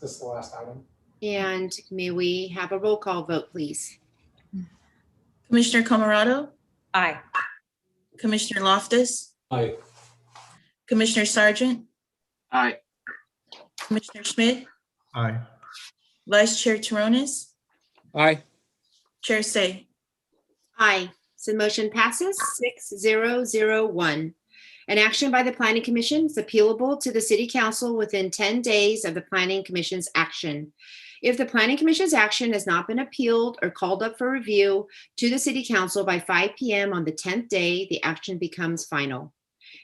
This is the last item.
And may we have a roll call vote, please?
Commissioner Camerado?
Aye.
Commissioner Loftus?
Aye.
Commissioner Sargent?
Aye.
Commissioner Schmidt?
Aye.
Vice Chair Taronis?
Aye.
Chair Say?
Aye. So the motion passes 6-0-0-1. An action by the Planning Commission is appealable to the City Council within 10 days of the Planning Commission's action. If the Planning Commission's action has not been appealed or called up for review to the City Council by 5 p.m. on the 10th day, the action becomes final.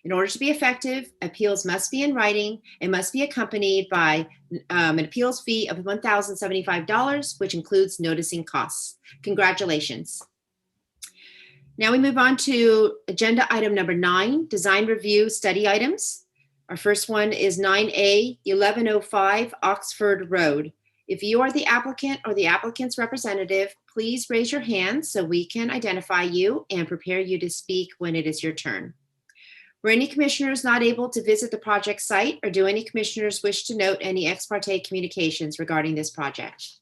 In order to be effective, appeals must be in writing and must be accompanied by an appeals fee of $1,075, which includes noticing costs. Congratulations. Now we move on to agenda item number 9, design review study items. Our first one is 9A 1105 Oxford Road. If you are the applicant or the applicant's representative, please raise your hand so we can identify you and prepare you to speak when it is your turn. Were any commissioners not able to visit the project site, or do any commissioners wish to note any ex parte communications regarding this project?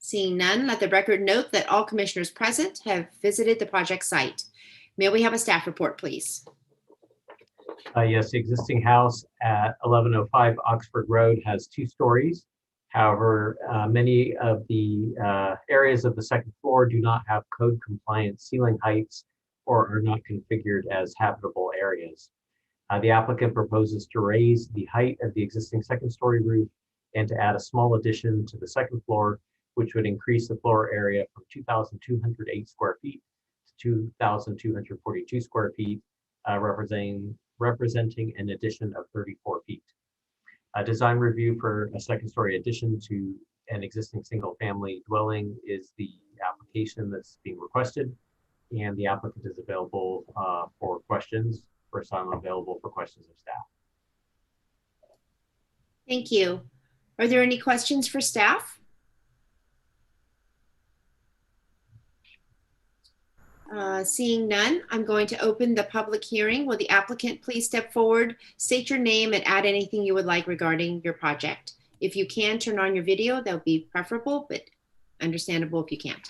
Seeing none, let the record note that all commissioners present have visited the project site. May we have a staff report, please?
Yes, the existing house at 1105 Oxford Road has 2 stories. However, many of the areas of the second floor do not have code compliant ceiling heights or are not configured as habitable areas. The applicant proposes to raise the height of the existing second story roof and to add a small addition to the second floor, which would increase the floor area from 2,208 square feet to 2,242 square feet, representing an addition of 34 feet. A design review for a second story addition to an existing single family dwelling is the application that's being requested, and the applicant is available for questions. First, I'm available for questions of staff.
Thank you. Are there any questions for staff? Seeing none, I'm going to open the public hearing. Will the applicant please step forward, state your name, and add anything you would like regarding your project? If you can, turn on your video. That would be preferable, but understandable if you can't.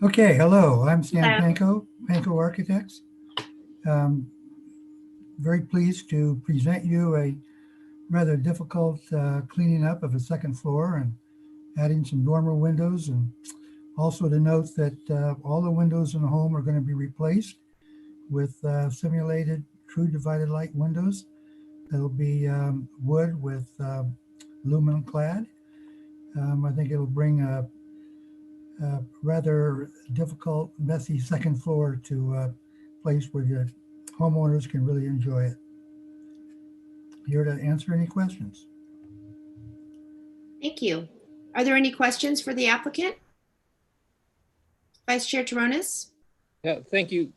Okay, hello, I'm Sam Panko, Panko Architects. Very pleased to present you a rather difficult cleaning up of a second floor and adding some dormer windows, and also to note that all the windows in the home are going to be replaced with simulated true divided light windows. That'll be wood with aluminum clad. I think it'll bring rather difficult, messy second floor to a place where the homeowners can really enjoy it. Here to answer any questions.
Thank you. Are there any questions for the applicant? Vice Chair Taronis?
Yeah, thank you.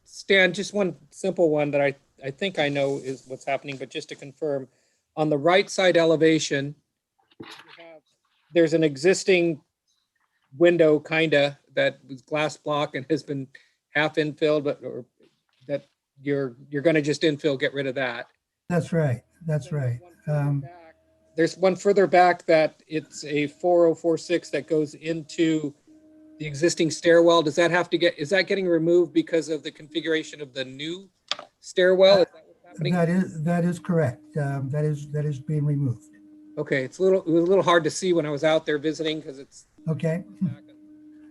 Stan, just one simple one that I think I know is what's happening, but just to confirm, on the right side elevation, there's an existing window kinda that was glass block and has been half infilled, but or that you're gonna just infill, get rid of that.
That's right. That's right.
There's one further back that it's a 4046 that goes into the existing stairwell. Does that have to is that getting removed because of the configuration of the new stairwell? Is that what's happening?
That is correct. That is being removed.
Okay, it was a little hard to see when I was out there visiting because it's
okay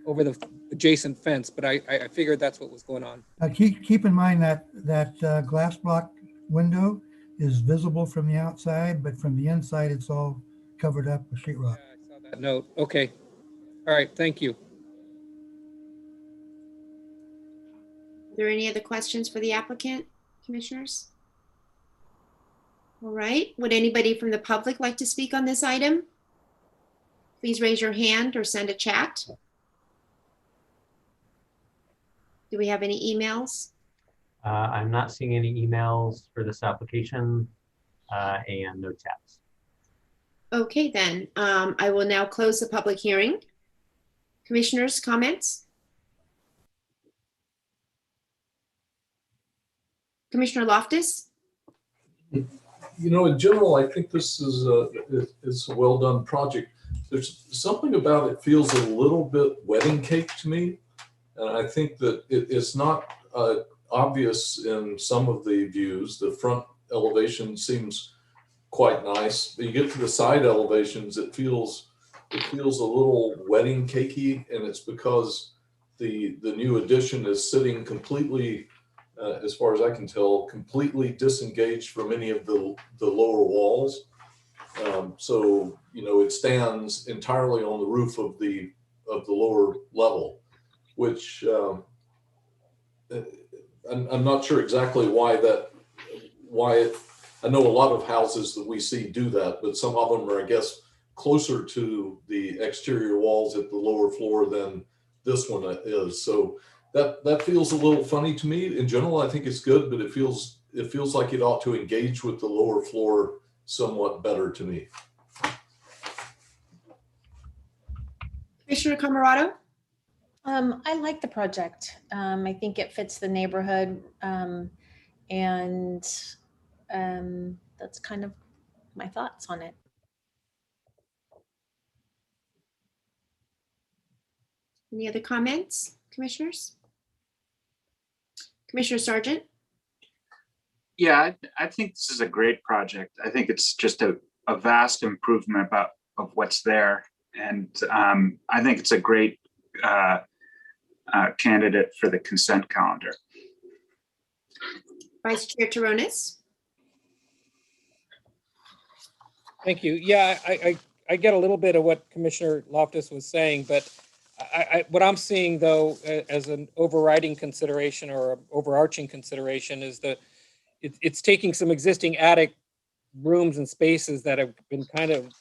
over the adjacent fence, but I figured that's what was going on.
Keep in mind that glass block window is visible from the outside, but from the inside, it's all covered up with sheetrock.
Yeah, I saw that note. Okay. All right. Thank you.
Are there any other questions for the applicant, commissioners? All right. Would anybody from the public like to speak on this item? Please raise your hand or send a chat. Do we have any emails?
I'm not seeing any emails for this application and no chats.
Okay, then I will now close the public hearing. Commissioners, comments? Commissioner Loftus?
You know, in general, I think this is it's a well done project. There's something about it feels a little bit wedding cake to me, and I think that it's not obvious in some of the views. The front elevation seems quite nice. But you get to the side elevations, it feels a little wedding cakey, and it's because the new addition is sitting completely, as far as I can tell, completely disengaged from any of the lower walls. So you know, it stands entirely on the roof of the lower level, which I'm not sure exactly why I know a lot of houses that we see do that, but some of them are, I guess, closer to the exterior walls at the lower floor than this one is. So that feels a little funny to me. In general, I think it's good, but it feels like it ought to engage with the lower floor somewhat better to me.
Commissioner Camerado?
I like the project. I think it fits the neighborhood, and that's kind of my thoughts on it.
Any other comments, commissioners? Commissioner Sargent?
Yeah, I think this is a great project. I think it's just a vast improvement of what's there. And I think it's a great candidate for the consent calendar.
Vice Chair Taronis?
Thank you. Yeah, I get a little bit of what Commissioner Loftus was saying, but what I'm seeing, though, as an overriding consideration or overarching consideration is that it's taking some existing attic rooms and spaces that have been kind of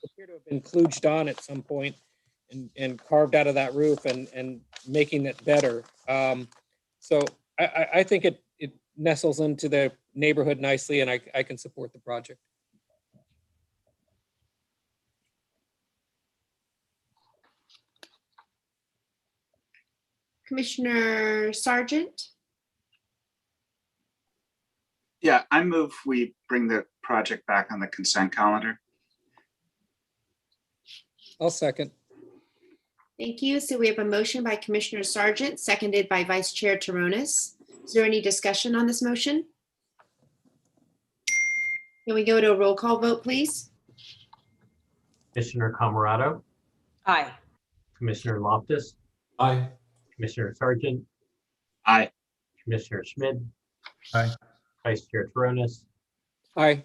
appear to have been kludged on at some point and carved out of that roof and making it better. So I think it nestles into the neighborhood nicely, and I can support the project.
Commissioner Sargent?
Yeah, I move we bring the project back on the consent calendar.
I'll second.
Thank you. So we have a motion by Commissioner Sargent, seconded by Vice Chair Taronis. Is there any discussion on this motion? Can we go to a roll call vote, please?
Commissioner Camerado?
Aye.
Commissioner Loftus?
Aye.
Commissioner Sargent?
Aye.
Commissioner Schmid?
Aye.
Vice Chair Taronis?
Aye.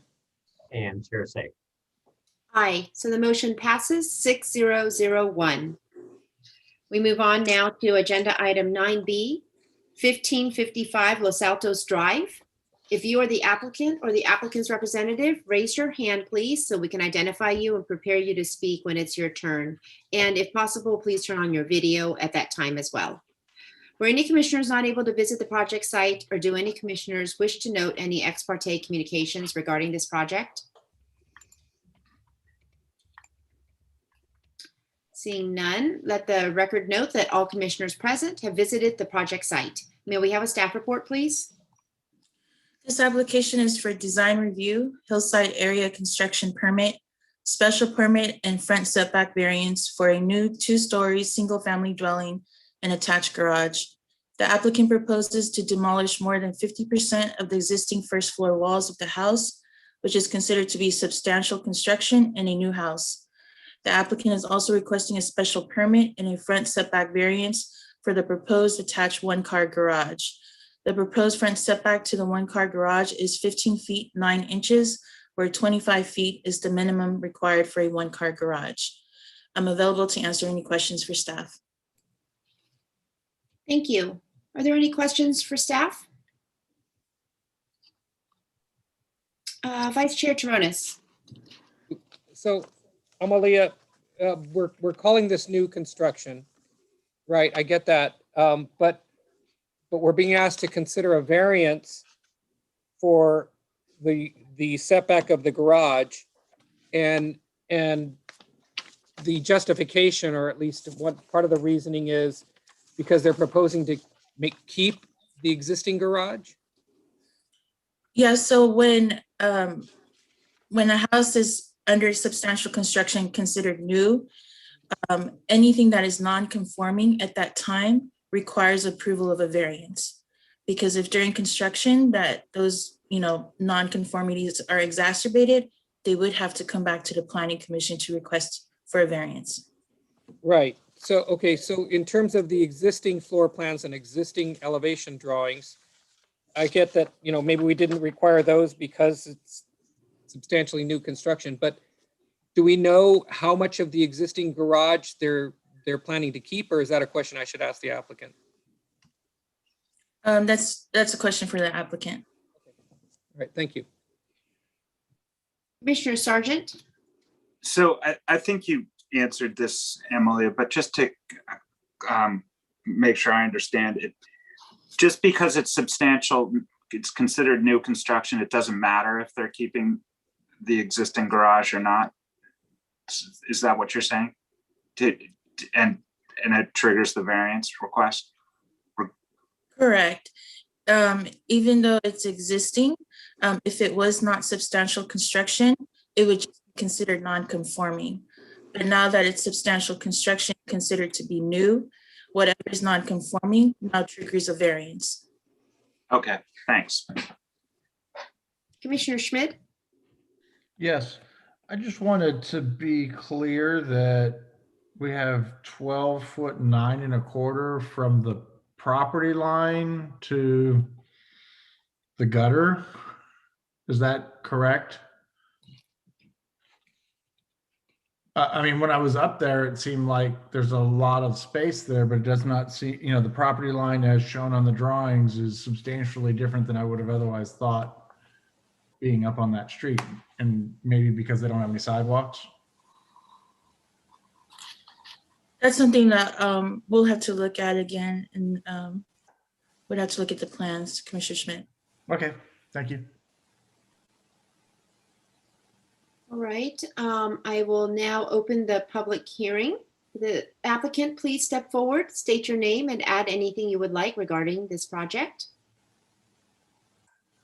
And Chair Say.
Aye. So the motion passes 6-0-0-1. We move on now to agenda item 9B, 1555 Los Altos Drive. If you are the applicant or the applicant's representative, raise your hand, please, so we can identify you and prepare you to speak when it's your turn. And if possible, please turn on your video at that time as well. Were any commissioners not able to visit the project site, or do any commissioners wish to note any ex parte communications regarding this project? Seeing none, let the record note that all commissioners present have visited the project site. May we have a staff report, please?
This application is for design review, hillside area construction permit, special permit, and front setback variance for a new 2-story single-family dwelling and attached garage. The applicant proposes to demolish more than 50% of the existing first floor walls of the house, which is considered to be substantial construction in a new house. The applicant is also requesting a special permit and a front setback variance for the proposed attached 1-car garage. The proposed front setback to the 1-car garage is 15 feet 9 inches, where 25 feet is the minimum required for a 1-car garage. I'm available to answer any questions for staff.
Thank you. Are there any questions for staff? Vice Chair Taronis.
So, Amalia, we're calling this new construction, right? I get that, but we're being asked to consider a variance for the setback of the garage, and the justification, or at least what part of the reasoning is, because they're proposing to keep the existing garage?
Yeah, so when a house is under substantial construction considered new, anything that is non-conforming at that time requires approval of a variance. Because if during construction that those non-conformities are exacerbated, they would have to come back to the Planning Commission to request for a variance.
Right. So, okay, so in terms of the existing floor plans and existing elevation drawings, I get that, maybe we didn't require those because it's substantially new construction, but do we know how much of the existing garage they're planning to keep, or is that a question I should ask the applicant?
That's a question for the applicant.
All right, thank you.
Commissioner Sargent.
So I think you answered this, Emilia, but just to make sure I understand it, just because it's substantial, it's considered new construction, it doesn't matter if they're keeping the existing garage or not? Is that what you're saying? And it triggers the variance request?
Correct. Even though it's existing, if it was not substantial construction, it would just be considered non-conforming. But now that it's substantial construction considered to be new, whatever is non-conforming now triggers a variance.
Okay, thanks.
Commissioner Schmidt.
Yes, I just wanted to be clear that we have 12 foot 9 1/4 from the property line to the gutter. Is that correct? I mean, when I was up there, it seemed like there's a lot of space there, but it does not see, the property line as shown on the drawings is substantially different than I would have otherwise thought being up on that street, and maybe because they don't have any sidewalks.
That's something that we'll have to look at again, and we'd have to look at the plans, Commissioner Schmidt.
Okay, thank you.
All right, I will now open the public hearing. The applicant, please step forward, state your name, and add anything you would like regarding this project.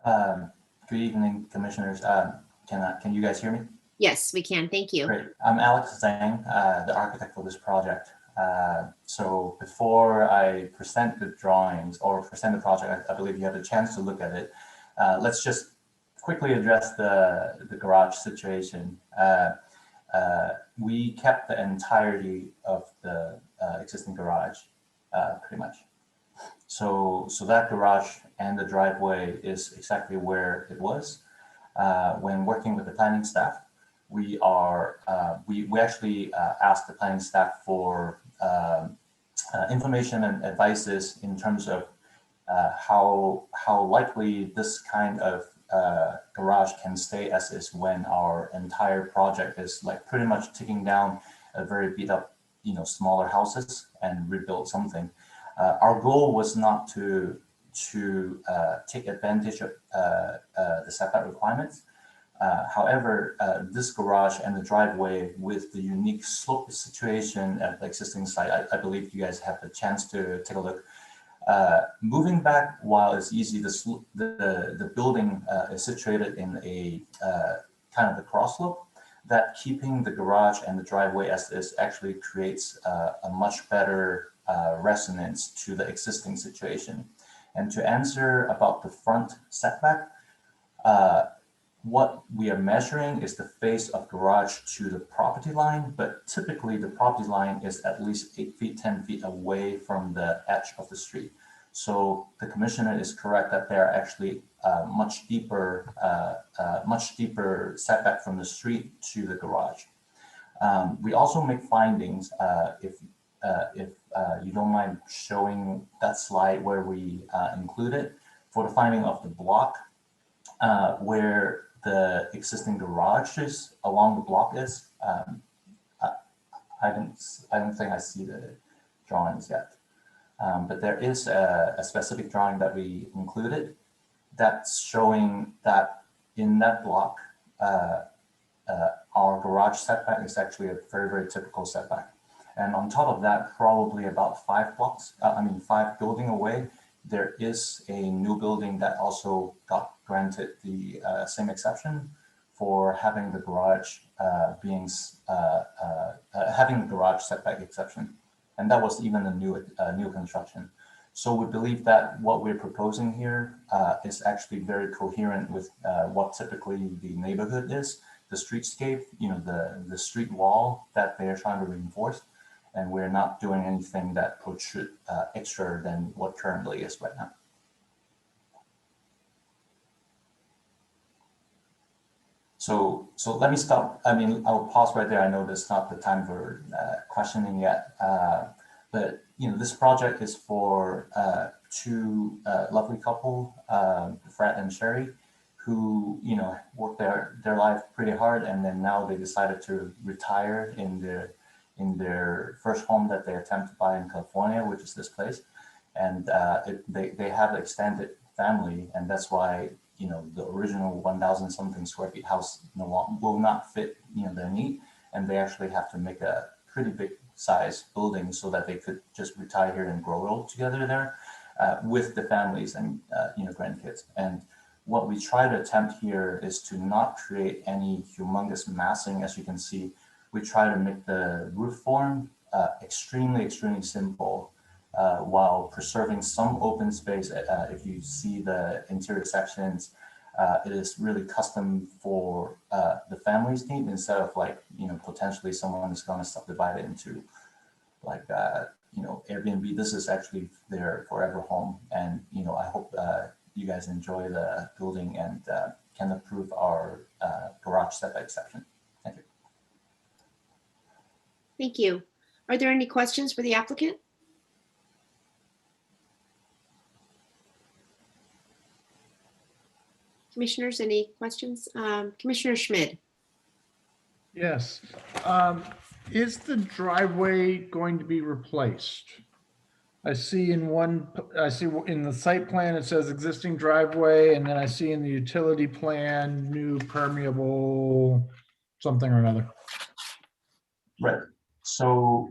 Good evening, commissioners. Can you guys hear me?
Yes, we can. Thank you.
Great. I'm Alex Zhang, the architect for this project. So before I present the drawings or present the project, I believe you had a chance to look at it. Let's just quickly address the garage situation. We kept the entirety of the existing garage, pretty much. So that garage and the driveway is exactly where it was. When working with the planning staff, we actually asked the planning staff for information and advices in terms of how likely this kind of garage can stay as is when our entire project is like pretty much taking down a very beat up, smaller houses and rebuild something. Our goal was not to take advantage of the setback requirements. However, this garage and the driveway with the unique slope situation at the existing site, I believe you guys have the chance to take a look. Moving back, while it's easy, the building is situated in a kind of a cross slope, that keeping the garage and the driveway as is actually creates a much better resonance to the existing situation. And to answer about the front setback, what we are measuring is the face of garage to the property line, but typically the property line is at least 8 feet, 10 feet away from the edge of the street. So the commissioner is correct that they are actually much deeper setback from the street to the garage. We also make findings, if you don't mind showing that slide where we included for the finding of the block, where the existing garage is along the block is. I don't think I see the drawings yet, but there is a specific drawing that we included that's showing that in that block, our garage setback is actually a very, very typical setback. And on top of that, probably about 5 building away, there is a new building that also got granted the same exception for having the garage having the garage setback exception, and that was even a new construction. So we believe that what we're proposing here is actually very coherent with what typically the neighborhood is, the streetscape, the street wall that they're trying to reinforce. And we're not doing anything that protrude extra than what currently is right now. So let me stop. I'll pause right there. I know this is not the time for questioning yet, but this project is for 2 lovely couple, Fred and Sherry, who worked their life pretty hard, and then now they decided to retire in their first home that they attempt to buy in California, which is this place. And they have an extended family, and that's why the original 1,000 something square feet house will not fit their need, and they actually have to make a pretty big size building so that they could just retire here and grow old together there with the families and grandkids. And what we try to attempt here is to not create any humongous massing. As you can see, we try to make the roof form extremely simple while preserving some open space. If you see the interior sections, it is really custom for the family's need, instead of potentially someone is going to subdivide it into Airbnb. This is actually their forever home, and I hope you guys enjoy the building and can approve our garage setback exception. Thank you.
Thank you. Are there any questions for the applicant? Commissioners, any questions? Commissioner Schmid.
Yes. Is the driveway going to be replaced? I see in the site plan, it says existing driveway, and then I see in the utility plan, new permeable something or another.
Right. So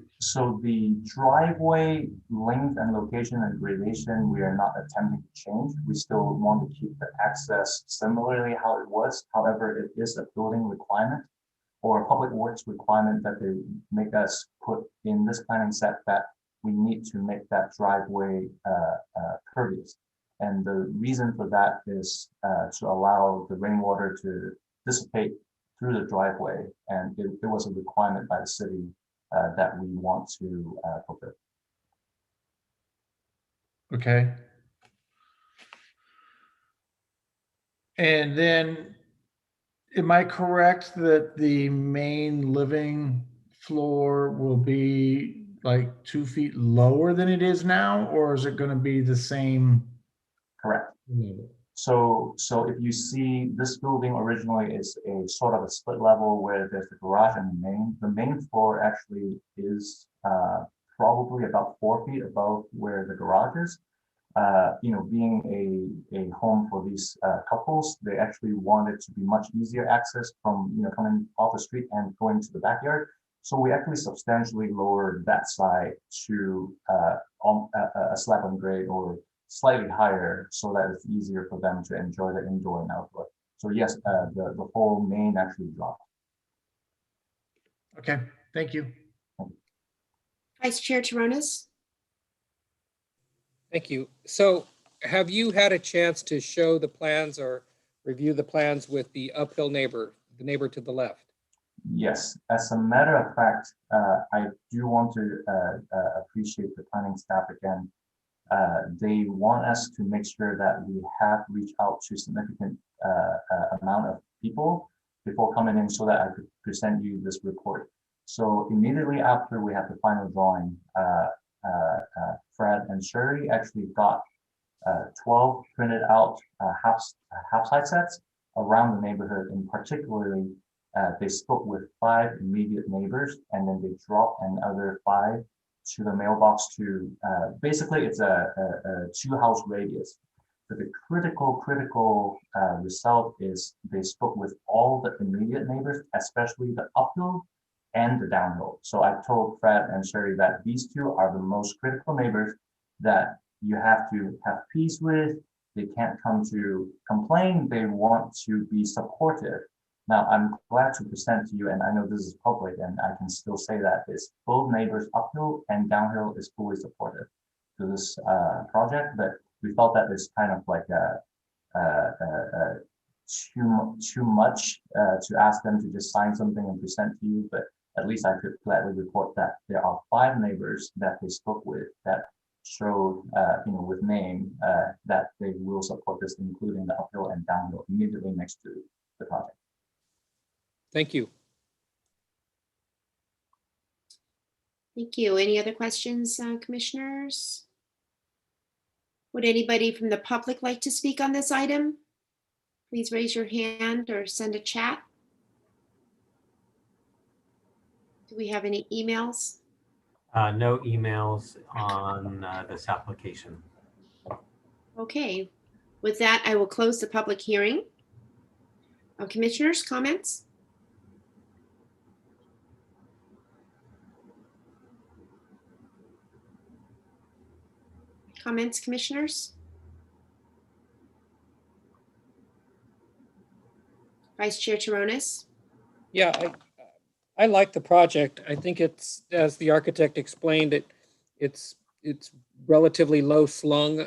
the driveway length and location and gradation, we are not attempting to change. We still want to keep the access similarly how it was. However, it is a building requirement or a public works requirement that they make us put in this planning set, that we need to make that driveway pervious. And the reason for that is to allow the rainwater to dissipate through the driveway. And it was a requirement by the city that we want to fulfill.
Okay. And then, am I correct that the main living floor will be like 2 feet lower than it is now, or is it going to be the same?
Correct. So if you see this building originally is a sort of a split level where there's the garage and the main floor actually is probably about 4 feet above where the garage is. Being a home for these couples, they actually wanted to be much easier access from, coming off the street and going to the backyard. So we actually substantially lowered that side to a slab on grade or slightly higher so that it's easier for them to enjoy the indoor and outdoor. So yes, the whole main actually dropped.
Okay, thank you.
Vice Chair Taronis?
Thank you. So have you had a chance to show the plans or review the plans with the uphill neighbor, the neighbor to the left?
Yes, as a matter of fact, I do want to appreciate the planning staff again. They want us to make sure that we have reached out to significant amount of people before coming in so that I could present you this report. So immediately after we have the final drawing, Fred and Sherry actually got 12 printed out half-side sets around the neighborhood, and particularly they spoke with 5 immediate neighbors, and then they dropped another 5 to the mailbox to basically it's a 2-house radius. But the critical result is they spoke with all the immediate neighbors, especially the uphill and the downhill. So I told Fred and Sherry that these 2 are the most critical neighbors that you have to have peace with. They can't come to complain. They want to be supportive. Now, I'm glad to present to you, and I know this is public, and I can still say that is both neighbors uphill and downhill is fully supportive to this project. But we felt that it's kind of like too much to ask them to just sign something and present to you. But at least I could gladly report that there are 5 neighbors that they spoke with that showed, with name that they will support this, including the uphill and downhill immediately next to the project.
Thank you.
Thank you. Any other questions, commissioners? Would anybody from the public like to speak on this item? Please raise your hand or send a chat. Do we have any emails?
No emails on this application.
Okay. With that, I will close the public hearing. Commissioners, comments? Comments, commissioners? Vice Chair Taronis?
Yeah, I like the project. I think it's, as the architect explained, it's relatively low slung.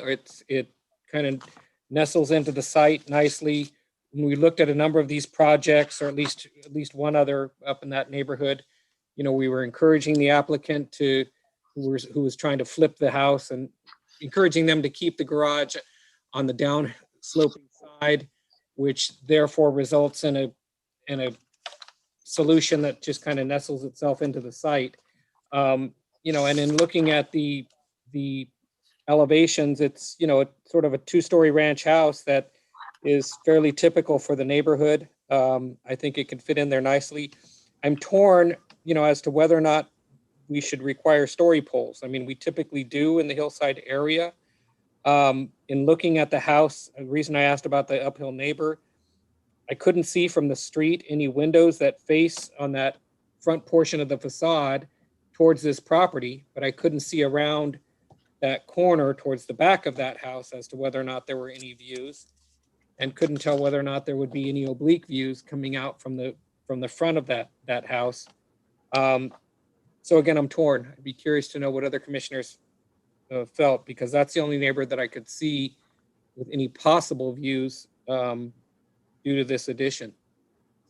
It kind of nestles into the site nicely. When we looked at a number of these projects, or at least one other up in that neighborhood, we were encouraging the applicant who was trying to flip the house and encouraging them to keep the garage on the down sloping side, which therefore results in a solution that just kind of nestles itself into the site. And in looking at the elevations, it's, sort of a 2-story ranch house that is fairly typical for the neighborhood. I think it can fit in there nicely. I'm torn, as to whether or not we should require story poles. I mean, we typically do in the hillside area. In looking at the house, the reason I asked about the uphill neighbor, I couldn't see from the street any windows that face on that front portion of the facade towards this property, but I couldn't see around that corner towards the back of that house as to whether or not there were any views, and couldn't tell whether or not there would be any oblique views coming out from the front of that house. So again, I'm torn. I'd be curious to know what other commissioners felt, because that's the only neighbor that I could see with any possible views due to this addition.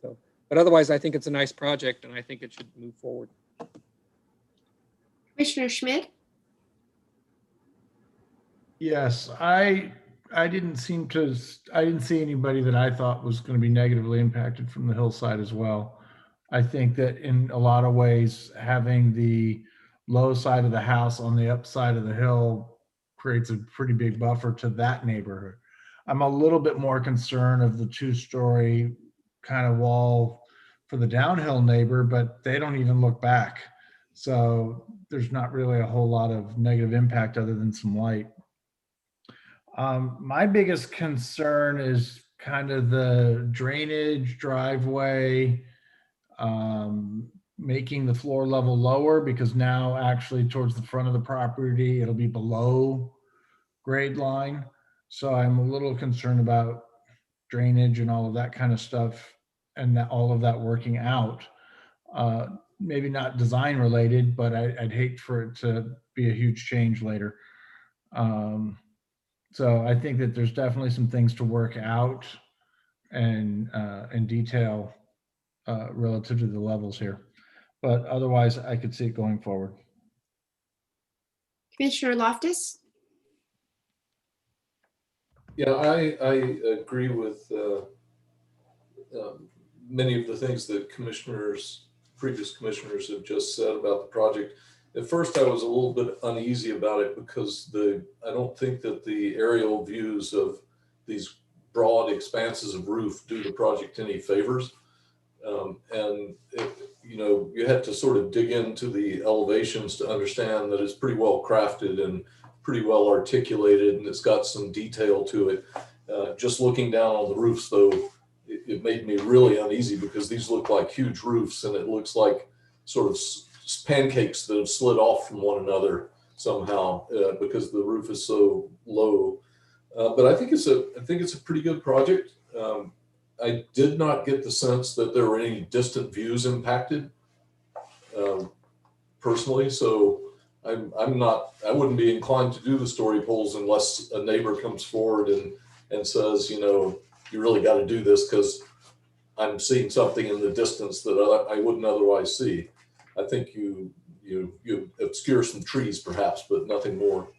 So, but otherwise, I think it's a nice project, and I think it should move forward.
Commissioner Schmidt?
Yes, I didn't see anybody that I thought was going to be negatively impacted from the hillside as well. I think that in a lot of ways, having the low side of the house on the upside of the hill creates a pretty big buffer to that neighborhood. I'm a little bit more concerned of the 2-story kind of wall for the downhill neighbor, but they don't even look back. So there's not really a whole lot of negative impact other than some light. My biggest concern is kind of the drainage, driveway, making the floor level lower, because now actually towards the front of the property, it'll be below grade line. So I'm a little concerned about drainage and all of that kind of stuff, and that all of that working out. Maybe not design related, but I'd hate for it to be a huge change later. So I think that there's definitely some things to work out and in detail relative to the levels here. But otherwise, I could see it going forward.
Commissioner Loftus?
Yeah, I agree with many of the things that previous commissioners have just said about the project. At first, I was a little bit uneasy about it because I don't think that the aerial views of these broad expanses of roof do the project any favors. You had to sort of dig into the elevations to understand that it's pretty well crafted and pretty well articulated, and it's got some detail to it. Just looking down on the roofs, though, it made me really uneasy because these look like huge roofs, and it looks like sort of pancakes that have slid off from one another somehow because the roof is so low. But I think it's a pretty good project. I did not get the sense that there were any distant views impacted personally. So I wouldn't be inclined to do the story poles unless a neighbor comes forward and says, you really got to do this because I'm seeing something in the distance that I wouldn't otherwise see. I think you obscure some trees perhaps, but nothing more.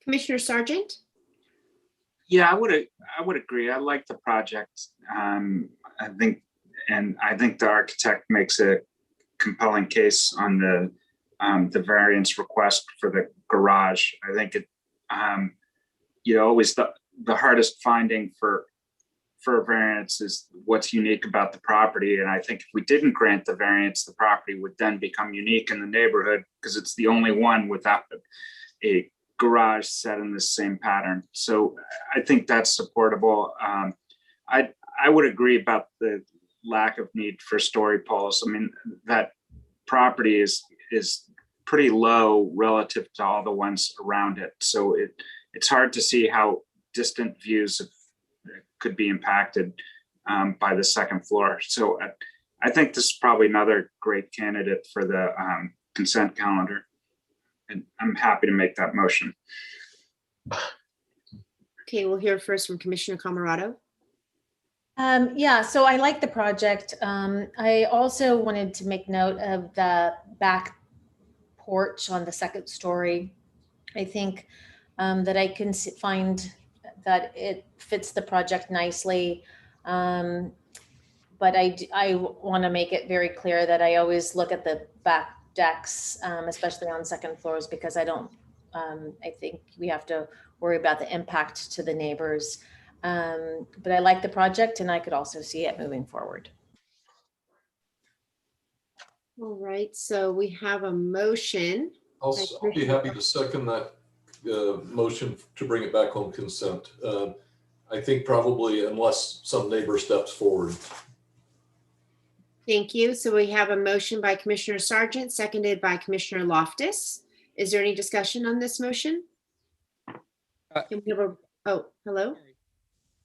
Commissioner Sargent?
Yeah, I would agree. I like the project. I think the architect makes a compelling case on the variance request for the garage. I think it, always the hardest finding for a variance is what's unique about the property. And I think if we didn't grant the variance, the property would then become unique in the neighborhood because it's the only one without a garage set in the same pattern. So I think that's supportable. I would agree about the lack of need for story poles. I mean, that property is pretty low relative to all the ones around it. So it's hard to see how distant views could be impacted by the second floor. So I think this is probably another great candidate for the consent calendar. And I'm happy to make that motion.
Okay, we'll hear first from Commissioner Camerado.
Yeah, so I like the project. I also wanted to make note of the back porch on the second story. I think that I can find that it fits the project nicely. But I want to make it very clear that I always look at the back decks, especially on second floors, because I think we have to worry about the impact to the neighbors. But I like the project and I could also see it moving forward.
All right, so we have a motion.
I'll be happy to second that motion to bring it back on consent. I think probably unless some neighbor steps forward.
Thank you. So we have a motion by Commissioner Sargent, seconded by Commissioner Loftus. Is there any discussion on this motion? Can we have oh, hello?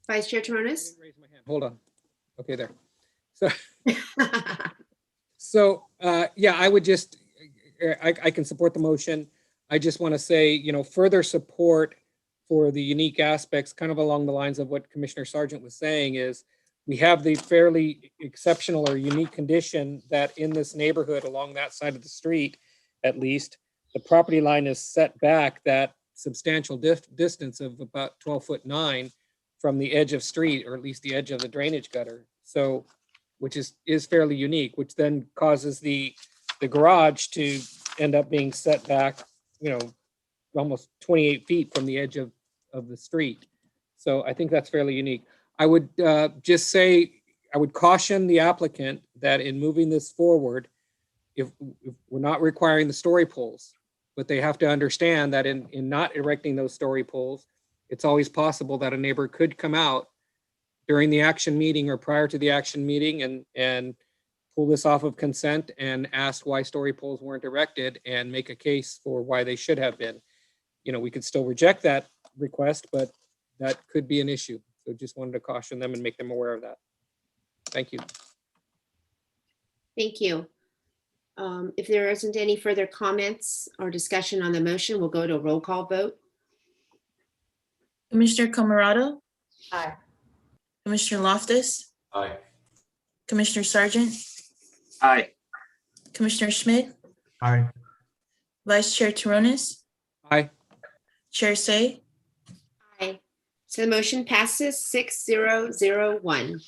Vice Chair Toronis?
Hold on. Okay, there. So, yeah, I would just, I can support the motion. I just want to say, further support for the unique aspects, kind of along the lines of what Commissioner Sargent was saying, is we have the fairly exceptional or unique condition that in this neighborhood along that side of the street, at least, the property line is set back that substantial distance of about 12'9" from the edge of street, or at least the edge of the drainage gutter. So, which is fairly unique, which then causes the the garage to end up being set back, almost 28 feet from the edge of the street. So I think that's fairly unique. I would just say, I would caution the applicant that in moving this forward, if we're not requiring the story poles, but they have to understand that in not erecting those story poles, it's always possible that a neighbor could come out during the action meeting or prior to the action meeting and pull this off of consent and ask why story poles weren't erected and make a case for why they should have been. We could still reject that request, but that could be an issue. So just wanted to caution them and make them aware of that. Thank you.
Thank you. If there isn't any further comments or discussion on the motion, we'll go to a roll call vote.
Commissioner Camarado,
Aye.
Commissioner Loftus,
Aye.
Commissioner Sargent,
Aye.
Commissioner Schmidt,
Aye.
Vice Chair Turonis,
Aye.
Chair Say.
Aye. So the motion passes 6-0-0-1.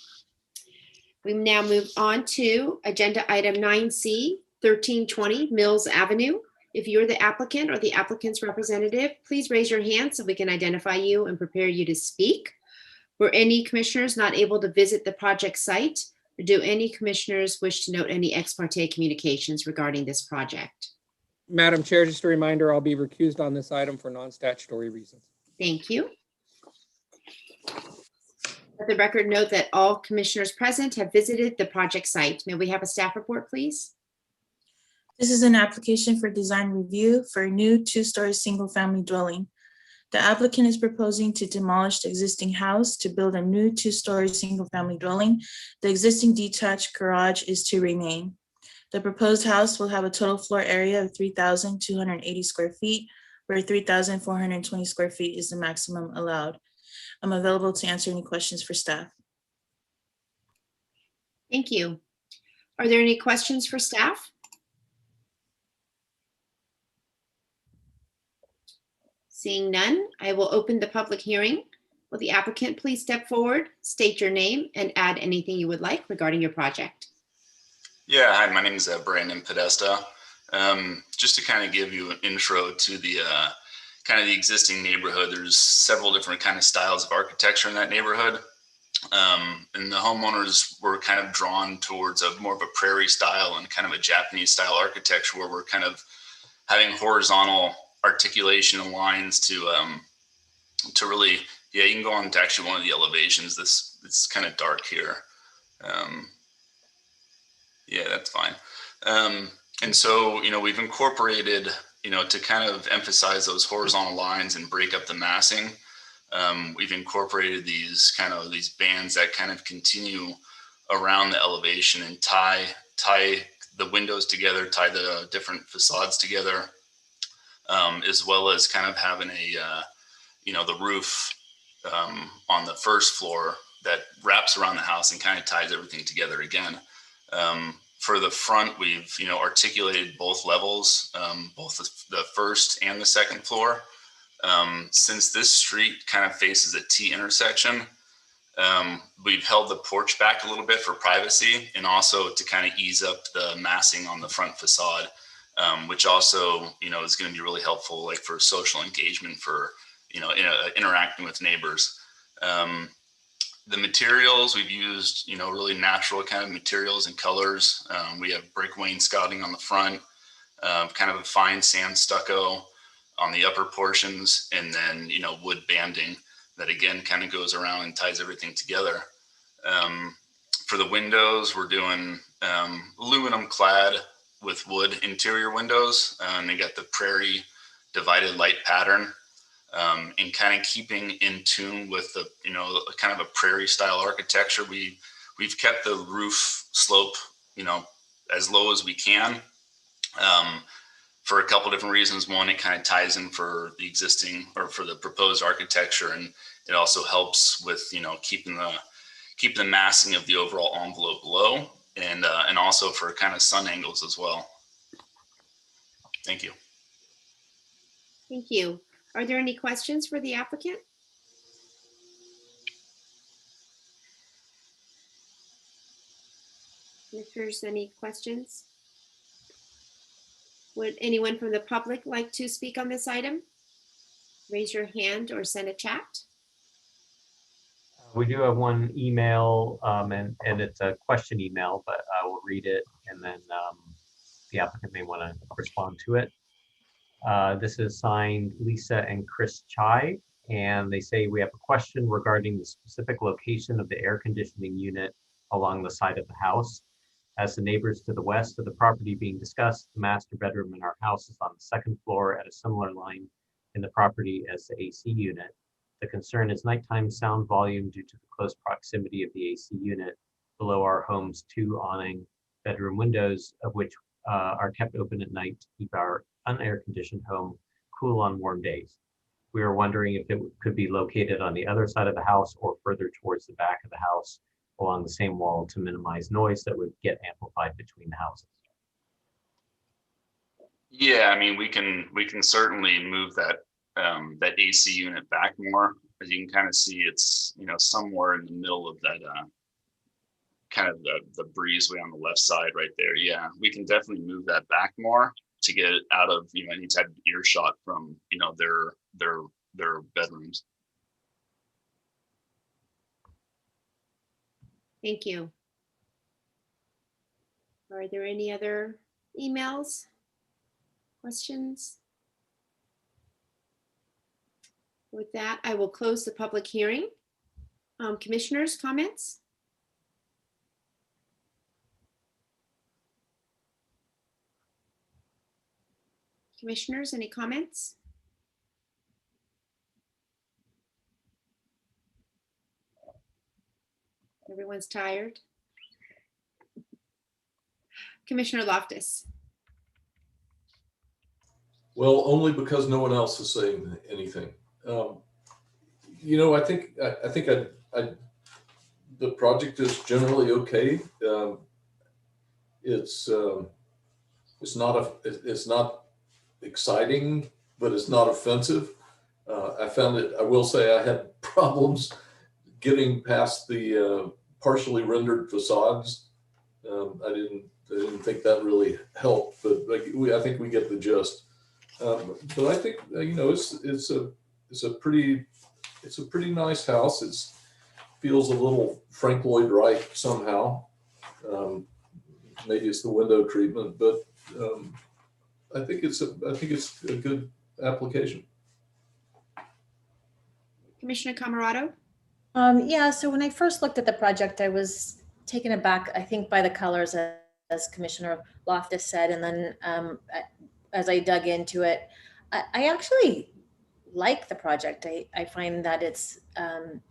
We now move on to agenda item 9C, 1320 Mills Avenue. If you're the applicant or the applicant's representative, please raise your hand so we can identify you and prepare you to speak. Were any commissioners not able to visit the project site, or do any commissioners wish to note any ex parte communications regarding this project?
Madam Chair, just a reminder, I'll be recused on this item for non-statutory reasons.
Thank you. Let the record note that all commissioners present have visited the project site. May we have a staff report, please?
This is an application for design review for a new 2-story single-family dwelling. The applicant is proposing to demolish the existing house to build a new 2-story single-family dwelling. The existing detached garage is to remain. The proposed house will have a total floor area of 3,280 square feet, where 3,420 square feet is the maximum allowed. I'm available to answer any questions for staff.
Thank you. Are there any questions for staff? Seeing none, I will open the public hearing. Will the applicant please step forward, state your name, and add anything you would like regarding your project?
Yeah, hi, my name is Brandon Podesta. Just to kind of give you an intro to the kind of the existing neighborhood, there's several different kind of styles of architecture in that neighborhood. And the homeowners were kind of drawn towards a more of a prairie style and kind of a Japanese style architecture where we're kind of having horizontal articulation and lines to really, yeah, you can go on to actually one of the elevations. It's kind of dark here. Yeah, that's fine. And so, we've incorporated, to kind of emphasize those horizontal lines and break up the massing. We've incorporated these bands that kind of continue around the elevation and tie the windows together, tie the different facades together, as well as kind of having the roof on the first floor that wraps around the house and kind of ties everything together again. For the front, we've articulated both levels, both the first and the second floor. Since this street kind of faces a T intersection, we've held the porch back a little bit for privacy and also to kind of ease up the massing on the front facade, which also is going to be really helpful, like for social engagement, for interacting with neighbors. The materials we've used, really natural kind of materials and colors. We have brick wainscoting on the front, kind of a fine sand stucco on the upper portions, and then, wood banding that again kind of goes around and ties everything together. For the windows, we're doing aluminum clad with wood interior windows, and they got the prairie divided light pattern. And kind of keeping in tune with the, kind of a prairie style architecture. We've kept the roof slope, as low as we can, for a couple different reasons. One, it kind of ties in for the existing or for the proposed architecture, and it also helps with, keeping the massing of the overall envelope low, and also for kind of sun angles as well. Thank you.
Thank you. Are there any questions for the applicant? If there's any questions? Would anyone from the public like to speak on this item? Raise your hand or send a chat.
We do have one email, and it's a question email, but I will read it, and then the applicant may want to respond to it. This is signed Lisa and Chris Chai, and they say, we have a question regarding the specific location of the air conditioning unit along the side of the house. As the neighbors to the west of the property being discussed, the master bedroom in our house is on the second floor at a similar line in the property as the AC unit. The concern is nighttime sound volume due to the close proximity of the AC unit below our home's 2 awning bedroom windows, of which are kept open at night to keep our unair conditioned home cool on warm days. We are wondering if it could be located on the other side of the house or further towards the back of the house along the same wall to minimize noise that would get amplified between the houses.
Yeah, I mean, we can certainly move that that AC unit back more. As you can kind of see, it's, you know, somewhere in the middle of that kind of the breezeway on the left side right there. Yeah, we can definitely move that back more to get it out of, you know, any type of earshot from, you know, their bedrooms.
Thank you. Are there any other emails, questions? With that, I will close the public hearing. Commissioners, comments? Commissioners, any comments? Everyone's tired. Commissioner Loftus.
Well, only because no one else is saying anything. You know, I think the project is generally okay. It's not exciting, but it's not offensive. I found it. I will say I had problems getting past the partially rendered facades. I didn't think that really helped, but I think we get the gist. But I think, you know, it's a pretty nice house. It feels a little Frank Lloyd Wright somehow. Maybe it's the window treatment, but I think it's a good application.
Commissioner Camerado.
Yeah, so when I first looked at the project, I was taken aback, I think, by the colors, as Commissioner Loftus said, and then as I dug into it, I actually like the project. I find that it's,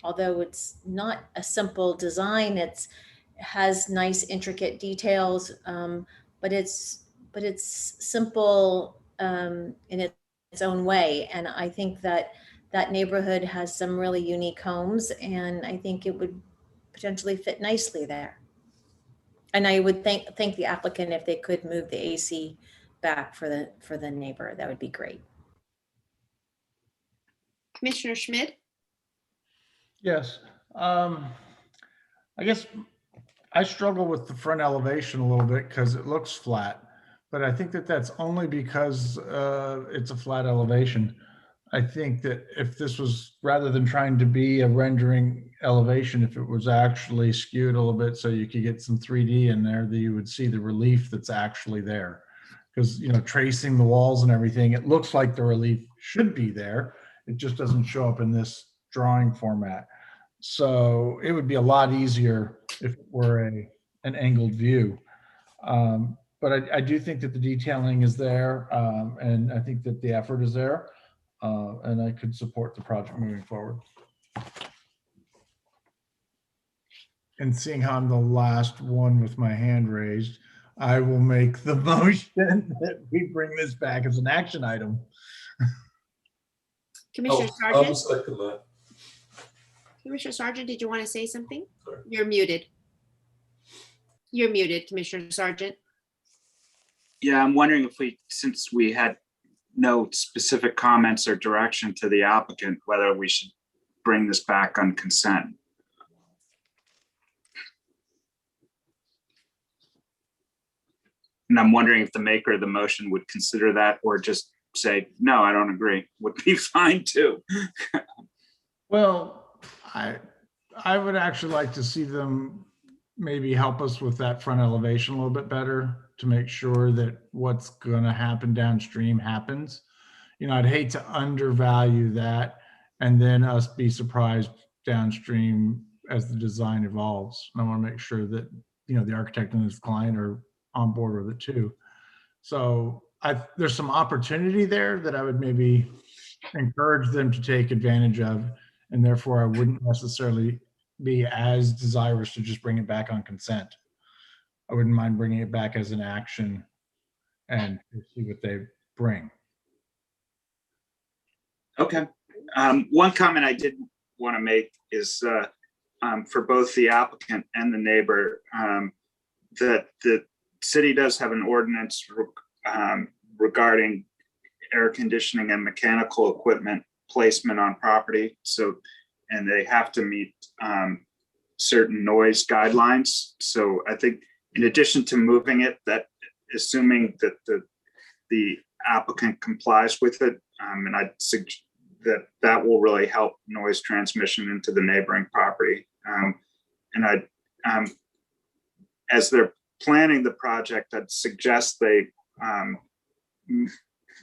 although it's not a simple design, it has nice intricate details, but it's simple in its own way. And I think that neighborhood has some really unique homes, and I think it would potentially fit nicely there. And I would thank the applicant if they could move the AC back for the neighbor. That would be great.
Commissioner Schmidt.
Yes. I guess I struggle with the front elevation a little bit because it looks flat, but I think that that's only because it's a flat elevation. I think that if this was, rather than trying to be a rendering elevation, if it was actually skewed a little bit so you could get some 3D in there, that you would see the relief that's actually there. Because, you know, tracing the walls and everything, it looks like the relief should be there. It just doesn't show up in this drawing format. So it would be a lot easier if it were an angled view. But I do think that the detailing is there, and I think that the effort is there. And I could support the project moving forward. And seeing how I'm the last one with my hand raised, I will make the motion that we bring this back as an action item.
Commissioner
I'll
Sargent.
second that.
Commissioner Sargent, did you want to say something?
Sorry.
You're muted. You're muted, Commissioner Sargent.
Yeah, I'm wondering if since we had no specific comments or direction to the applicant, whether we should bring this back on consent. And I'm wondering if the maker of the motion would consider that, or just say, no, I don't agree, would be fine too.
Well, I would actually like to see them maybe help us with that front elevation a little bit better to make sure that what's going to happen downstream happens. You know, I'd hate to undervalue that and then us be surprised downstream as the design evolves. And I want to make sure that, you know, the architect and his client are on board with it too. So there's some opportunity there that I would maybe encourage them to take advantage of, and therefore I wouldn't necessarily be as desirous to just bring it back on consent. I wouldn't mind bringing it back as an action and see what they bring.
Okay. One comment I did want to make is for both the applicant and the neighbor, that the city does have an ordinance regarding air conditioning and mechanical equipment placement on property. So, and they have to meet certain noise guidelines. So I think in addition to moving it, that assuming that the applicant complies with it, and I'd suggest that will really help noise transmission into the neighboring property. And as they're planning the project, I'd suggest they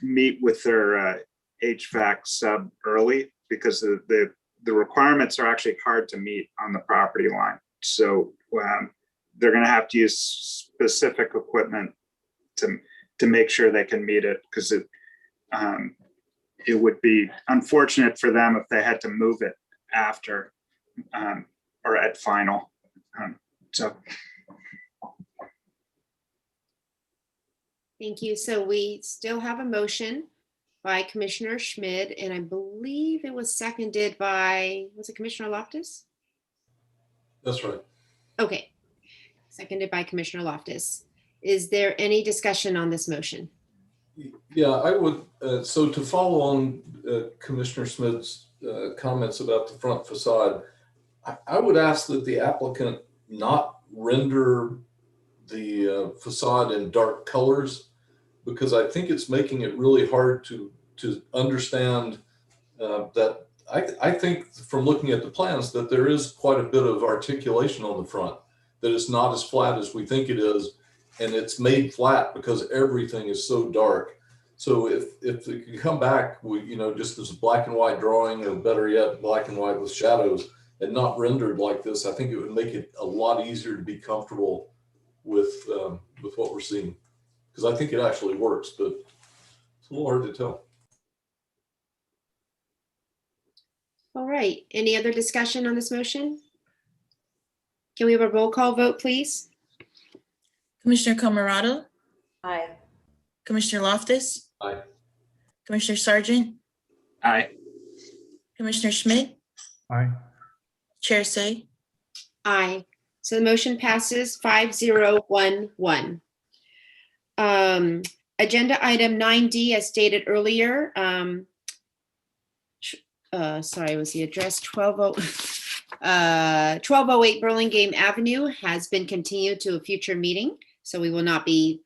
meet with their HVAC sub early, because the requirements are actually hard to meet on the property line. So they're going to have to use specific equipment to make sure they can meet it, because it would be unfortunate for them if they had to move it after or at final.
Thank you. So we still have a motion by Commissioner Schmid, and I believe it was seconded by, was it Commissioner Loftus?
That's right.
Okay, seconded by Commissioner Loftus. Is there any discussion on this motion?
Yeah, I would. So to follow on Commissioner Smith's comments about the front facade, I would ask that the applicant not render the facade in dark colors, because I think it's making it really hard to understand that. I think from looking at the plans that there is quite a bit of articulation on the front, that it's not as flat as we think it is, and it's made flat because everything is so dark. So if it could come back, just as a black and white drawing, or better yet, black and white with shadows, and not rendered like this, I think it would make it a lot easier to be comfortable with what we're seeing, because I think it actually works, but it's a little hard to tell.
All right, any other discussion on this motion? Can we have a roll call vote, please?
Commissioner Camarado?
Aye.
Commissioner Loftus?
Aye.
Commissioner Sargent?
Aye. Commissioner
Schmidt?
Aye.
Chair Say?
Aye. So the motion passes 5011. Agenda item 9D, as stated earlier. Sorry, was the address 1208 Burlingame Avenue has been continued to a future meeting. So we will not be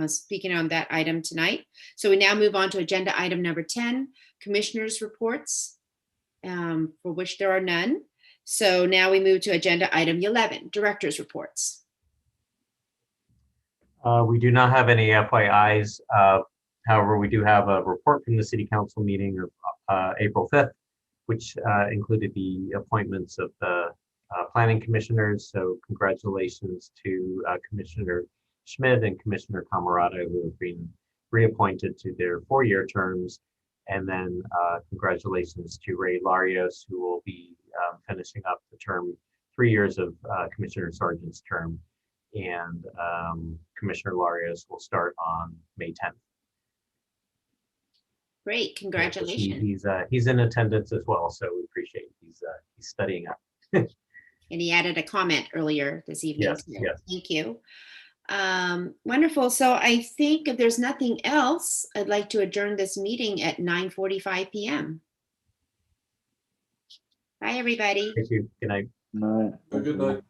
speaking on that item tonight. So we now move on to agenda item number 10, commissioners' reports, for which there are none. So now we move to agenda item 11, directors' reports.
We do not have any FYIs. However, we do have a report from the City Council meeting of April 5th, which included the appointments of the planning commissioners. So congratulations to Commissioner Schmid and Commissioner Camarado, who have been reappointed to their 4-year terms. And then congratulations to Ray Larios, who will be finishing up the term, 3 years of Commissioner Sargent's term. And Commissioner Larios will start on May 10th.
Great, congratulations.
He's in attendance as well, so we appreciate he's studying up.
And he added a comment earlier this evening.
Yes, yes.
Thank you. Wonderful. So I think if there's nothing else, I'd like to adjourn this meeting at 9:45 p.m. Bye, everybody.
Thank you. Good night.
All right.
Good night.